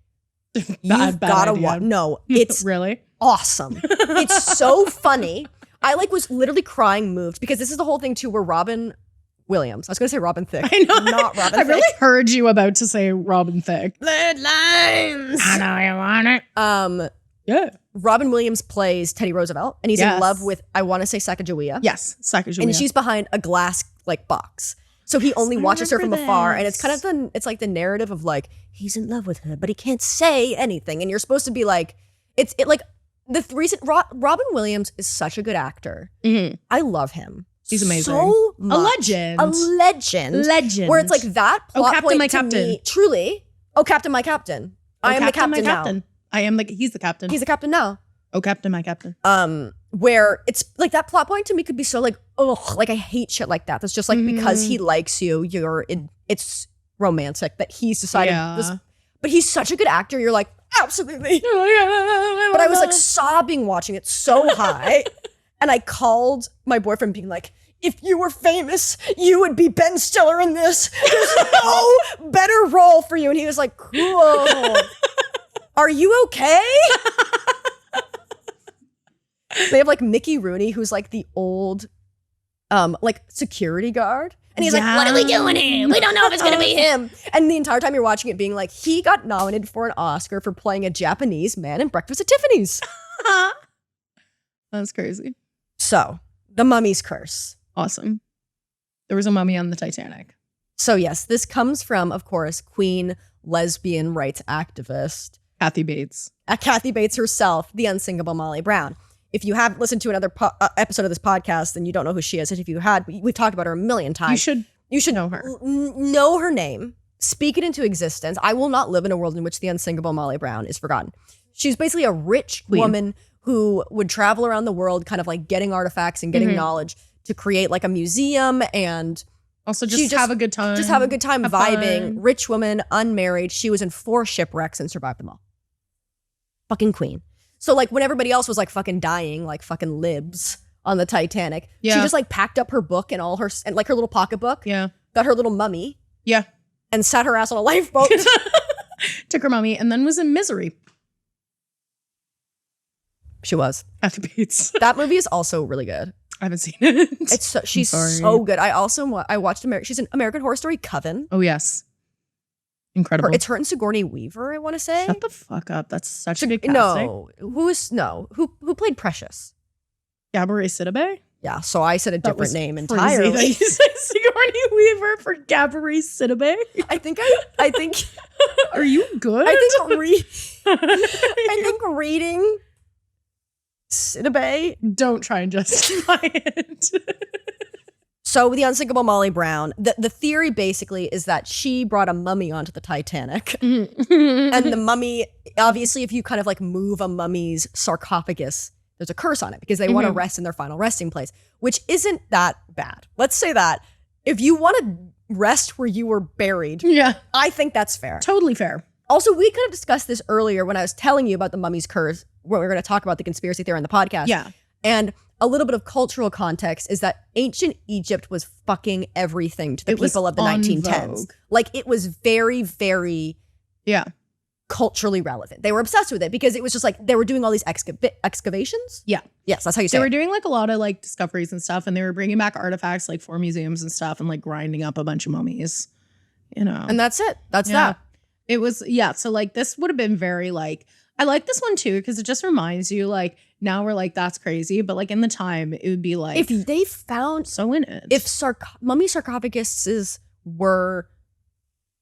You've gotta watch. No, it's really awesome. It's so funny. I was literally crying moved because this is the whole thing too where Robin Williams. I was going to say Robin Thicke. I know. Not Robin I Thicke. really heard you about to say Robin Thicke. Bloodlines. I know you want it. Yeah. Robin Williams plays Teddy Roosevelt, and he's in love with, I want to say Sacagawea. Yes, Sacagawea. And she's behind a glass box. So he only watches her from afar, and it's kind of it's like the narrative of like, he's in love with her, but he can't say anything. And you're supposed to be like, Robin Williams is such a good actor. Mm-hmm. I love him. He's amazing. So much. A legend. Where it's like that plot Captain, point my to captain. me, truly. Oh, Captain, my captain. I am the captain now. He's the captain. He's the captain now. Oh, Captain, my captain. Where it's like that plot point to me could be so like, oh, like I hate shit like that. That's just like because he likes you, it's romantic that he's decided this. But he's such a good actor. You're like, absolutely. But I was like sobbing watching it so high. And I called my boyfriend being like, if you were famous, you would be Ben Stiller in this. There's no better role for you. And he was like, cool. Are you okay? They have like Mickey Rooney, who's like the old security guard. And he's like, what are we doing here? We don't know if it's going to be him. And the entire time you're watching it being like, he got nominated for an Oscar for playing a Japanese man in Breakfast at Tiffany's. That's crazy. So, the mummy's curse. Awesome. There was a mummy on the Titanic. So yes, this comes from, of course, Queen lesbian rights activist. Kathy Bates. Kathy Bates herself, the unsinkable Molly Brown. If you have listened to another episode of this podcast, then you don't know who she is. And if you had, we've talked about her a million times. You should know her. Know her name. Speak it into existence. I will not live in a world in which the unsinkable Molly Brown is forgotten. She's basically a rich woman who would travel around the world kind of like getting artifacts and getting knowledge to create like a museum and also just have a good time. Just have a good time have vibing. Fun. Rich woman, unmarried. She was in 4 shipwrecks and survived them all. Fucking queen. So like when everybody else was like fucking dying, like fucking libs on the Titanic, she just like packed up her book and all her, and like her little pocketbook. Yeah. Got her little mummy. Yeah. And sat her ass on a lifeboat. Took her mummy and then was in Misery. She was. Kathy Bates. That movie is also really good. I haven't seen it. She's so good. I watched she's in American Horror Story Coven. Oh yes. Incredible. It's her and Sigourney Weaver, I want to say. Shut the fuck up. That's such a good casting. Who played Precious? Gabourey Sidibe? Yeah, so I said a different name entirely. That you said Sigourney Weaver for Gabourey Sidibe. I think. Are you good? I think reading Sidibe. Don't try and justify it. So the unsinkable Molly Brown, the theory basically is that she brought a mummy onto the Titanic. And the mummy, obviously, if you kind of like move a mummy's sarcophagus, there's a curse on it because they want to rest in their final resting place, which isn't that bad. Let's say that. If you want to rest where you were buried, I think that's fair. Totally fair. Also, we could have discussed this earlier when I was telling you about the mummy's curse, where we were going to talk about the conspiracy theory on the podcast. Yeah. And a little bit of cultural context is that ancient Egypt was fucking everything to the people of the 1910s. Vogue. Like, it was very, very culturally relevant. They were obsessed with it because it was just like they were doing all these excavations. Yeah. Yes, that's how you say it. They were doing like a lot of like discoveries and stuff, and they were bringing back artifacts like for museums and stuff and like grinding up a bunch of mummies, you know. And that's it. That's that. It was, so like this would have been very like, I like this one too because it just reminds you like now we're like, that's crazy. But like in the time, it would be like. If they found. So in it. If mummy sarcophaguses were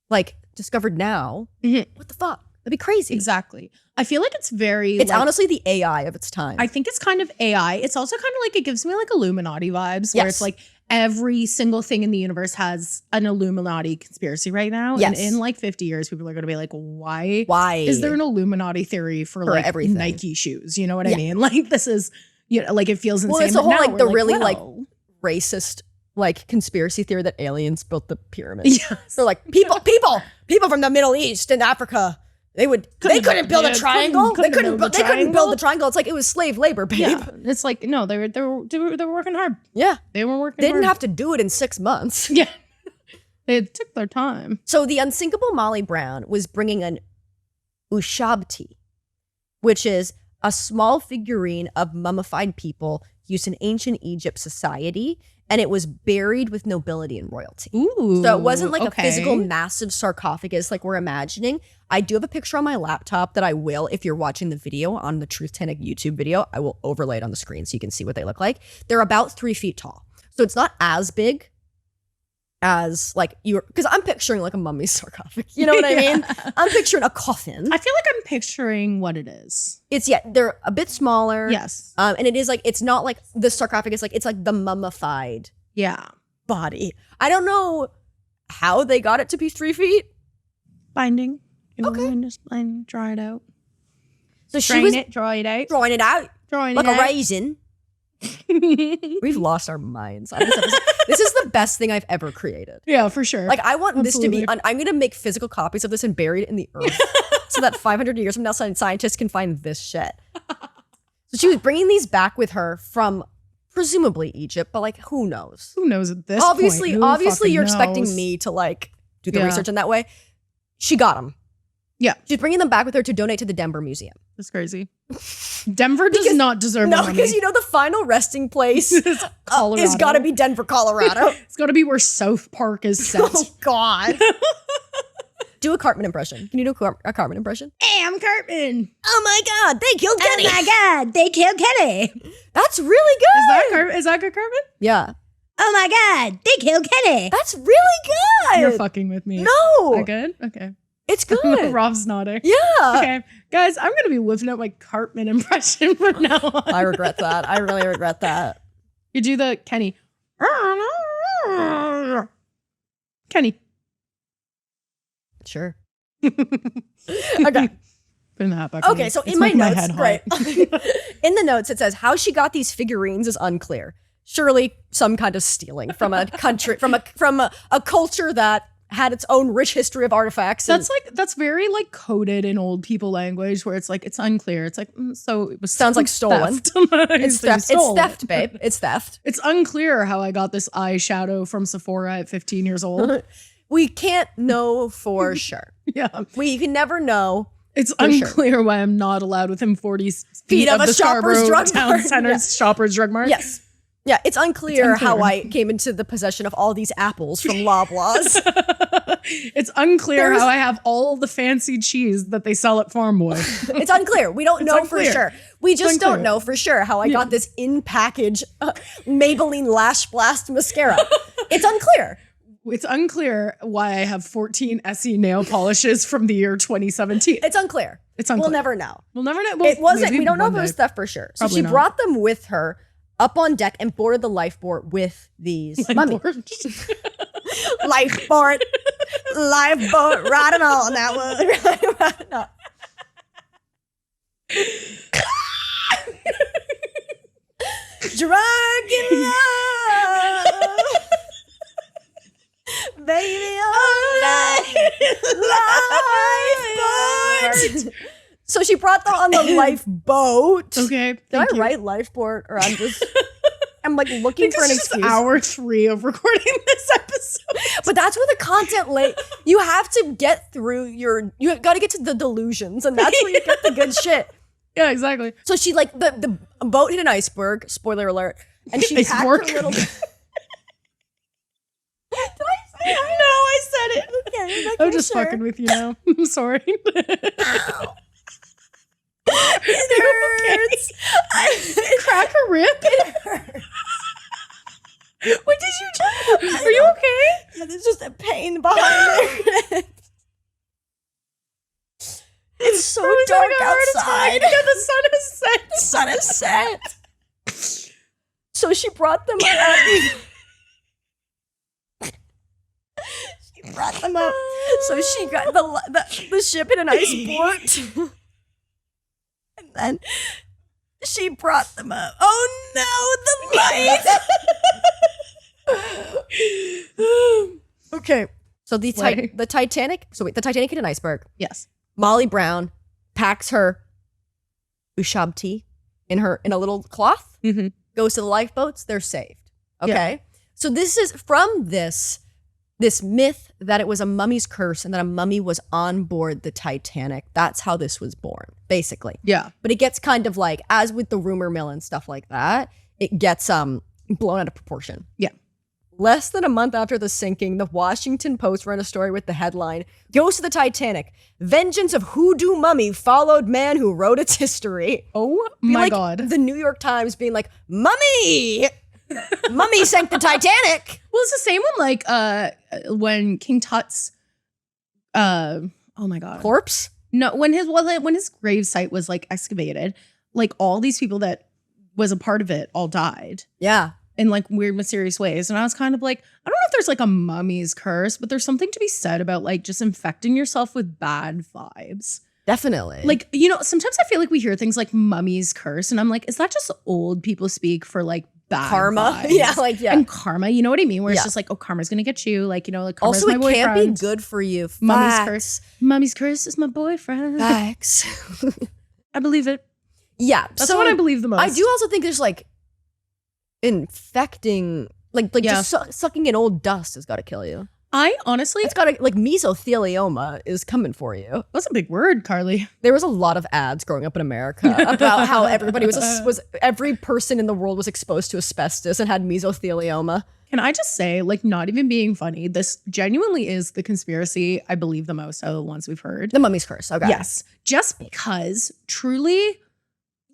like discovered now, what the fuck? That'd be crazy. Exactly. I feel like it's very. It's like, honestly the AI of its time. I think it's kind of AI. It's also kind of like, it gives me like Illuminati vibes where it's like every single thing in the universe has an Illuminati conspiracy right now. Yes. And in like 50 years, people are going to be like, why? Why is there an Illuminati theory for like everything? Nike shoes? You know what I mean? Like this is, like it feels insane. Well, it's the whole like the really like racist like conspiracy theory that aliens built the pyramids. Yes. They're like people from the Middle East and Africa. They couldn't build a triangle. They couldn't build the triangle. It's like it was slave labor, babe. Yeah. It's like no, they were working hard. Yeah, they were working. They didn't have to do it in 6 months. Yeah, they took their time. So the unsinkable Molly Brown was bringing an ushabti, which is a small figurine of mummified people used in ancient Egypt society. And it was buried with nobility and royalty. Ooh, so it wasn't like a physical massive sarcophagus like we're imagining. I do have a picture on my laptop that I will, if you're watching the video on the Truthtanic YouTube video, I will overlay it on the screen so you can see what they look like. They're about 3 feet tall. So it's not as big as like because I'm picturing like a mummy's sarcophagus. You know what I mean? I'm picturing a coffin. I feel like I'm picturing what it is. They're a bit smaller. Yes. And it is like, it's not like the sarcophagus, like it's like the mummified body. I don't know how they got it to be 3 feet. Binding. You know, just draw it out. So draw it out. Drawing it out. Like a raisin. We've lost our minds. This is the best thing I've ever created. Yeah, for sure. Like I want this to be, I'm going to make physical copies of this and bury it in the earth so that 500 years from now, scientists can find this shit. So she was bringing these back with her from presumably Egypt, but like, who knows? Who knows at this point? Obviously you're knows? Expecting me to like do the research in that way. She got them. Yeah. She's bringing them back with her to donate to the Denver Museum. That's crazy. Denver does not deserve No, because you know the final resting place is got to be Denver, Colorado. It's got to be where South Park is set. Oh, God. Do a Cartman impression. Can you do a Cartman impression? Hey, I'm Cartman. Oh, my God. They killed Kenny. Oh, my God. They killed Kenny. That's really good. Is that good, Cartman? Yeah. Oh, my God. They killed Kenny. That's really good. You're fucking with me. No. Is that good? Okay. It's good. Rob's nodding. Yeah. Okay. Guys, I'm going to be whipping out my Cartman impression from now on. I regret that. I really regret that. You do the Kenny. Kenny. Sure. Okay. Putting the hat back. Okay, so in my notes, right. In the notes, it says how she got these figurines is unclear. Surely some kind of stealing from a country, from a culture that had its own rich history of artifacts. That's very like coded in old people language where it's like it's unclear. It's like so it was sounds like stolen. It's theft. It's theft, babe. It's theft. It's unclear how I got this eyeshadow from Sephora at 15 years old. We can't know for sure. Yeah, we can never know. It's unclear why I'm not allowed within 40 feet of the Shoppers Drug Town Mart. Center's Shoppers Drug Mart. Yes. Yeah, it's unclear how I came into the possession of all these apples from Loblaws. It's unclear how I have all the fancy cheese that they sell at Farm Boy. It's unclear. We don't know for sure. We just don't know for sure how I got this in-package Maybelline Lash Blast mascara. It's unclear. It's unclear why I have 14 Essie nail polishes from the year 2017. It's unclear. We'll never know. We'll never know. It wasn't. We don't know if it was theft for sure. So she brought them with her up on deck and boarded the lifeboat with these mummies. Lifeboat, riding on that one. Riding on. Drunk in love, baby, on lifeboat. So she brought them on the lifeboat. Okay. Did I write lifeboat, or I'm like looking for an excuse? Hour 3 of recording this episode. But that's where the content you have to get through you got to get to the delusions, and that's where you get the good shit. Yeah, exactly. So she the boat hit an iceberg, spoiler alert, and she packed her little... Did I say it? No, I said it. Okay, I'm just fucking with you now. I'm sorry. Ow. It hurts. Crack a rib? It hurts. What did you do? Are you okay? Yeah, there's just a pain behind it. It's so dark outside. Yeah, the sun is set. The sun is set. So she brought them up. So she got the ship in an ice port. And then she brought them up. Oh no, the light. Okay. So the Titanic. So wait, the Titanic hit an iceberg. Yes. Molly Brown packs her ushabti in a little cloth, goes to the lifeboats, they're saved. Okay. Yeah. So this is from this myth that it was a mummy's curse and that a mummy was on board the Titanic. That's how this was born, basically. Yeah. But it gets kind of like, as with the rumor mill and stuff like that, it gets blown out of proportion. Yeah. Less than a month after the sinking, the Washington Post ran a story with the headline, "Ghost of the Titanic, Vengeance of Hoodoo Mummy Followed Man Who Wrote Its History." Oh my God. The New York Times being like, "Mummy! Mummy sank the Titanic." Well, it's the same one like when King Tut's oh my God. Corpse? No, when his grave site was like excavated, like all these people that was a part of it all died. Yeah. In like weird, mysterious ways. And I was kind of like, I don't know if there's like a mummy's curse, but there's something to be said about like just infecting yourself with bad vibes. Definitely. Like, you know, sometimes I feel like we hear things like mummy's curse and I'm like, is that just old people speak for like bad karma? Vibes? Yeah. And karma, you know what I mean? Where it's just like, oh, karma's gonna get you. Like, you know, like karma's also, my boyfriend. Also, it can't be good for you. Mummy's curse. Mummy's curse is my boyfriend. Facts. I believe it. Yeah. That's what I believe the most. I do also think there's like infecting, just sucking in old dust has got to kill you. I honestly, it's got to, like, mesothelioma is coming for you. That's a big word, Carley. There was a lot of ads growing up in America about how everybody every person in the world was exposed to asbestos and had mesothelioma. Can I just say, like, not even being funny, this genuinely is the conspiracy I believe the most out of the ones we've heard. The mummy's curse. Okay. Yes. Just because truly,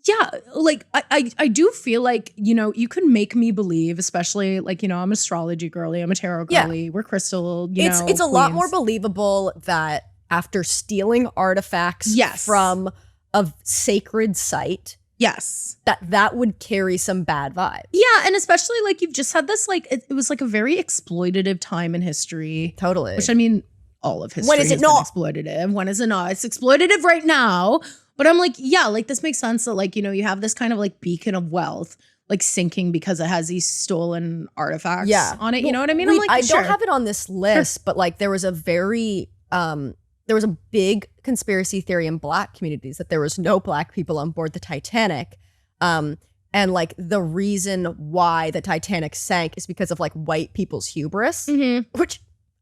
yeah, like I do feel like, you know, you can make me believe, especially like, you know, I'm an astrology girly, I'm a tarot girly, we're crystal, it's a lot more believable that after stealing artifacts from a sacred site, that would carry some bad vibes. Yeah, and especially like you've just had this like it was like a very exploitative time in history. Totally. Which I mean, all of history when is it not exploitative? When is it not? It's exploitative right now. But I'm like, yeah, like this makes sense that like, you know, you have this kind of like beacon of wealth like sinking because it has these stolen artifacts on it. You know what I mean? I don't have it on this list, but like there was a very there was a big conspiracy theory in Black communities that there was no Black people on board the Titanic. And like the reason why the Titanic sank is because of like white people's hubris, which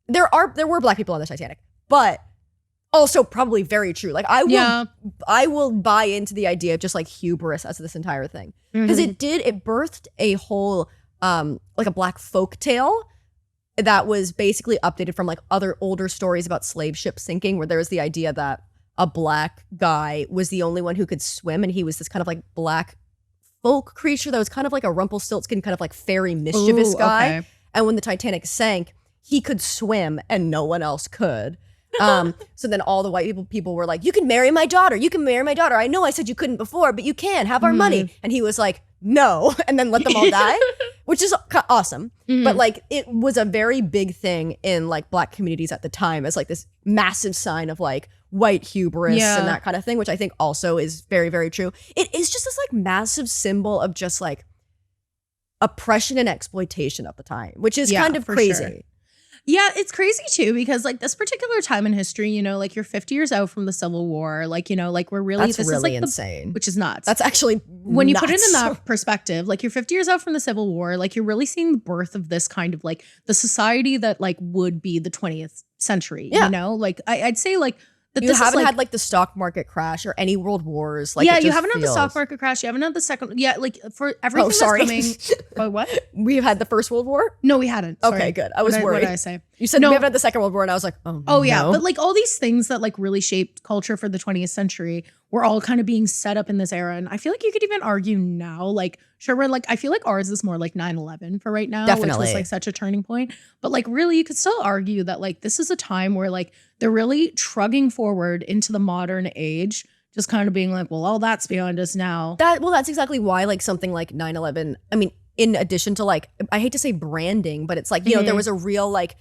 there were Black people on the Titanic, but also probably very true. Like I will buy into the idea of just like hubris as this entire thing. Because it birthed a whole like a Black folk tale that was basically updated from like other older stories about slave ships sinking, where there was the idea that a black guy was the only one who could swim, and he was this kind of like black folk creature that was kind of like a Rumpelstiltskin, kind of like fairy mischievous guy. Okay. And when the Titanic sank, he could swim and no one else could. So then all the white people were like, you can marry my daughter. You can marry my daughter. I know I said you couldn't before, but you can have our money. And he was like, no. And then let them all die, which is awesome. But like, it was a very big thing in like black communities at the time as like this massive sign of like white hubris and that kind of thing, which I think also is very, very true. It is just this like massive symbol of just like oppression and exploitation at the time, which is kind of crazy. Sure. Yeah, it's crazy too, because like this particular time in history, you know, like you're 50 years out from the Civil War, like, you know, like we're really, this is like insane. Which is nuts. That's actually when you put it in that perspective, like you're 50 years out from the Civil War, like you're really seeing the birth of this kind of like the society that like would be the 20th century, you know, like I'd say like, you haven't had like the stock market crash or any world wars. Like, you haven't had the stock market crash. You haven't had the second. Yeah, like for everything that's coming. What? We've had the First World War? No, we hadn't. Sorry. Okay, good. I was worried. What did I say? You said we haven't had the Second World War, and I was like, oh yeah. no. But like all these things that like really shaped culture for the 20th century were all kind of being set up in this era. And I feel like you could even argue now, like, sure, we're like, I feel like ours is more like 9/11 for right now, Definitely. Which was like such a turning point. But like really, you could still argue that like this is a time where like they're really trugging forward into the modern age, just kind of being like, well, all that's beyond us now. That's exactly why like something like 9/11, I mean, in addition to like, I hate to say branding, but it's like, you know, there was a real like,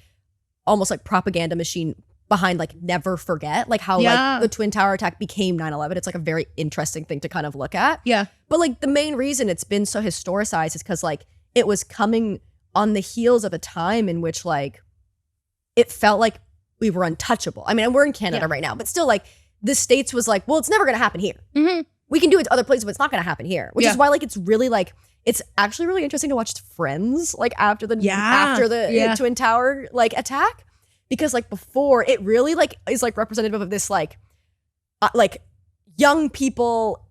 almost like propaganda machine behind like never forget, like how like the Twin Tower attack became 9/11. It's like a very interesting thing to kind of look at. Yeah. But like the main reason it's been so historicized is because like it was coming on the heels of a time in which like it felt like we were untouchable. I mean, and we're in Canada right now, but still like the States was like, well, it's never going to happen here. We can do it to other places, but it's not going to happen here, which is why like it's really like, it's actually really interesting to watch Friends like after the Twin Tower like attack, because like before it really like is like representative of this like young people,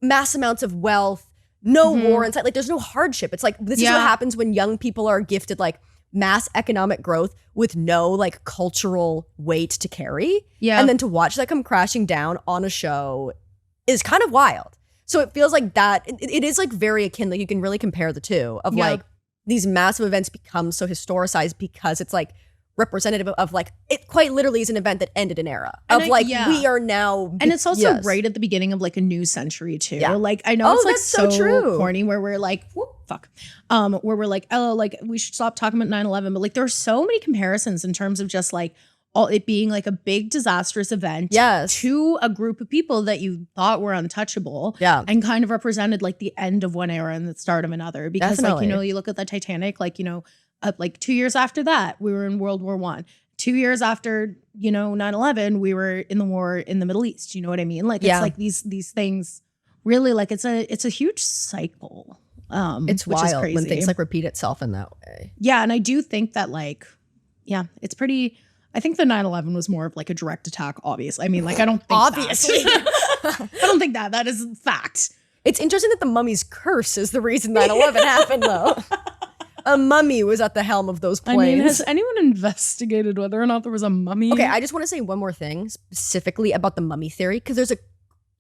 mass amounts of wealth, no war inside, like there's no hardship. It's like this is what happens when young people are gifted like mass economic growth with no like cultural weight to carry. Yeah. And then to watch that come crashing down on a show is kind of wild. So it feels like that, it is like very akin, like you can really compare the two of like these massive events become so historicized because it's like representative of like, it quite literally is an event that ended an era of we are now. And it's also right at the beginning of like a new century too. Yeah. Like I know it's like so true. Corny where we're like, where we're like, oh, like we should stop talking about 9/11. But like there are so many comparisons in terms of just like all it being like a big disastrous event to a group of people that you thought were untouchable and kind of represented like the end of one era and the start of another. Because like, you know, you look at the Titanic, like, you know, like 2 years after that, we were in World War I. 2 years after, you know, 9/11, we were in the war in the Middle East. You know what I mean? Like it's like these things really like it's a huge cycle. It's wild when things like repeat itself in that way. Yeah, and I do think that like, it's pretty. I think the 9/11 was more of like a direct attack. Obviously, I mean, like I don't think obviously. I don't think that is fact. It's interesting that the mummy's curse is the reason 9/11 happened, though. A mummy was at the helm of those planes. I mean, has anyone investigated whether or not there was a mummy? Okay, I just want to say one more thing specifically about the mummy theory, because there's a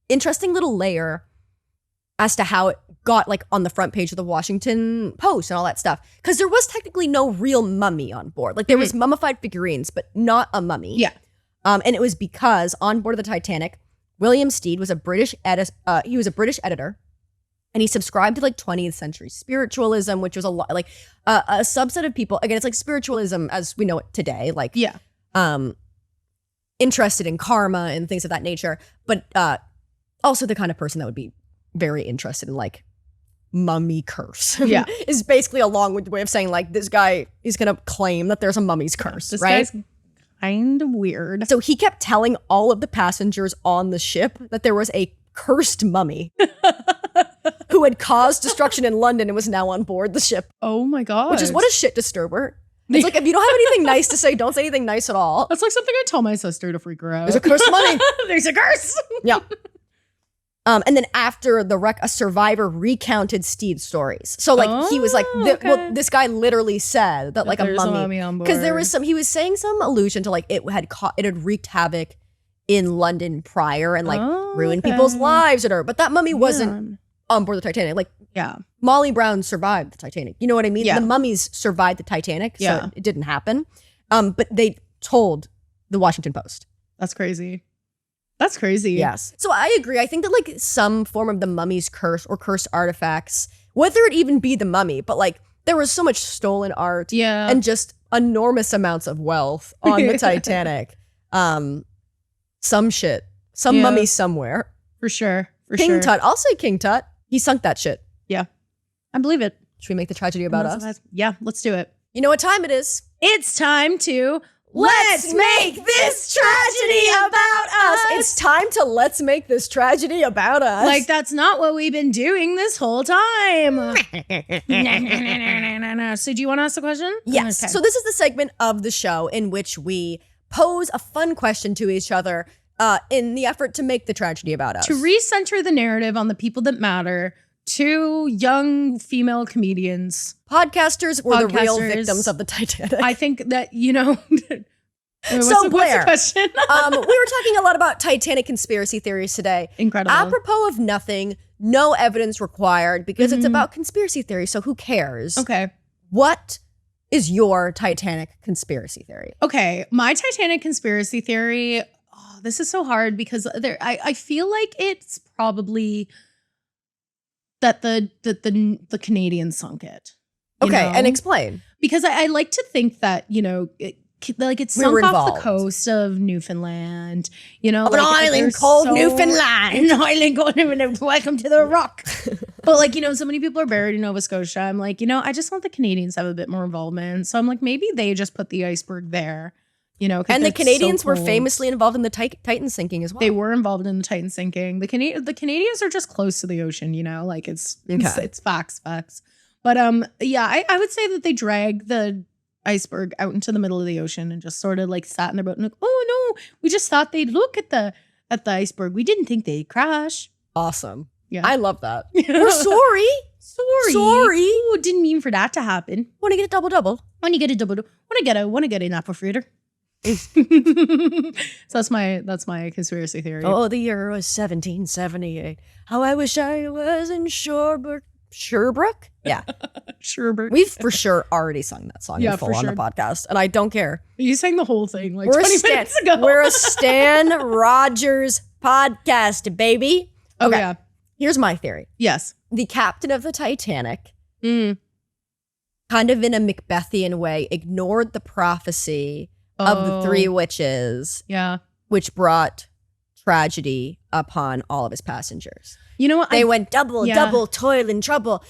interesting little layer as to how it got like on the front page of the Washington Post and all that stuff. Because there was technically no real mummy on board. Like there was mummified figurines, but not a mummy. Yeah. And it was because on board of the Titanic, William Stead was a British editor. And he subscribed to like 20th century spiritualism, which was a lot like a subset of people. Again, it's like spiritualism as we know it today, like interested in karma and things of that nature. But also the kind of person that would be very interested in like mummy curse. Yeah. Is basically a long-winded way of saying like this guy is going to claim that there's a mummy's curse, this right? Guy's kind of weird. So he kept telling all of the passengers on the ship that there was a cursed mummy who had caused destruction in London and was now on board the ship. Oh my God. Which is what a shit disturber. It's like, if you don't have anything nice to say, don't say anything nice at all. That's like something I tell my sister to freak her out. There's a cursed mummy. There's a curse. Yeah. And then after the wreck, a survivor recounted Stead's stories. So like he was like, well, this guy literally said that like a mummy, on board. Because there was he was saying some allusion to like it had wreaked havoc in London prior and like ruined people's lives at her. But that mummy wasn't on board the Titanic. Like, Molly Brown survived the Titanic. You know what I mean? The mummies survived the Titanic, so it didn't happen. But they told the Washington Post. That's crazy. That's crazy. Yes. So I agree. I think that like some form of the mummy's curse or cursed artifacts, whether it even be the mummy, but like there was so much stolen art and just enormous amounts of wealth on the Titanic. Some shit. Some mummy somewhere. For sure. King Tut. I'll say King Tut. He sunk that shit. Yeah. I believe it. Should we make the tragedy about us? Yeah, let's do it. You know what time it is? It's time to Let's make this tragedy about us. It's time to let's make this tragedy about us. Like, that's not what we've been doing this whole time. So do you want to ask the question? Yes. Okay. So this is the segment of the show in which we pose a fun question to each other in the effort to make the tragedy about us. To recenter the narrative on the people that matter. 2 young female comedians. Podcasters were the real victims of the Titanic. I think that, you know. So Blair, what's the question? we were talking a lot about Titanic conspiracy theories today. Incredible. Apropos of nothing, no evidence required because it's about conspiracy theories, so who cares? Okay. What is your Titanic conspiracy theory? Okay, my Titanic conspiracy theory, this is so hard because I feel like it's probably that the Canadians sunk it. Okay, and explain. Because I like to think that, you know, it's sunk off the coast of Newfoundland, you know. Of an island called Newfoundland. An island called Newfoundland. Welcome to the rock. But like, you know, so many people are buried in Nova Scotia. I'm like, you know, I just want the Canadians to have a bit more involvement. So I'm like, maybe they just put the iceberg there. You know, and the Canadians were famously involved in the Titan sinking as well. They were involved in the Titan sinking. The Canadians are just close to the ocean, you know, like it's facts. But yeah, I would say that they dragged the iceberg out into the middle of the ocean and just sort of like sat in their boat and like, oh no, we just thought they'd look at the iceberg. We didn't think they'd crash. Awesome. Yeah, I love that. We're sorry. Ooh, didn't mean for that to happen. Want to get a double? Want to get a double? Want to get an apple fritter? So that's my conspiracy theory. Oh, the year was 1778. How I wish I was in Sherbrooke. Yeah. Sherbrooke. We've for sure already sung that song in full on the podcast, and I don't care. You sang the whole thing like 20 minutes ago. We're a Stan Rogers podcast, baby. Okay. Oh, yeah. Here's my theory. Yes. The captain of the Titanic, kind of in a Macbethian way, ignored the prophecy of the 3 witches, which brought tragedy upon all of his passengers. You know what? They went double, toil and trouble.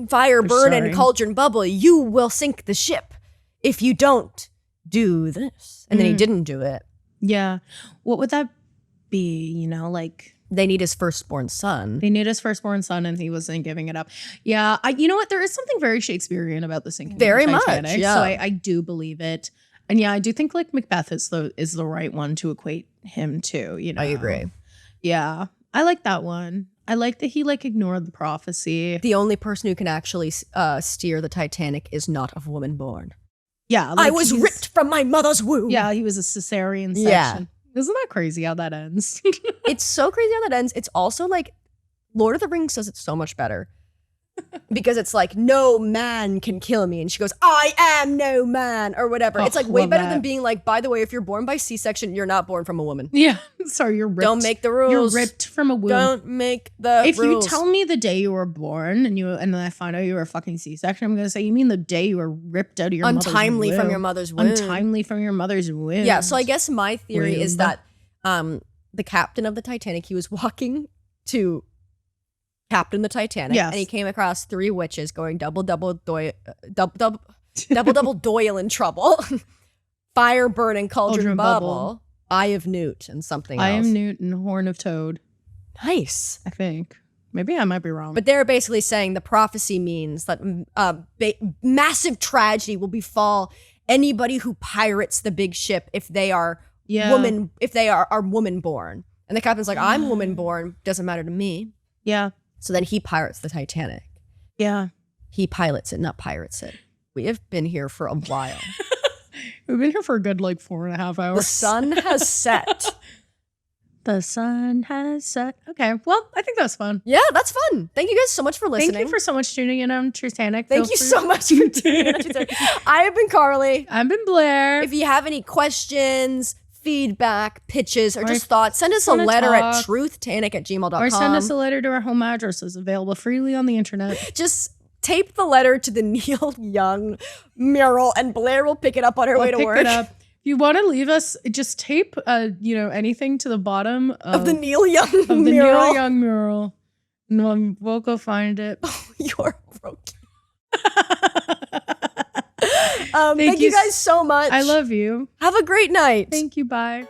Fire burn and cauldron bubble. You will sink the ship if you don't do this. And then he didn't do it. Yeah. What would that be? You know, like they need his firstborn son. And he wasn't giving it up. Yeah. You know what? There is something very Shakespearean about the sinking very of the Titanic. Much. Yeah. So I do believe it. And yeah, I do think like Macbeth is the right one to equate him to, you know. I agree. Yeah. I like that one. I like that he like ignored the prophecy. The only person who can actually steer the Titanic is not of woman born. Yeah. Like I was ripped from my mother's womb. Yeah, he was a cesarean section. Yeah. Isn't that crazy how that ends? It's so crazy how that ends. It's also like Lord of the Rings does it so much better. Because it's like, no man can kill me. And she goes, I am no man, or whatever. It's like way better than being like, by the way, if you're born by C-section, you're not born from a woman. Yeah. Sorry, you're ripped. Don't make the rules. You're ripped from a womb. Don't make the rules. If you tell me the day you were born and then I find out you were a fucking C-section, I'm going to say, you mean the day you were ripped out of your mother's womb? Untimely from your mother's womb. Untimely from your mother's womb. Yeah, so I guess my theory is that the captain of the Titanic, he was walking to captain the Titanic, and he came across 3 witches going double doyle in trouble, fire burning cauldron bubble, eye of newt, and something else. Eye of newt and horn of toad. Nice. I think. Maybe I might be wrong. But they're basically saying the prophecy means that massive tragedy will befall anybody who pirates the big ship if they are woman born. And the captain's like, I'm woman born, doesn't matter to me. Yeah. So then he pirates the Titanic. Yeah. He pilots it, not pirates it. We have been here for a while. We've been here for a good 4.5 hours. The sun has set. The sun has set. Okay, well, I think that was fun. Yeah, that's fun. Thank you guys so much for listening. Thank you for so much tuning in on Truthtanic. Thank you so much for tuning in on Truthtanic. I have been Carley. I've been Blair. If you have any questions, feedback, pitches, or just thoughts, send us a letter at truthtanic@gmail.com. Or send us a letter to our home addresses available freely on the internet. Just tape the letter to the Neil Young mural, and Blair will pick it up on her way to work. Pick it up. If you want to leave us, just tape, anything to the bottom of the Neil Young mural. Of the Neil Young mural. And we'll go find it. Oh, you're broken. Thank you guys so much. I love you. Have a great night. Thank you. Bye.